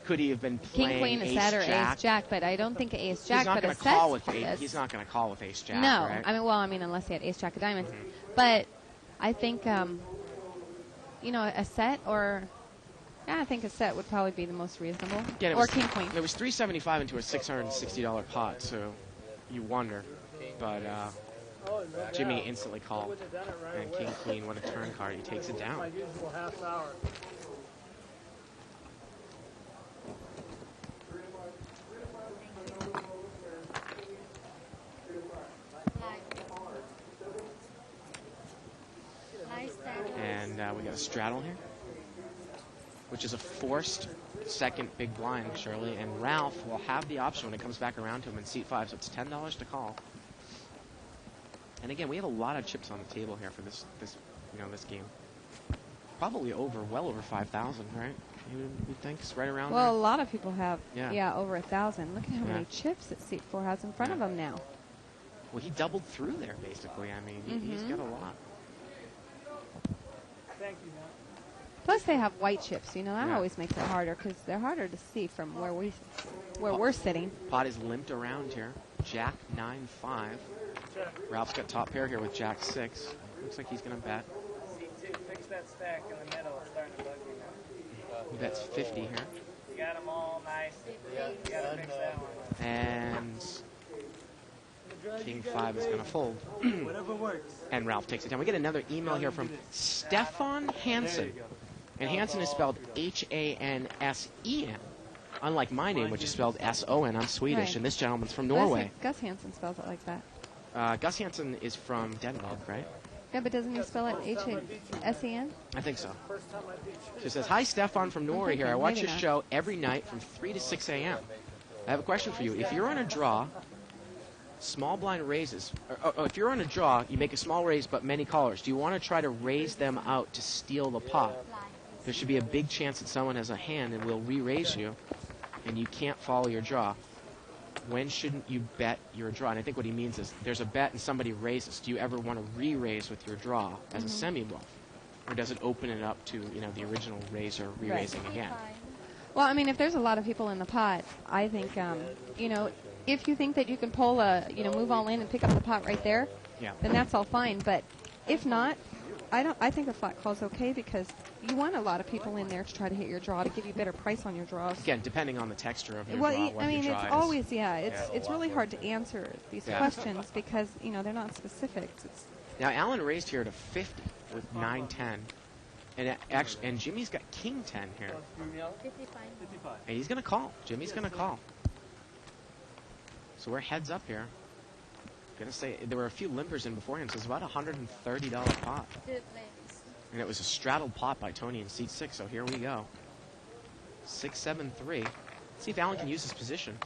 Could he have been playing King Queen, a set, or Ace Jack? But I don't think Ace Jack. He's not going to call with Ace. He's not going to call with Ace Jack. No, right? I mean, unless he had Ace Jack of Diamonds. But I think, a set or. Yeah, I think a set would probably be the most reasonable. Again, or King Queen. It was $375 into a $660 pot, so you wonder. But Jimmy instantly called. And King Queen, what a turn card. He takes it down. My usual half hour. And we got a straddle here, which is a forced second big blind, Shirley. And Ralph will have the option when it comes back around to him in seat 5, so it's $10 to call. And again, we have a lot of chips on the table here for this game. Probably well over 5,000, right? You think it's right around there? Well, a lot of people have, over 1,000. Look at how many chips that seat 4 has in front of him now. Well, he doubled through there, basically. I mean, he's got a lot. Thank you, Matt. Plus, they have white chips. You know, that Yeah. always makes it harder because they're harder to see from where we're sitting. Pot is limped around here. Jack 9-5. Ralph's got top pair here with Jack 6. Looks like he's going to bet. C2, fix that stack in the middle. It's starting to bug me now. He bets 50 here. You got them all nice. You got to fix that one. And King 5 is going to fold. Whatever works. And Ralph takes it down. We get another email here from Stefan Hansen. And Hansen is spelled Hansen. Unlike my name, which is spelled S-O-N. I'm Swedish, Right. and this gentleman's from Norway. Gus Hansen spells it like that. Gus Hansen is from Denmark, right? Yeah, but doesn't he spell it H-A-S-E-N? I think so. She says, "Hi, Stefan from Norway here. I watch maybe your not. show every night from 3 to 6 a.m. I have a question for you. If you're on a draw, small blind raises. If you're on a draw, you make a small raise but many callers. Do you want to try to raise them out to steal the pot? There should be a big chance that someone has a hand and will re-raise you, and you can't follow your draw. When shouldn't you bet your draw?" And I think what he means is there's a bet and somebody raises. Do you ever want to re-raise with your draw as a semi-bluff? Or does it open it up to, the original raiser re-raising again? Well, I mean, if there's a lot of people in the pot, I think, if you think that you can pull move all in and pick up the pot right there, Yeah. then that's all fine. But if not, I think a flat call is okay because you want a lot of people in there to try to hit your draw to give you better price on your draws. Again, depending on the texture of your Well, draw, what I mean, your it's draw is. always it's really hard to answer these questions because they're not specific. Now, Alan raised here to 50 with 9-10. And Jimmy's got King 10 here. 55. And he's going to call. Jimmy's going to call. So we're heads up here. Going to say there were a few limpers in beforehand, so it's about a $130 pot. And it was a straddled pot by Tony in seat 6, so here we go. 6-7-3. See if Alan can use his position.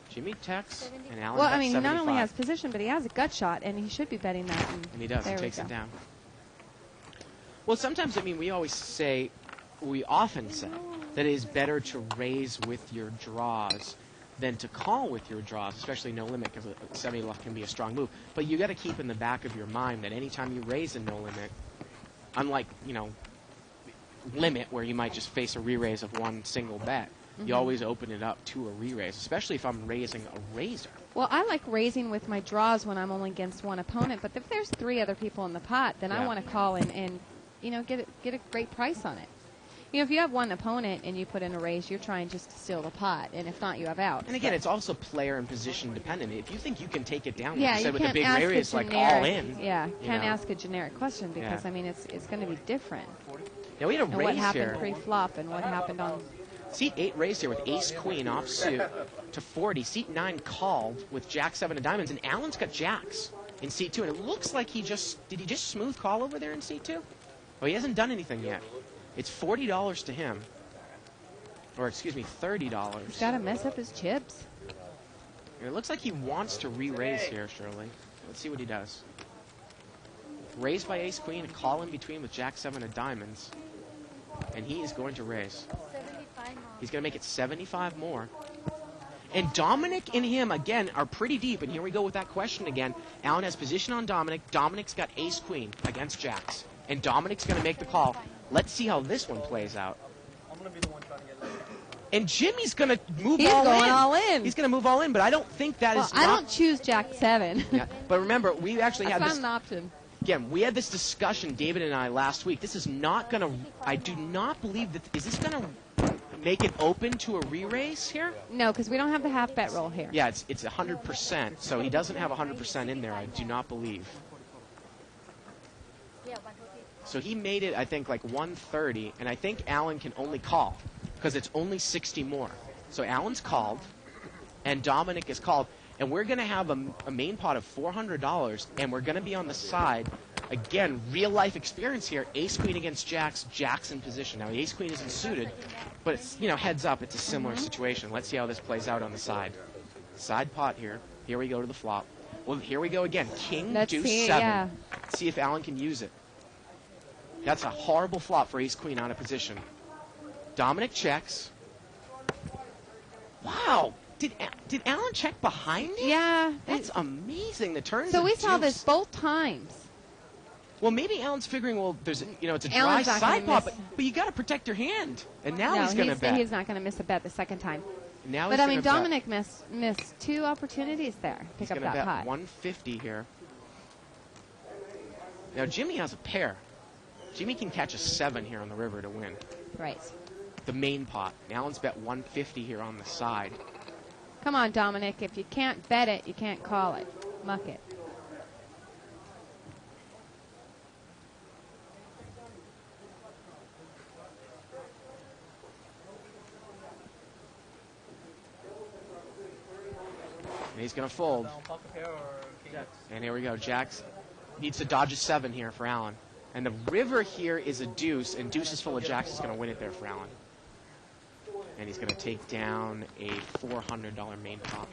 Jimmy texts, and Alan Well, bets I mean, he not only 75. has position, but he has a gut shot, and he should be betting that. And he does. He there we takes it go. down. Well, sometimes, we often say that it is better to raise with your draws than to call with your draws, especially no limit, because a semi-bluff can be a strong move. But you got to keep in the back of your mind that anytime you raise a no limit, unlike, limit where you might just face a re-raise of one single bet, you always open it up to a re-raise, especially if I'm raising a raiser. Well, I like raising with my draws when I'm only against one opponent, but if there's 3 other people in the pot, then I Yeah. want to call and get a great price on it. If you have one opponent and you put in a raise, you're trying just to steal the pot, and if not, you have out. And again, it's also player and position dependent. If you think you can take it down, like Yeah, you said, with the can't big ask a raise, like generic, all in. Yeah, can't ask a generic question because, Yeah. it's going to be different. Now we had a And what raise happened here. pre-flop and what happened on... Seat 8 raised here with ace-queen offsuit to 40. Seat 9 called with jack 7 of diamonds, and Alan's got jacks in seat 2. And it looks like did he just smooth call over there in seat 2? Oh, he hasn't done anything yet. It's $40 to him. Or, excuse me, $30. He's got to mess up his chips. And it looks like he wants to re-raise here, Shirley. Let's see what he does. Raised by ace-queen, a call in between with jack 7 of diamonds. And he is going to raise. 75 more. He's going to make it 75 more. And Dominic and him, again, are pretty deep. And here we go with that question again. Alan has position on Dominic. Dominic's got ace-queen against jacks. And Dominic's going to make the call. Let's see how this one plays out. I'm going to be the one trying to get laid. And Jimmy's going to move He's all in. going all in. He's going to move all in, but I don't think that Well, is I not... don't choose jack 7. Yeah, but remember, we actually That's had not this... an option. Again, we had this discussion, David and I, last week. This is not going to... I do not believe that... Is this going to make it open to a re-raise here? No, because we don't have the half bet roll here. Yeah, it's 100%. So he doesn't have 100% in there, I do not believe. Yeah, 140. So he made it, I think, like 130, and I think Alan can only call because it's only 60 more. So Alan's called, and Dominic is called, and we're going to have a main pot of $400, and we're going to be on the side. Again, real-life experience here. Ace-queen against jacks, jacks in position. Now, the ace-queen isn't suited, but it's, heads up, it's a similar situation. Let's see how this plays out on the side. Side pot here. Here we go to the flop. Well, here we go again. King, Let's deuce, see, 7. yeah. See if Alan can use it. That's a horrible flop for ace-queen out of position. Dominic checks. Wow. Did Alan check behind him? Yeah. That's amazing. The turns So of we saw deuce. this both times. Well, maybe Alan's figuring, well, there's, it's a dry Alan's not side gonna pot, miss. but you got to protect your hand. And now No, he's going to bet. he's not going to miss a bet the second time. Now But he's I mean, gonna Dominic missed 2 opportunities there. He's Pick up going to that bet pot. 150 here. Now Jimmy has a pair. Jimmy can catch a 7 here on the river to win. Right. The main pot. Alan's bet 150 here on the side. Come on, Dominic. If you can't bet it, you can't call it. Muck it. And he's going to fold. Pocket pair or king? And here we go. Jacks needs to dodge a 7 here for Alan. And the river here is a deuce, and deuce is full of jacks is going to win it there for Alan. And he's going to take down a $400 main pot.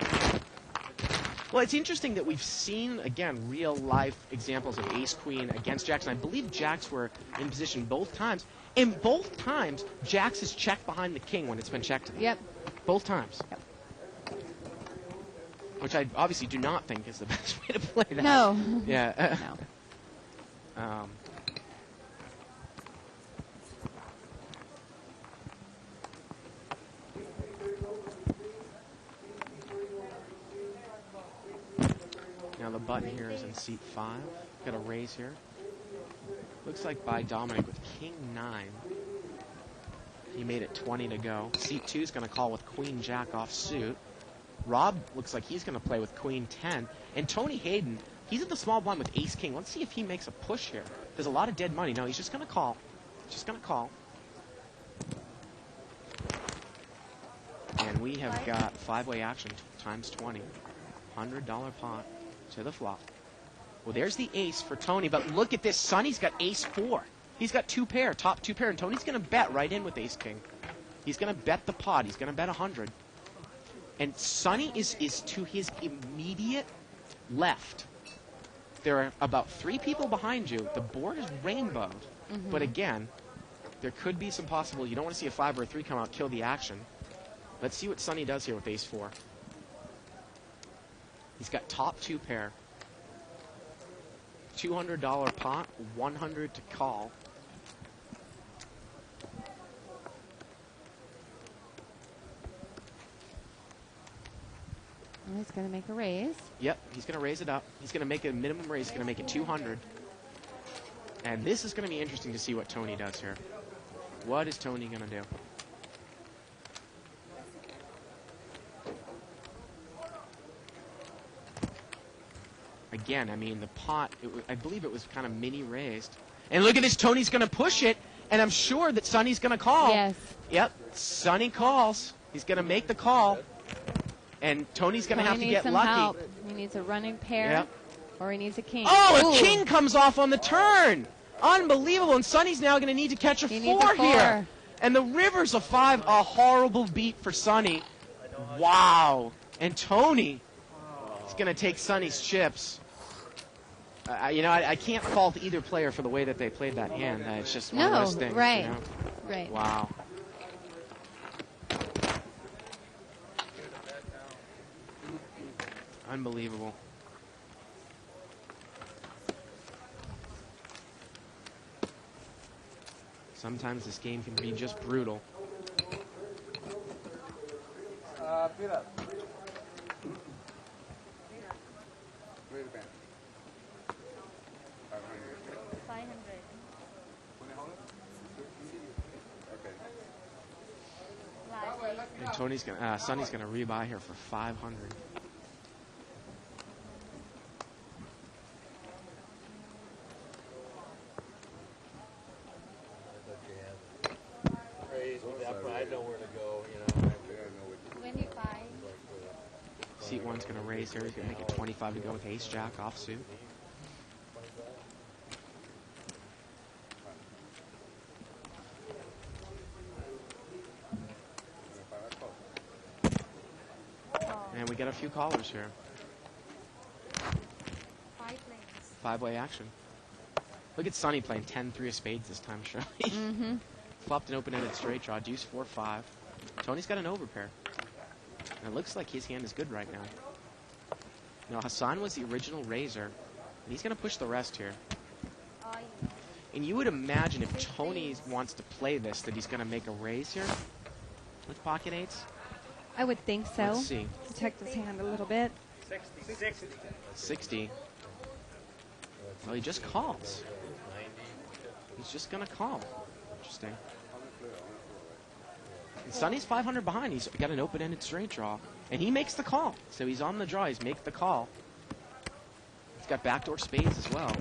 Well, it's interesting that we've seen, again, real-life examples of ace-queen against jacks, and I believe jacks were in position both times. And both times, jacks is checked behind the king when it's been checked. Yep. Both times. Yep. Which I obviously do not think is the best way to play that. No. Yeah. No. Now the button here is in seat 5. Got a raise here. Looks like by Dominic with king 9. He made it 20 to go. Seat 2 is going to call with queen jack off suit. Rob looks like he's going to play with queen 10. And Tony Hayden, he's at the small blind with ace king. Let's see if he makes a push here. There's a lot of dead money. No, he's just going to call. Just going to call. And we have got 5-way action times 20. $100 pot to the flop. Well, there's the ace for Tony, but look at this. Sonny's got ace 4. He's got 2 pair, top 2 pair, and Tony's going to bet right in with ace king. He's going to bet the pot. He's going to bet 100. And Sonny is to his immediate left. There are about 3 people behind you. The board is rainbowed. Mm-hmm. But again, there could be some possible. You don't want to see a 5 or a 3 come out, kill the action. Let's see what Sonny does here with ace 4. He's got top 2 pair. $200 pot, 100 to call. Well, he's going to make a raise. Yep, he's going to raise it up. He's going to make a minimum raise. He's going to make it 200. And this is going to be interesting to see what Tony does here. What is Tony going to do? Again, I mean, the pot, I believe it was kind of mini raised. And look at this, Tony's going to push it, and I'm sure that Sonny's going to call. Yes. Yep, Sonny calls. He's going to make the call. And Tony's going to have to get some lucky. Help. He needs a running pair, Yep. or he needs a king. Oh, Ooh. a king comes off on the turn. Unbelievable. And Sonny's now going to need to catch a He 4 needs a 4. here. And the river's a 5. A horrible beat for Sonny. Wow. And Tony is going to take Sonny's chips. I can't fault either player for the way that they played that hand. It's just one of those things. Right. You know? Right. Wow. Unbelievable. Sometimes this game can be just brutal. Peter. Wait a minute. 500. Okay. Last And Sonny's gonna rebuy here for 500. Raise with that, but I know where to go, you know. 25. Seat 1's gonna raise here. He's gonna make it 25 to go with ace jack offsuit. And we got a few callers here. 5 lanes. 5-way action. Look at Sonny playing 10-3 of spades this time, Shirley. Mm-hmm. Flopped an open-ended straight draw, deuce 4-5. Tony's got an overpair. And it looks like his hand is good right now. Now, Hassan was the original raiser, and he's going to push the rest here. Oh, yeah. And you would imagine if Tony wants to play this, that he's going to make a raise here with pocket eights. I would think so. Let's see. Protect his hand a little bit. 60. Well, he just calls. He's just going to call. Interesting. And Sonny's 500 behind. He's got an open-ended straight draw. And he makes the call. So he's on the draw. He's make the call. He's got backdoor spades as well.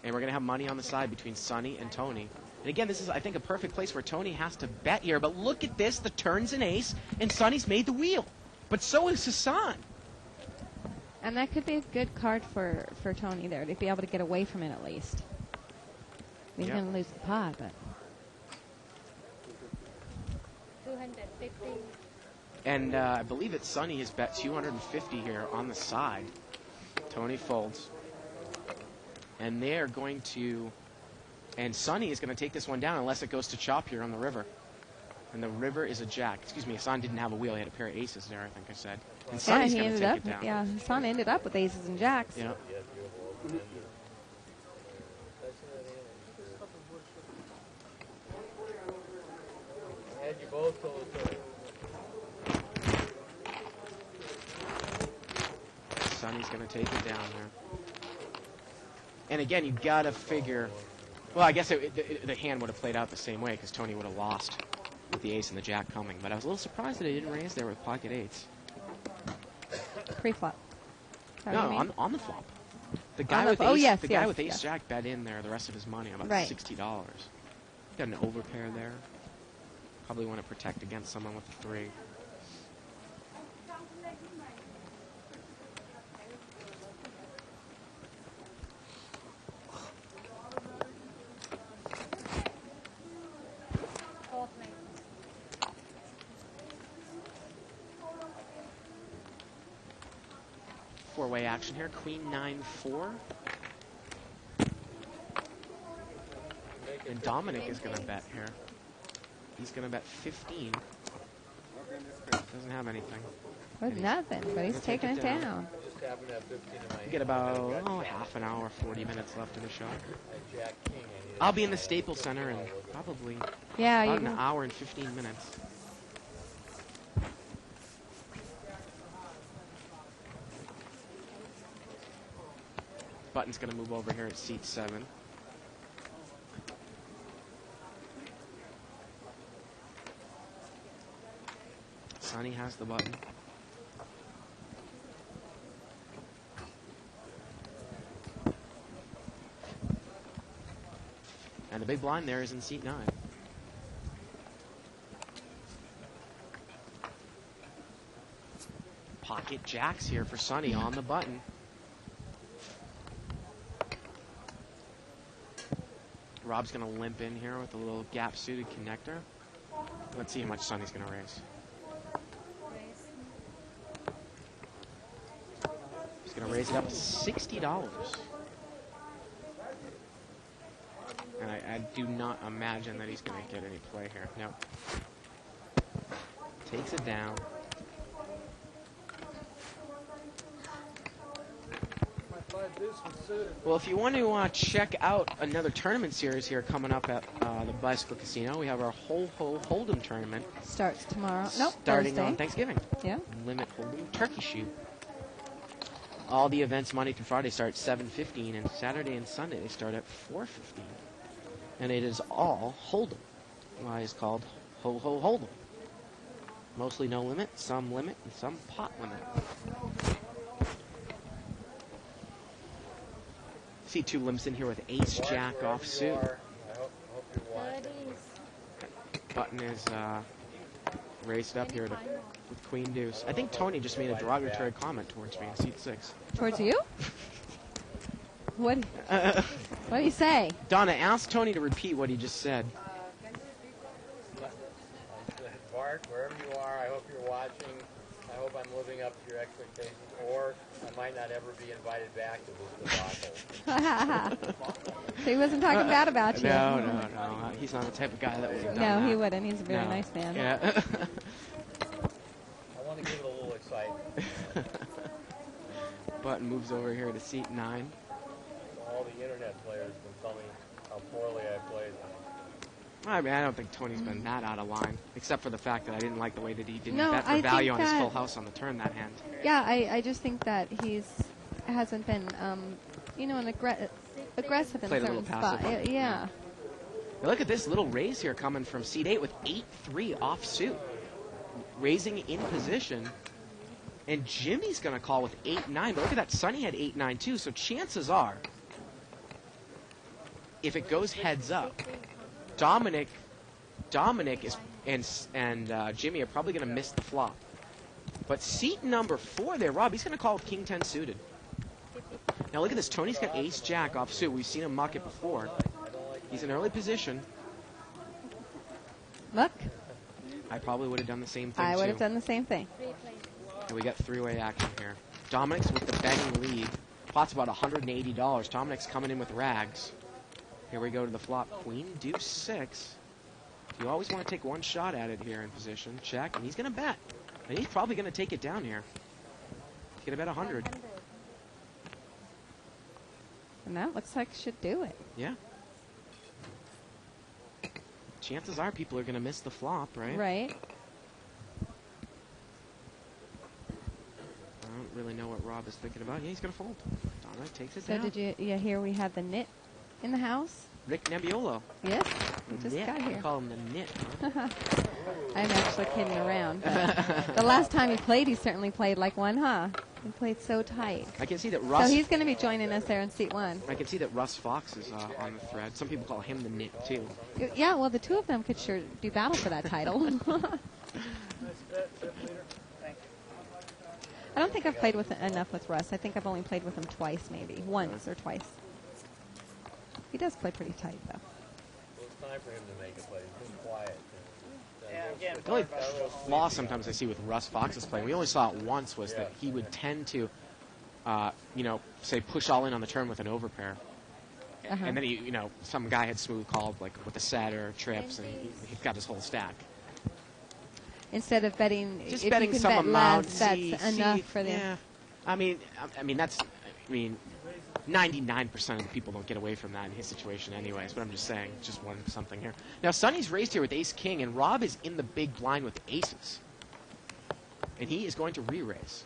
And we're going to have money on the side between Sonny and Tony. And again, this is, I think, a perfect place where Tony has to bet here. But look at this. The turn's an ace, and Sonny's made the wheel. But so is Hassan. And that could be a good card for Tony there, to be able to get away from it at least. He's going to lose the pot, but... 250. And I believe it's Sonny has bet 250 here on the side. Tony folds. And they're going to... And Sonny is going to take this one down unless it goes to chop here on the river. And the river is a jack. Excuse me, Hassan didn't have a wheel. He had a pair of aces there, I think I said. And Sonny's going to take it down. Yeah, Hassan ended up with aces and jacks. Yeah. Had you both told Sonny's going to take it down there. And again, you got to figure... Well, I guess the hand would have played out the same way because Tony would have lost with the ace and the jack coming. But I was a little surprised that he didn't raise there with pocket eights. Pre-flop. No, on the flop. The guy with ace jack bet in there the rest of his money, about $60. Got an overpair there. Probably want to protect against someone with a 3. Four-way action here. Queen 9-4. And Dominic is going to bet here. He's going to bet 15. Doesn't have anything. With nothing, but he's taking it down. just happen to have 15 in my hand. Get about half an hour, 40 minutes left in the show. Jack King. I'll be in the Staples Center in probably about an hour and 15 minutes. Button's going to move over here at seat 7. Sonny has the button. And the big blind there is in seat 9. Pocket jacks here for Sonny on the button. Rob's going to limp in here with a little gap-suited connector. Let's see how much Sonny's going to raise. He's going to raise it up to $60. And I do not imagine that he's going to get any play here. No. Takes it down. Well, if you want to check out another tournament series here coming up at the Bicycle Casino, we have our Ho-Ho Hold'em tournament. Starts tomorrow. Nope, starting Thursday. on Thanksgiving. Yeah. Limit Hold'em Turkey Shoot. All the events Monday through Friday start at 7:15, and Saturday and Sunday they start at 4:15. And it is all Hold'em. Why it's called Ho-Ho Hold'em. Mostly no limit, some limit, and some pot limit. See two limps in here with ace jack off suit. Button is raised up here with queen deuce. I think Tony just made a derogatory comment towards me in seat 6. Towards you? What did he say? Donna, ask Tony to repeat what he just said. Bart, wherever you are, I hope you're watching. I hope I'm living up to your expectations, or I might not ever be invited back to this debacle. He wasn't talking bad about you. No. He's not the type of guy that would have done that. No, he wouldn't. He's a very nice man. Yeah. I want to give it a little excitement. Button moves over here to seat 9. All the the internet players can tell me how poorly I played. I mean, I don't think Tony's been that out of line, except for the fact that I didn't like the way that he didn't No, bet for I value think on his that- full house on the turn that hand. Yeah, I just think that hasn't been, an aggressive in Played a certain little spots. passive. Yeah. Now look at this little raise here coming from seat 8 with 8-3 offsuit. Raising in position. And Jimmy's going to call with 8-9. But look at that. Sonny had 8-9 too. So chances are, if it goes heads up, Dominic is and Jimmy are probably going to miss the flop. But seat number 4 there, Rob, he's going to call with King 10 suited. Now look at this. Tony's got Ace-Jack offsuit. We've seen him muck it before. He's in early position. Look, I probably would have done the same thing, I would too. have done the same thing. And we got three-way action here. Dominic's with the betting lead. Pot's about $180. Dominic's coming in with rags. Here we go to the flop. Queen, deuce, 6. You always want to take one shot at it here in position. Check, and he's going to bet. And he's probably going to take it down here. He's going to bet 100. And that looks like should do it. Yeah. Chances are people are going to miss the flop, right? Right. I don't really know what Rob is thinking about. Yeah, he's going to fold. Dominic takes it So down. did you hear we have the knit in the house? Rick Nebbiolo. Yes, we just Knit. got We here. call him the knit, huh? I'm actually kidding around. But the last time he played, he certainly played like one, huh? He played so tight. I can see that Russ. So he's going to be joining us there in seat 1. I can see that Russ Fox is on the thread. Some people call him the knit too. Yeah, well, the two of them could sure do battle for that title. Nice bet, chip leader. Thank you. I don't think I've played with enough with Russ. I think I've only played with him twice, maybe. Once or twice. He does play pretty tight, though. Well, it's time for him to make a play. He's been quiet. Yeah, again, The only flaw sometimes I see with Russ Fox's play, we only saw it once, was that he would tend to, say push all in on the turn with an overpair. Uh-huh. And then he, some guy had smooth called like with a set or trips, and he got his whole stack. Instead of betting, Just if betting you can some bet amount, less, that's enough for them. Yeah, I mean, 99% of the people don't get away from that in his situation anyways, but I'm just saying, just one something here. Now, Sonny's raised here with ace-king, and Rob is in the big blind with aces. And he is going to re-raise.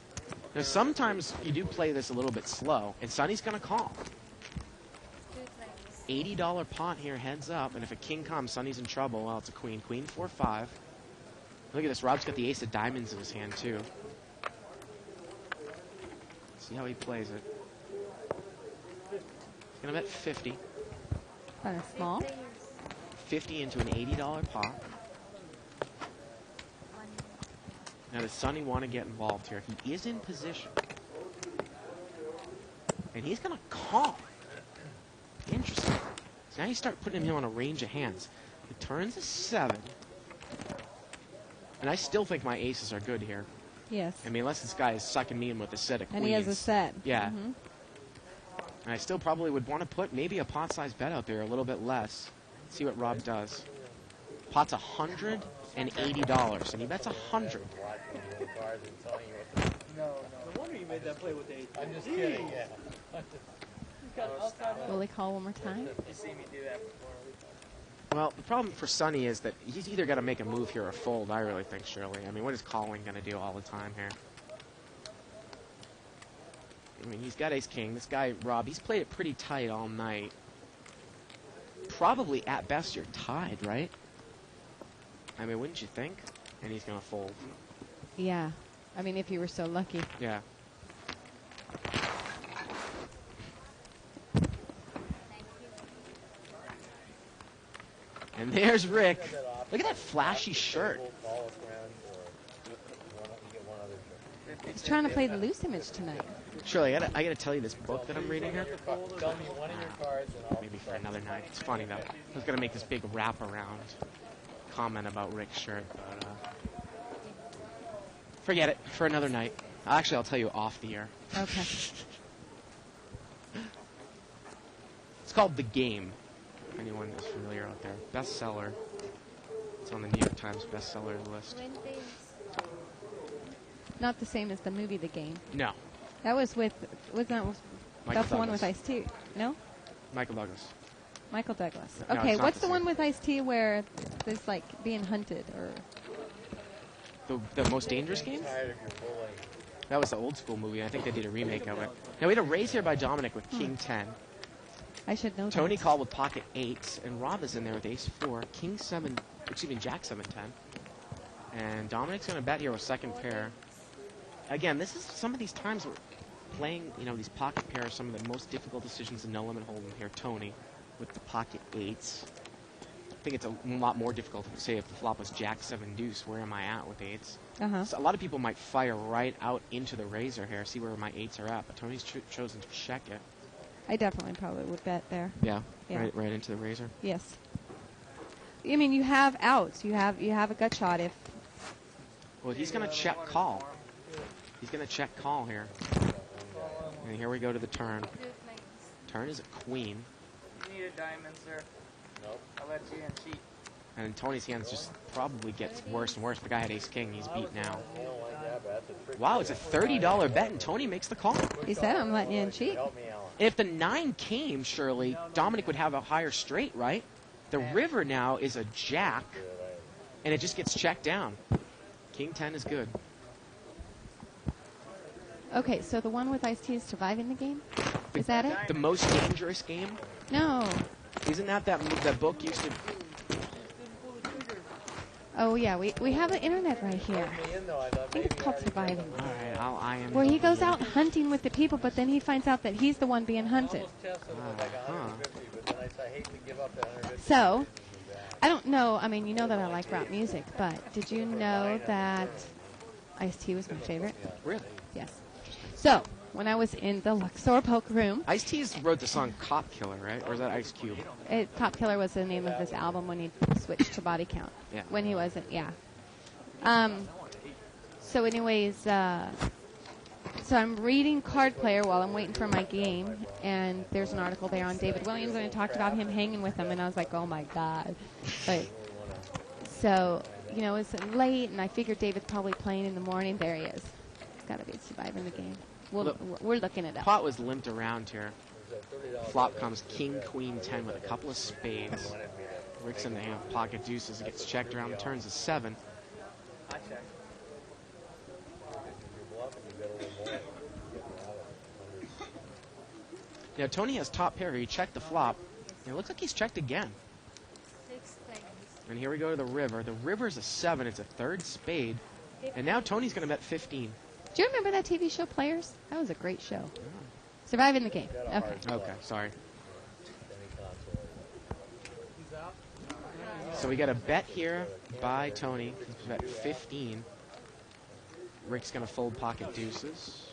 Now, sometimes you do play this a little bit slow, and Sonny's going to call. $80 pot here, heads up, and if a king comes, Sonny's in trouble. Well, it's a queen. Queen, 4-5. Look at this. Rob's got the ace of diamonds in his hand, too. See how he plays it. He's going to bet 50. Kind of small. 50 into an $80 pot. Now, does Sonny want to get involved here? He is in position. And he's going to call. Interesting. So now you start putting him on a range of hands. He turns a 7. And I still think my aces are good here. Yes. I mean, unless this guy is sucking me in with a set of queens. And he has a set. Yeah. Mhm. And I still probably would want to put maybe a pot-sized bet out there, a little bit less. See what Rob does. Pot's $180, and he bets 100. No wonder you made that play with the 8. I'm just kidding, yeah. Will he call one more time? You see me do that before. Well, the problem for Sonny is that he's either got to make a move here or fold, I really think, Shirley. I mean, what is calling going to do all the time here? I mean, he's got ace-king. This guy, Rob, he's played it pretty tight all night. Probably, at best, you're tied, right? I mean, wouldn't you think? And he's going to fold. Yeah. I mean, if you were so lucky. Yeah. And there's Rick. Look at that flashy shirt. He's trying to play the loose image tonight. Shirley, I gotta tell you this book that I'm reading here. Tell me one of your cards and I'll Maybe for another night. It's funny though. I was gonna make this big wraparound comment about Rick's shirt, but forget it for another night. Actually, I'll tell you off the air. Okay. It's called The Game. If anyone is familiar out there, bestseller. It's on the New York Times bestseller list. Not the same as the movie The Game. No, That was with, wasn't that, Michael that's the one Douglas. with Ice-T, no? Michael Douglas. Michael Douglas. No, Okay, it's not what's the the same. one with Ice-T where there's like being hunted or? The Most Dangerous Game? Tired of your bullying. That was the old school movie. I think they did a remake of it. Now we had a raise here by Dominic with King 10. I should know Tony that. called with pocket 8s, and Rob is in there with ace 4, King 7, excuse me, Jack 7, 10. And Dominic's going to bet here with second pair. Again, this is some of these times where playing, these pocket pairs, some of the most difficult decisions in no limit hold'em here. Tony with the pocket 8s. I think it's a lot more difficult to say if the flop was Jack 7 deuce. Where am I at with 8s? Uh-huh. So a lot of people might fire right out into the razor here, see where my 8s are at, but Tony's chosen to check it. I definitely probably would bet there. Yeah, Yeah. Right into the razor. Yes. I mean, you have outs. You have a gut shot if. Well, he's going to check call. He's going to check call here. And here we go to the turn. Turn is a queen. You need a diamond, sir. Nope. I'll let you in cheat. And Tony's hands just probably gets worse and worse. The guy had ace king. He's beat now. I don't like that, but that's a trick. Wow, it's a $30 bet, and Tony makes the call. He said, "I'm letting you in cheat." Help me, Alan. If the 9 came, surely Dominic would have a higher straight, right? The river now is a jack, and it just gets checked down. King 10 is good. Okay, so the one with Ice-T is surviving the game. Is that it? The Most Dangerous Game? No. Isn't that book used to... Oh yeah, we have the internet right here. Me in, though, I thought I think it's maybe called already Surviving. All right, I'll IM. Where he goes out hunting with the people, but then he finds out that he's the one being hunted. almost tested it with like 150, but then I said, I hate to give up that 150. So, I don't know. I mean, you know that I like rap music, but did you know that Ice-T was my favorite? Really? Yes. So, when I was in the Luxor Poker Room, Ice-T wrote the song Cop Killer, right? Or is that Ice Cube? Cop Killer was the name of his album when he switched to Body Count. Yeah. When he wasn't, yeah. So anyways, so I'm reading Card Player while I'm waiting for my game, and there's an article there on David Williams, and it talked about him hanging with him, and I was like, oh my God. But, so, it's late, and I figured David's probably playing in the morning. There he is. He's got to be surviving the game. We're looking it up. Pot was limped around here. Flop comes King, Queen, 10 with a couple of spades. Rick's in the hand, pocket deuces. It gets checked around the turns of 7. I check. Now, Tony has top pair. He checked the flop. It looks like he's checked again. 6 plays. And here we go to the river. The river's a 7. It's a third spade. And now Tony's going to bet 15. Do you remember that TV show Players? That was a great show. Surviving the game. Okay. Okay, sorry. He's out. So we got a bet here by Tony. He's bet 15. Rick's going to fold pocket deuces.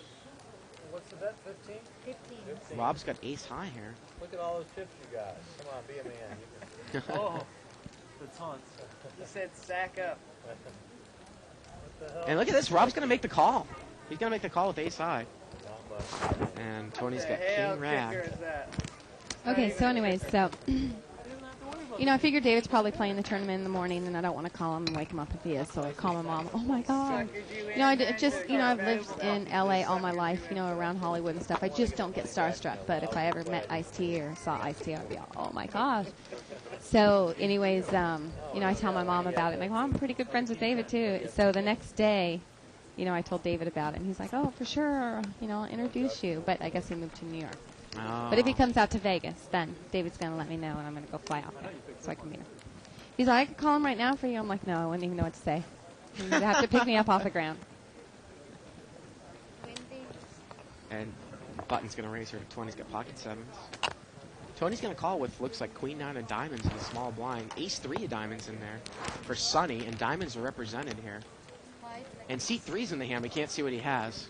What's the bet? 15? 15. Rob's got ace high here. Look at all those chips you got. Come on, be a man. You can... Oh, the taunt. He said sack up. What the hell? And look at this. Rob's going to make the call. He's going to make the call with ace high. Not much. And Tony's The got hell king kicker rag. is that? Okay, so anyways, so, I figured David's probably playing the tournament in the morning, and I don't want to call him and wake him up if he is, so I call my mom. Oh, my God. I've lived in L.A. all my life, around Hollywood and stuff. I just don't get starstruck, but if I ever met Ice-T or saw Ice-T, I'd be all, oh, my gosh. So, anyways, I tell my mom about it, and I go, I'm pretty good friends with David, too. So the next day, I told David about it, and he's like, oh, for sure, I'll introduce you. But I guess he moved to New York. Oh. But if he comes out to Vegas, then David's going to let me know, and I'm going to go fly out there so I can meet him. He's like, I could call him right now for you. I'm like, no, I wouldn't even know what to say. You'd have to pick me up off the ground. And Button's going to raise her to 20. He's got pocket 7s. Tony's going to call with, looks like queen 9 of diamonds in the small blind. Ace 3 of diamonds in there for Sonny, and diamonds are represented here. And seat 3's in the hand. We can't see what he has.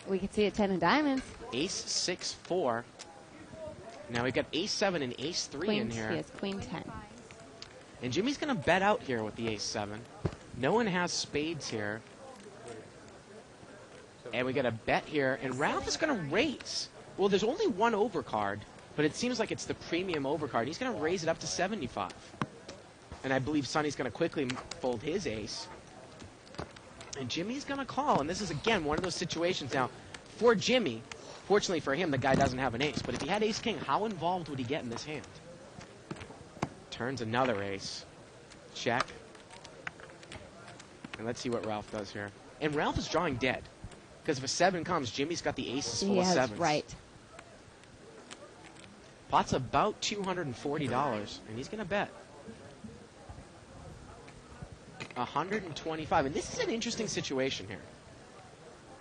We can see a 10 of diamonds. Ace 6, 4. Now we've got ace 7 and ace 3 Queen, in here. Yes, queen 10. And Jimmy's going to bet out here with the ace 7. No one has spades here. And we got a bet here. And Ralph is going to raise. Well, there's only one overcard, but it seems like it's the premium overcard. He's going to raise it up to 75. And I believe Sonny's going to quickly fold his ace. And Jimmy's going to call. And this is, again, one of those situations. Now, for Jimmy, Fortunately for him, the guy doesn't have an ace. But if he had ace-king, how involved would he get in this hand? Turns another ace. Check. And let's see what Ralph does here. And Ralph is drawing dead. Because if a 7 comes, Jimmy's got the aces full of sevens. Right. Pot's about $240, and he's going to bet. 125, and this is an interesting situation here.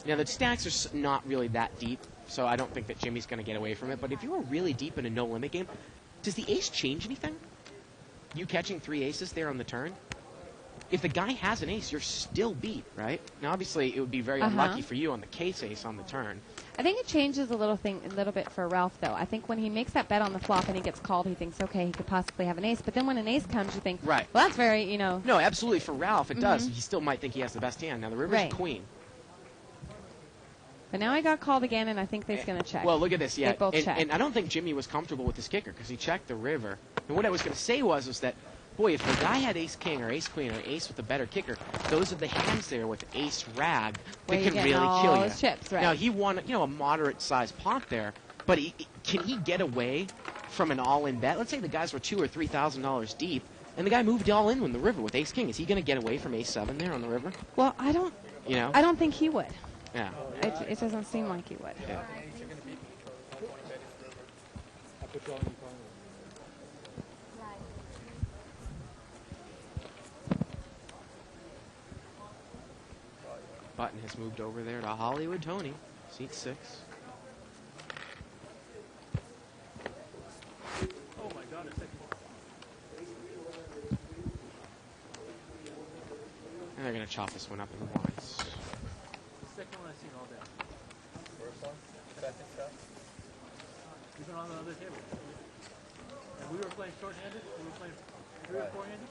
Now, the stacks are not really that deep, so I don't think that Jimmy's going to get away from it. But if you were really deep in a no-limit game, does the ace change anything? You catching 3 aces there on the turn? If the guy has an ace, you're still beat, right? Now, obviously, it would be very unlucky for you on the case ace on the turn. I think it changes a little bit for Ralph, though. I think when he makes that bet on the flop and he gets called, he thinks, okay, he could possibly have an ace. But then when an ace comes, you think, right. Well, that's very, you know. No, absolutely. For Ralph, it does. He still might think he has the best hand. Now, the river's queen. But now he got called again, and I think they're going to check. Well, look at this. Yeah, they both check. And I don't think Jimmy was comfortable with his kicker because he checked the river. And what I was going to say was that, boy, if the guy had ace-king or ace-queen or ace with a better kicker, those are the hands there with ace-rag that can really kill you. Chips, right. Now, he won, a moderate-sized pot there, but can he get away from an all-in bet? Let's say the guys were $2,000 or $3,000 deep, and the guy moved all in with the river with ace-king. Is he going to get away from ace-7 there on the river? Well, I don't think he would. Yeah. It doesn't seem like he would. Yeah. Button has moved over there to Hollywood Tony, seat 6. Oh my God! And they're going to chop this one up in the blinds. The second one I've seen all day. First one? Second shot? We've been on the other table. And we were playing short-handed. We were playing 3 or 4-handed.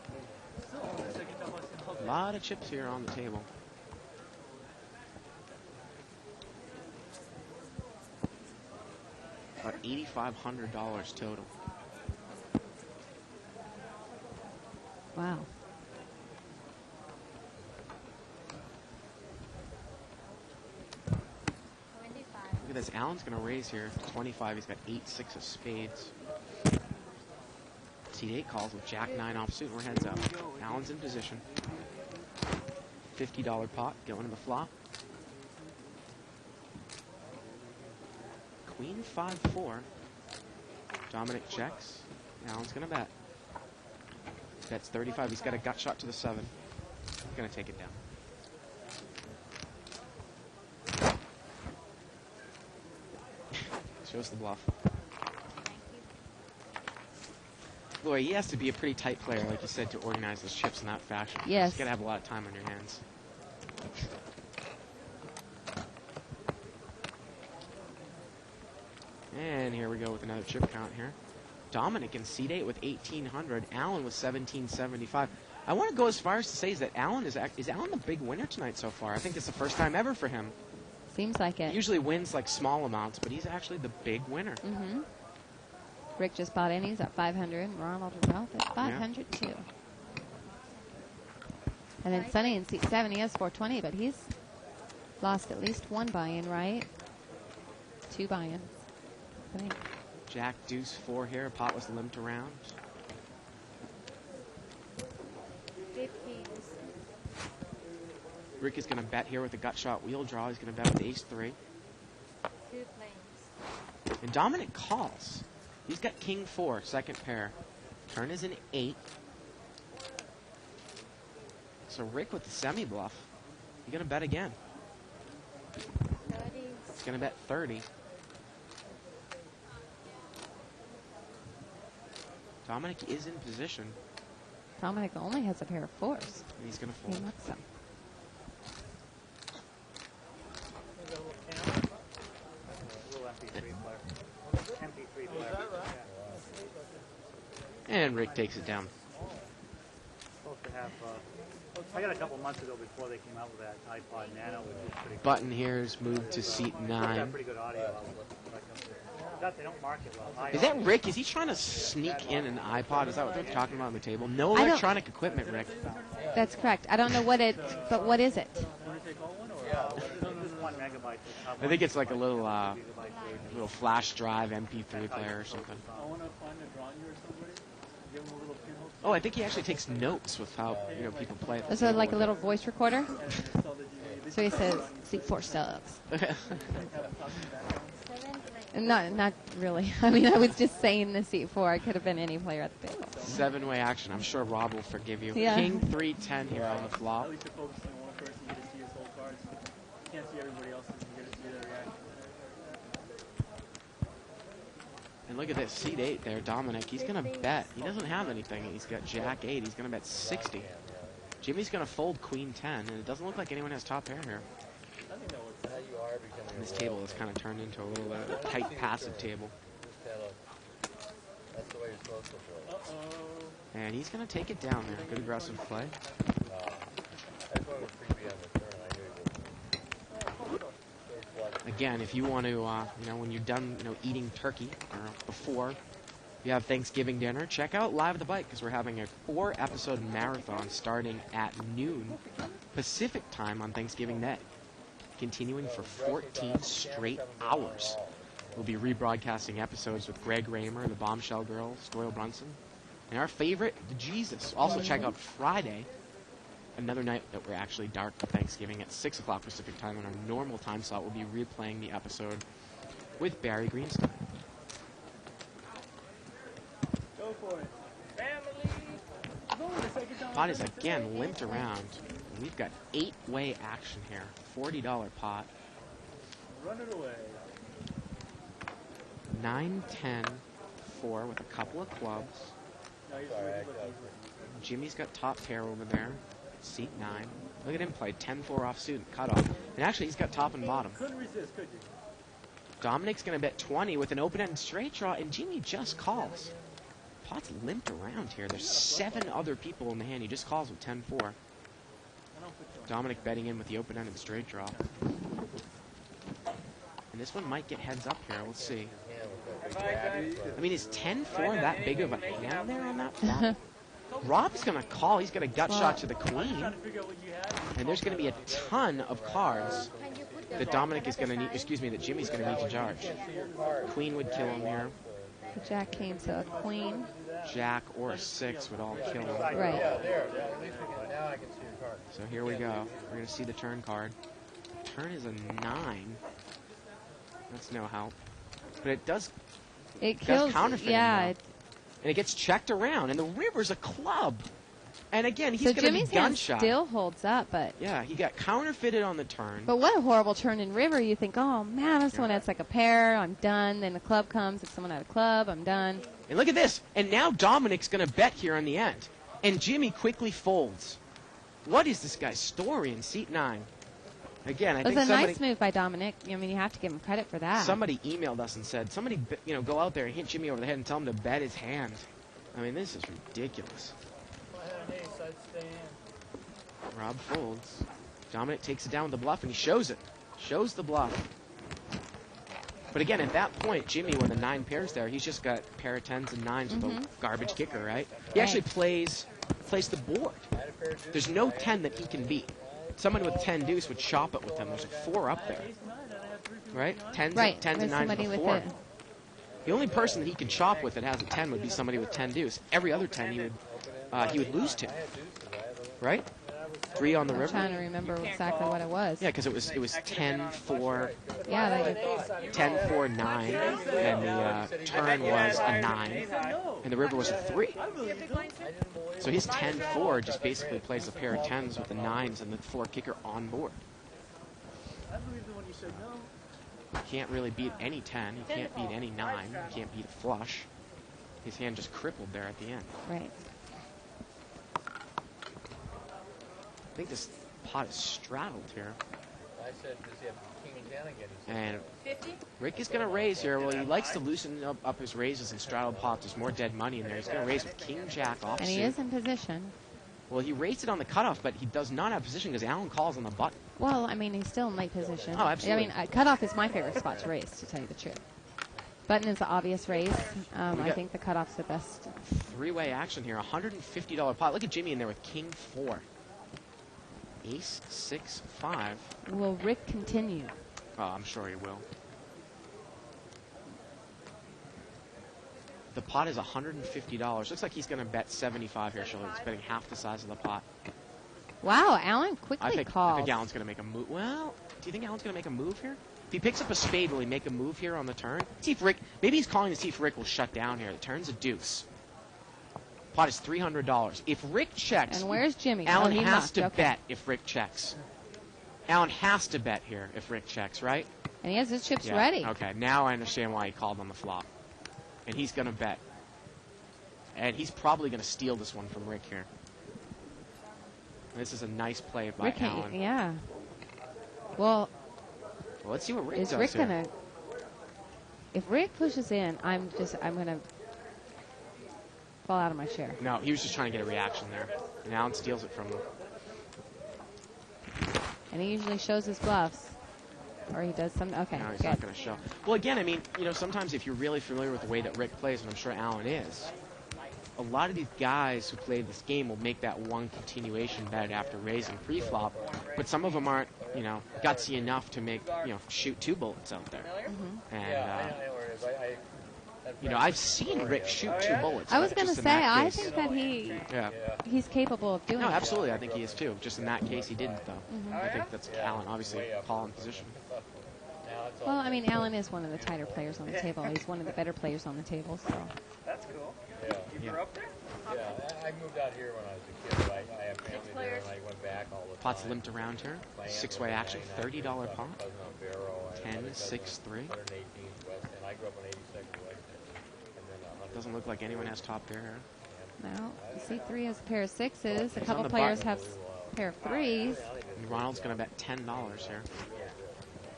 Still on the second time I've seen all day. A lot of chips here on the table. About $8,500 total. Wow. Look at this. Allen's going to raise here to 25. He's got 8-6 of spades. Seat 8 calls with Jack 9 offsuit. And we're heads up. Allen's in position. $50 pot going to the flop. Queen 5-4. Dominic checks. Allen's going to bet. Bets 35. He's got a gut shot to the 7. He's going to take it down. Shows the bluff. Boy, he has to be a pretty tight player, like you said, to organize those chips in that fashion. Yes. He's got to have a lot of time on your hands. And here we go with another chip count here. Dominic in seat 8 with 1,800. Allen with 1,775. I want to go as far as to say is that Allen is Allen the big winner tonight so far. I think it's the first time ever for him. Seems like it. He usually wins like small amounts, but he's actually the big winner. Mm-hmm. Rick just bought in. He's at 500. And Ronald and Ralph at 500 too. And then Sonny in seat 7, he has 420, but he's lost at least 1 buy-in, right? 2 buy-ins, I think. Jack deuce 4 here. Pot was limped around. 15. Rick is going to bet here with a gut shot wheel draw. He's going to bet with ace 3. 2 planes. And Dominic calls. He's got king 4, second pair. Turn is an 8. So Rick with the semi-bluff. He's going to bet again. 30. He's going to bet 30. Dominic is in position. Dominic only has a pair of 4s. And he's going to He fold. wants them. And Rick takes it down. Supposed to have, I got a couple months ago before they came out with that iPod Nano, which is pretty Button here is moved to seat It's got 9. pretty good audio. They don't market well. Is that Rick? Is he trying to sneak in an iPod? Is that what they're talking about on the table? No I don't- electronic equipment, Rick. That's correct. I don't know what it, but what is it? 1 megabyte. I think it's like a little flash drive MP3 player or something. I want to find a drawing or somebody. Give him a little pinhole. Oh, I think he actually takes notes with how people play. Is it like a little voice recorder? So he says, "Seat 4 sucks." Not really. I mean, I was just saying the seat 4. It could have been any player at the table. 7-way action. I'm sure Rob will forgive you. Yeah. King 3-10 here on the flop. At least you're focusing on one person. You get to see his whole cards. You can't see everybody else's. You get to see their reaction. And look at this, seat 8 there, Dominic. He's going to bet. He doesn't have anything. He's got Jack 8. He's going to bet 60. Jimmy's going to fold Queen 10, and it doesn't look like anyone has top pair here. And this table has kind of turned into a little tight passive table. That's the way you're supposed to play. And he's going to take it down there. Good aggressive play. That's why we're freebie on the turn. I knew it. Again, if you want to, when you're done, eating turkey or before you have Thanksgiving dinner, check out Live at the Bike because we're having a 4-episode marathon starting at noon Pacific time on Thanksgiving Day, continuing for 14 straight hours. We'll be rebroadcasting episodes with Greg Raymer, the Bombshell Girls, Doyle Brunson, and our favorite, the Jesus. Also check out Friday, another night that we're actually dark for Thanksgiving at 6 o'clock Pacific time on our normal time slot. We'll be replaying the episode with Barry Greenstein. Go for it. Family! Pot is again limped around. And we've got 8-way action here. $40 pot. Run it away. 9, 10, 4 with a couple of clubs. No, he's Jimmy's got top pair over there. Seat 9. Look at him play 10-4 offsuit and cutoff. And actually, he's got top and bottom. couldn't resist, could you? Dominic's going to bet 20 with an open-end straight draw, and Jimmy just calls. Pot's limped around here. There's 7 other people in the hand. He just calls with 10-4. Dominic betting in with the open-ended straight draw. And this one might get heads up here. We'll see. I mean, is 10-4 that big of a hand there on that flop? Rob's going to call. He's got a gut shot to the queen. And there's going to be a ton of cards that Dominic is going to need, that Jimmy's going to need to charge. Queen would kill him here. The Jack came to a queen. Jack or a 6 would all kill him. Right. Yeah, there. At least now I can see your card. So here we go. We're going to see the turn card. Turn is a 9. That's no help. But it does kills counterfeit. Yeah. And it gets checked around. And the river's a club. And again, he's so going to be Jimmy's hand gunshot. still holds up, but Yeah, he got counterfeited on the turn. but what a horrible turn in river. You think, oh man, if someone has like a pair, I'm done. Then the club comes. If someone had a club, I'm done. And look at this. And now Dominic's going to bet here on the end. And Jimmy quickly folds. What is this guy's story in seat 9? Again, I It was think a nice move by Dominic. I mean, you have to give him credit for that. somebody emailed us and said, go out there and hit Jimmy over the head and tell him to bet his hand. I mean, this is ridiculous. If I had an ace, I'd stay in. Rob folds. Dominic takes it down with the bluff, and he shows it. Shows the bluff. But again, at that point, Jimmy, when the 9 pairs there, he's just got pair of 10s and 9s with a garbage kicker, right? He actually plays the board. There's no 10 that he can beat. Somebody with 10 deuce would chop it with him. There's a 4 up there, right? 10s, Right. 10s and There's 9s somebody with a with 4. it. The only person that he can chop with that has a 10 would be somebody with 10 deuce. Every other 10 he would lose to, right? 3 on the I'm river. trying to remember exactly what it was. Yeah, because it was 10-4, Yeah, they did. 10-4, 9, and the turn was a 9, and the river was a 3. So his 10-4 just basically plays a pair of 10s with the 9s and the 4 kicker on board. I believe the one you said no. You can't really beat any 10. You can't beat any 9. You can't beat a flush. His hand just crippled there at the end. Right. I think this pot is straddled here. I said, does he have king and 10 again? He said, And 50? Rick is going to raise here. Well, he likes to loosen up his raises and straddled pots. There's more dead money in there. He's going to raise with king jack offsuit. And he is in position. Well, he raised it on the cutoff, but he does not have position because Allen calls on the button. Well, I mean, he's still in late position. Oh, absolutely. I mean, cutoff is my favorite spot to raise, to tell you the truth. Button is the obvious raise. I think the cutoff's the best. 3-way action here. $150 pot. Look at Jimmy in there with king 4. Ace 6-5. Will Rick continue? Oh, I'm sure he will. The pot is $150. Looks like he's going to bet 75 here, Shirley. He's betting half the size of the pot. Wow, Alan quickly I think called. Alan's going to make a move. Well, do you think Alan's going to make a move here? If he picks up a spade, will he make a move here on the turn? See if Rick, maybe he's calling to see if Rick will shut down here. The turn's a deuce. Pot is $300. If Rick checks, And where's Jimmy? Alan he has must. to Okay. bet if Rick checks. Alan has to bet here if Rick checks, right? And he has his chips Yeah. ready. Okay, now I understand why he called on the flop. And he's going to bet. And he's probably going to steal this one from Rick here. This is a nice play by Rick, Alan. yeah. Well, Well, let's see what Rick is does Rick here. gonna? If Rick pushes in, I'm gonna fall out of my chair. No, he was just trying to get a reaction there. And Alan steals it from him. And he usually shows his bluffs, or he does some. Okay, No, he's good. not going to show. Well, again, I mean, sometimes if you're really familiar with the way that Rick plays, and I'm sure Alan is, a lot of these guys who play this game will make that one continuation bet after raising pre-flop, but some of them aren't, gutsy enough to make, shoot 2 bullets out there. Mm-hmm. And, Yeah, I know where it is. I've seen Rick shoot 2 bullets. I was but gonna just in say, that I case- think that Yeah. he's capable of doing No, it. absolutely. I think he is too. Just in that case, he didn't, though. Mhm. I think that's Alan, obviously, call in position. Well, I mean, Alan is one of the tighter players on the table. He's one of the better players on the table. So That's cool. Yeah. You grew up there? Yeah, I moved out here when I was a kid. I have family there, and I went back all the time. Pot's limped around here. My aunt 6-way was in action, 99, $30 my pot. cousin on Barrow, I had 10, another cousin 6-3. 118th West End. I grew up on 82nd West End. And then 100. Doesn't look like anyone has top pair here. now C3 has a pair of sixes. A He's couple on the players button. have a pair of threes. And Ronald's going to bet $10 here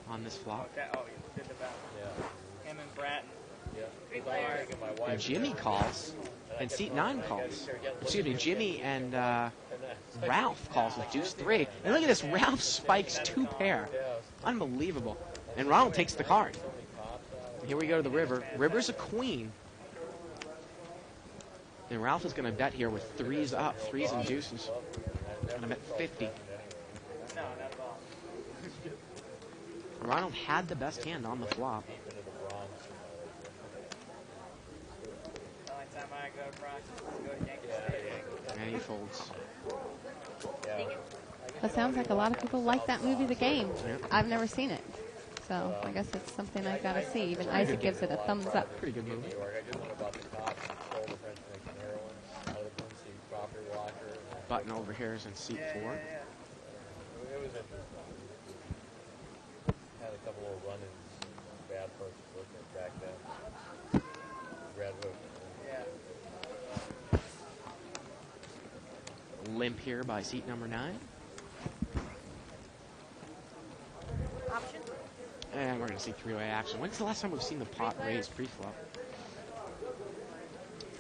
on this flop. Oh, you did about him and Bratton. Yeah. Because I was taking my wife And Jimmy calls, and seat 9 calls. Excuse me, Jimmy and Ralph calls with deuce 3. And look at this, Ralph spikes 2 pair. Unbelievable. And Ronald takes the card. Here we go to the river. River's a queen. And Ralph is going to bet here with 3s up, 3s and deuces. Going to bet 50. No, not at all. Ronald had the best hand on the flop. The only time I go to Bronx is to go to Yankee Stadium. And he folds. That sounds like a lot of people like that movie, The Game. Yeah. I've never seen it, so I guess it's something I've got to see. Even Isaac gives it a thumbs up. Pretty good movie. I just went about the cops, stole the French making heroin out of the Quincy property locker. Button over here is in seat 4. It was interesting. Had a couple of run-ins, bad folks looking at back then. Redwood. Yeah. Limp here by seat number 9. Option? And we're going to see 3-way action. When's the last time we've seen the pot raise pre-flop?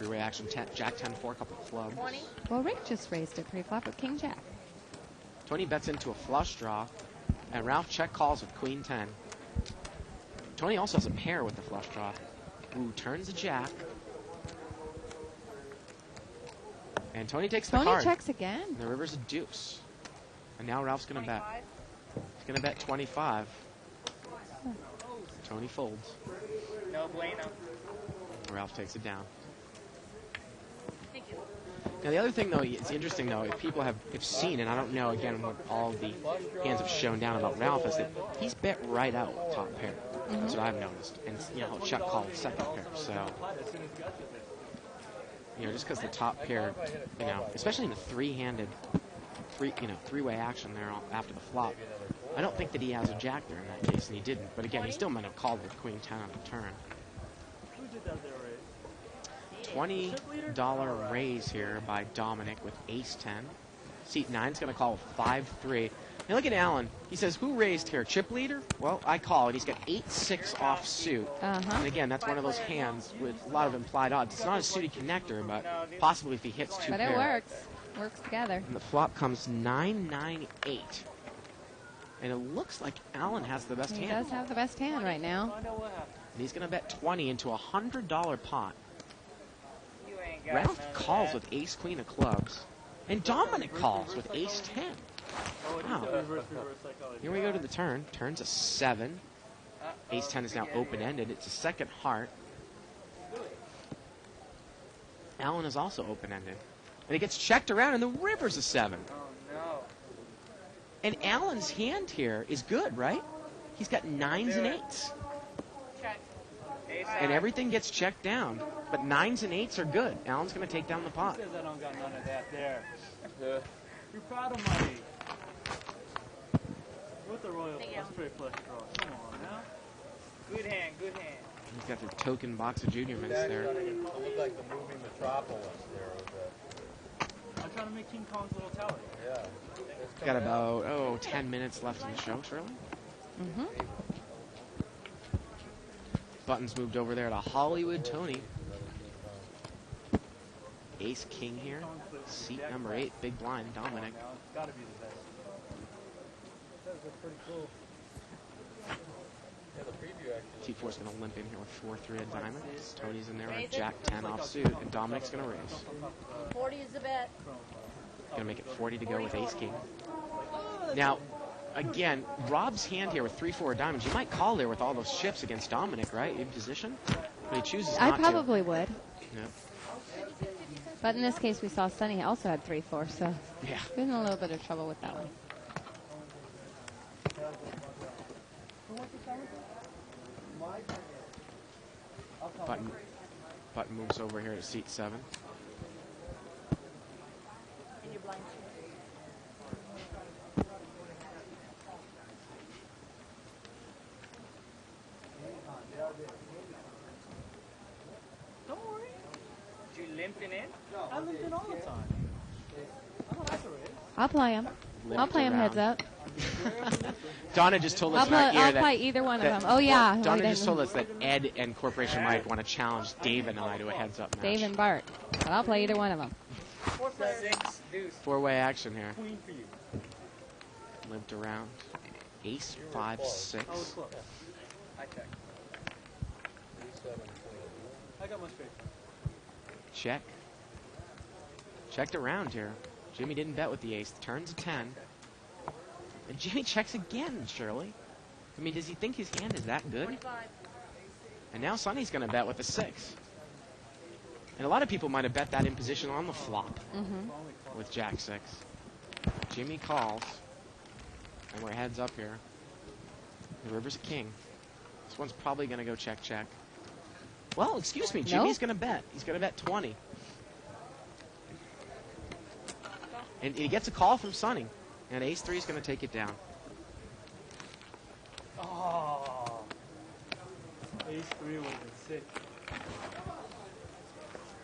3-way action, Jack 10-4, couple clubs. 20? Well, Rick just raised it pre-flop with King Jack. Tony bets into a flush draw, and Ralph check calls with Queen 10. Tony also has a pair with the flush draw. Ooh, turns a jack. And Tony takes the Tony card. checks again. And the river's a deuce. And now Ralph's going to bet. He's going to bet 25. Tony folds. No bueno. Ralph takes it down. Thank you. Now the other thing, though, it's interesting though, if people have seen, and I don't know again what all the hands have shown down about Ralph, is that he's bet right out top pair. That's what I've noticed, and he'll check call the second pair. So just because the top pair, especially in the three-handed, three-way action there after the flop, I don't think that he has a jack there in that case, and he didn't. But again, he still might have called with Queen 10 on the turn. Who did that there, $20 raise here by Dominic with ace 10. Seat 9's going to call 5-3. Now look at Alan. He says, who raised here? Chip leader? Well, I call it. He's got 8-6 offsuit. And again, that's one of those hands with a lot of implied odds. It's not a suited connector, but possibly if he hits 2 But pair. it works. Works together. And the flop comes 9-9-8. And it looks like Alan has the best He hand. does have the best hand right now. And he's going to bet 20 into a $100 pot. You ain't got Ralph none of calls that. with ace queen of clubs. And Dominic calls with ace 10. Wow. Here we go to the turn. Turn's a 7. Ace 10 is now open-ended. It's a second heart. Allen is also open-ended. And it gets checked around, and the river's a 7. Oh, no. And Allen's hand here is good, right? He's got 9s and 8s. And everything gets checked down. But 9s and 8s are good. Allen's going to take down the pot. Says I don't got none of that there. You're proud of money. With the royal straight flush draw. Come on now. Good hand, good hand. He's got the token box of junior mints there. It looked like the movie Metropolis there. I'm trying to make King Kong's little tower. Yeah. Got about, 10 minutes left in the show, Shirley. Mm-hmm. Buttons moved over there to Hollywood Tony. Ace King here. Seat number 8, big blind, Dominic. It's got to be the best. That was pretty cool. Yeah, the preview actually. T4's going to limp in here with 4-3 of diamonds. Tony's in there with Jack 10 offsuit, and Dominic's going to raise. 40 is the bet. Going to make it 40 to go with Ace King. Now, again, Rob's hand here with 3-4 diamonds. You might call there with all those chips against Dominic, right? In position. But he chooses not I to. probably would. Yeah. But in this case, we saw Sonny also had 3-4, so Yeah. he was in a little bit of trouble with that one. Button moves over here to seat 7. And your blind Don't worry. You limping in? I limped in all the time. I don't have to raise. I'll play him. I'll play him heads up. Donna just told us in our ear I'll that... play either one of them. Oh, yeah. Well, Donna just told us that Ed and Corporation Mike want to challenge Dave and I to a heads-up match. Dave and Bart. But I'll play either one of them. 4 players. 6 deuce. 4-way action here. Queen for you. Limped around. Ace 5, 6. I was close. I check. 3-7 queen. I got my straight. Check. Checked around here. Jimmy didn't bet with the ace. The turn's a 10. And Jimmy checks again, Shirley. I mean, does he think his hand is that good? 45. And now Sonny's going to bet with a 6. And a lot of people might have bet that in position on the flop with Jack 6. Jimmy calls. And we're heads up here. The river's a king. This one's probably going to go check, check. Well, excuse me. Jimmy's going to bet. He's going to bet 20. And he gets a call from Sonny. And ace 3 is going to take it down. Oh. Ace 3 was a 6.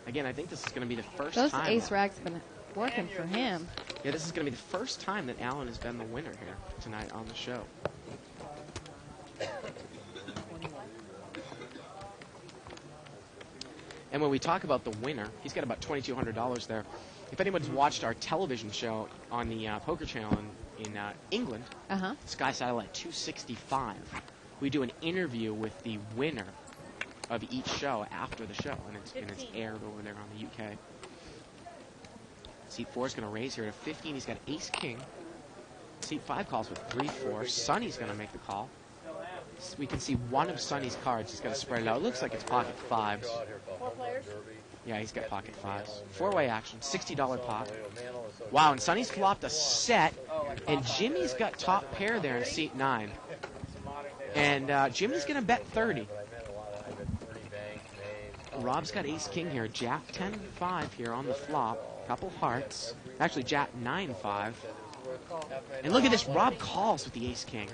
Again, I think this is going to be the first Those time. ace rags been working for him. Yeah, this is going to be the first time that Allen has been the winner here tonight on the show. And when we talk about the winner, he's got about $2,200 there. If anyone's watched our television show on the Poker Channel in England, Sky Satellite 265, we do an interview with the winner of each show after the show, and it's aired over there on the UK. Seat 4 is going to raise here to 15. He's got ace king. Seat 5 calls with 3-4. Sonny's going to make the call. We can see one of Sonny's cards. He's going to spread it out. It looks like it's pocket 5s. 4 players. Yeah, he's got pocket 5s. 4-way action, $60 pot. Wow, and Sonny's flopped a set, and Jimmy's got top pair there in seat 9. And Jimmy's going to bet 30. Rob's got ace king here. Jack 10-5 here on the flop. Couple hearts. Actually, Jack 9-5. And look at this. Rob calls with the ace king.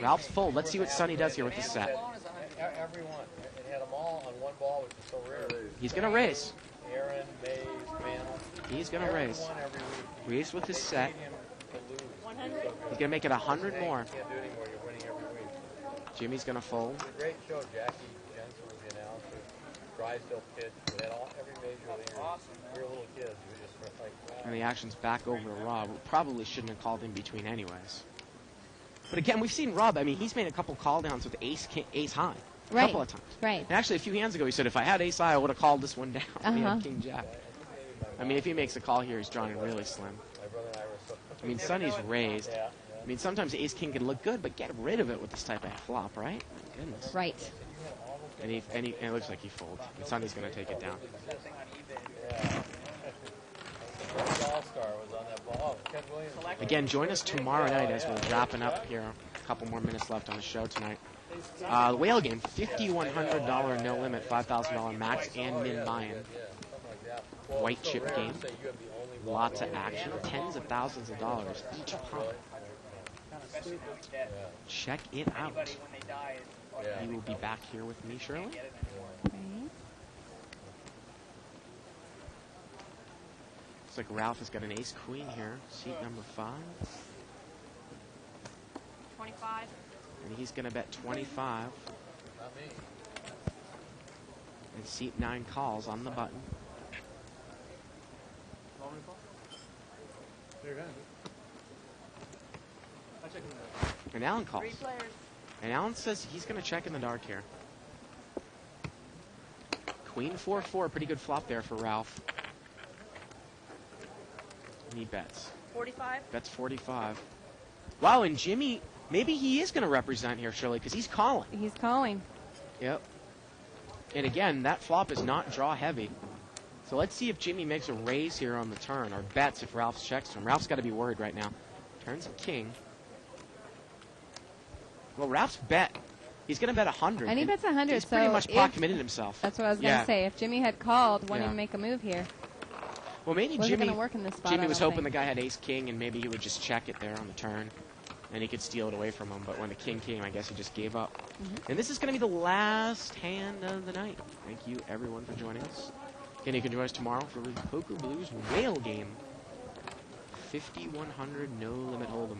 Ralph's full. Let's see what Sonny does here with the set. Everyone. It had them all on one ball, which is so rare. He's going to raise. Aaron, Mays, Mantle. He's going to raise. Raise with his set. He's going to make it 100 more. Can't do anymore. You're winning every week. Jimmy's going to fold. It's a great show. Jackie Jensen was the announcer. Drysdale pitched. We had every major league. We were little kids. We just were like, wow. And the action's back over to Rob. We probably shouldn't have called in between anyways. But again, we've seen Rob. I mean, he's made a couple call downs with ace high. A couple of times. Right. And actually, a few hands ago, he said, if I had ace high, I would have called this one down. He had king jack. I mean, if he makes a call here, he's drawing really slim. I My brother and I were so... I mean, Sonny's raised. Yeah. I mean, sometimes Ace King can look good, but get rid of it with this type of flop, right? My goodness. Right. And it looks like he folds. And Sonny's going to take it down. Yeah. All-Star was on that ball. Ken Williams. Again, join us tomorrow night as we're wrapping up here. A couple more minutes left on the show tonight. The whale game, $5,100 no limit, $5,000 max, and min buy-in. White chip game. Lots of action. Tens of thousands of dollars each pump. Check it out. You will be back here with me, Shirley. Looks like Ralph has got an ace queen here. Seat number 5. 25. And he's going to bet 25. Not me. And seat 9 calls on the button. And Alan calls. 3 players. And Alan says he's going to check in the dark here. Queen 4-4, pretty good flop there for Ralph. And he bets. 45. Bets 45. Wow, and Jimmy, maybe he is going to represent here, Shirley, because he's calling. He's calling. Yep. And again, that flop is not draw heavy. So let's see if Jimmy makes a raise here on the turn, or bets if Ralph checks him. Ralph's got to be worried right now. Turns a king. Well, Ralph's bet. He's going to bet 100. And he bets 100, He's pretty so much pot committed himself. That's what I was going to say. If Jimmy had called, wouldn't Yeah. he make a move here? Well, maybe Wasn't Jimmy, gonna work in this spot, Jimmy I was don't hoping think. the guy had ace-king, and maybe he would just check it there on the turn, and he could steal it away from him. But when the king came, I guess he just gave up. And this is going to be the last hand of the night. Thank you, everyone, for joining us. Again, you can join us tomorrow for the Poker Blues whale game. 5,100 no-limit hold'em.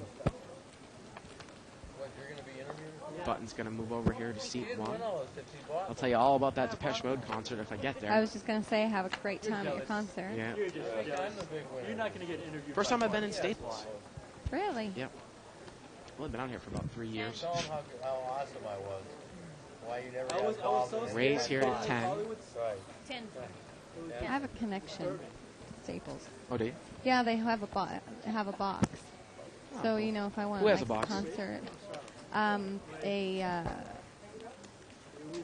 What, you're going to be interviewing? Button's going to move over here to seat 1. Win all those 50 bucks. I'll tell you all about that Depeche Mode concert if I get there. I was just going to say, have a great time at your concert. Yeah. You're just I'm the big winner. You're not going to get interviewed. First time I've been in Staples. Really? Yep. Well, I've been out here for about 3 years. Tell them how awesome I was. Why you never got involved in Raise here at 10. Right. 10. I have a connection. Staples. Oh, do you? Yeah, they have a box. So you know, if I want Who to has make a box? concert,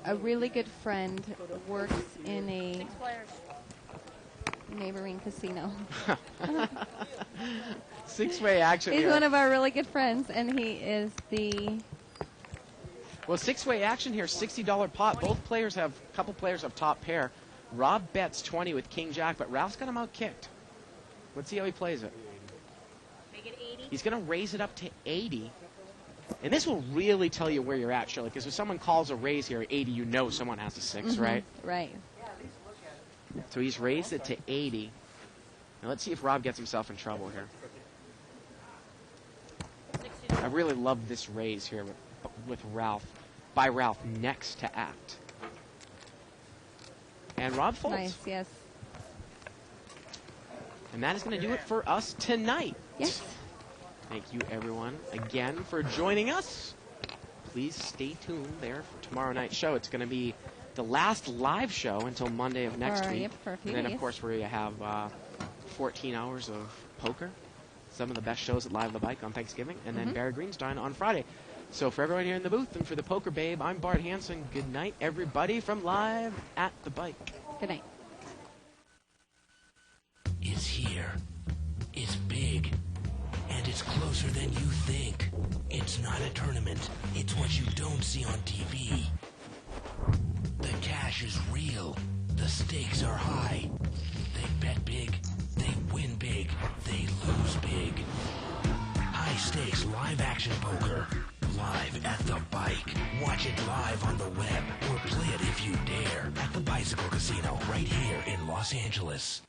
a really good friend works in a 6 players. neighboring casino. 6-way action He's here. one of our really good friends, and he is the. Well, 6-way action here, $60 pot. Both players have, a couple players have top pair. Rob bets 20 with King Jack, but Ralph's got him out kicked. Let's see how he plays it. Make it 80. He's going to raise it up to 80. And this will really tell you where you're at, Shirley, because if someone calls a raise here at 80, you know someone has a 6, right? Right. So he's raised it to 80. Now let's see if Rob gets himself in trouble here. I really love this raise here with Ralph, by Ralph next to act. And Rob folds. Nice, yes. And that is going to do it for us tonight. Yes. Thank you, everyone, again for joining us. Please stay tuned there for tomorrow night's show. It's going to be the last live show until Monday of next week. Yep, for a few And then, days. of course, we have 14 hours of poker, some of the best shows at Live the Bike on Thanksgiving, and then Barry Greenstein on Friday. So for everyone here in the booth and for the Poker Babe, I'm Bart Hanson. Good night, everybody, from Live at the Bike. Good night. It's here. It's big. And it's closer than you think. It's not a tournament. It's what you don't see on TV. The cash is real. The stakes are high. They bet big. They win big. They lose big. High stakes live action poker. Live at the Bike. Watch it live on the web or play it if you dare at the Bicycle Casino right here in Los Angeles.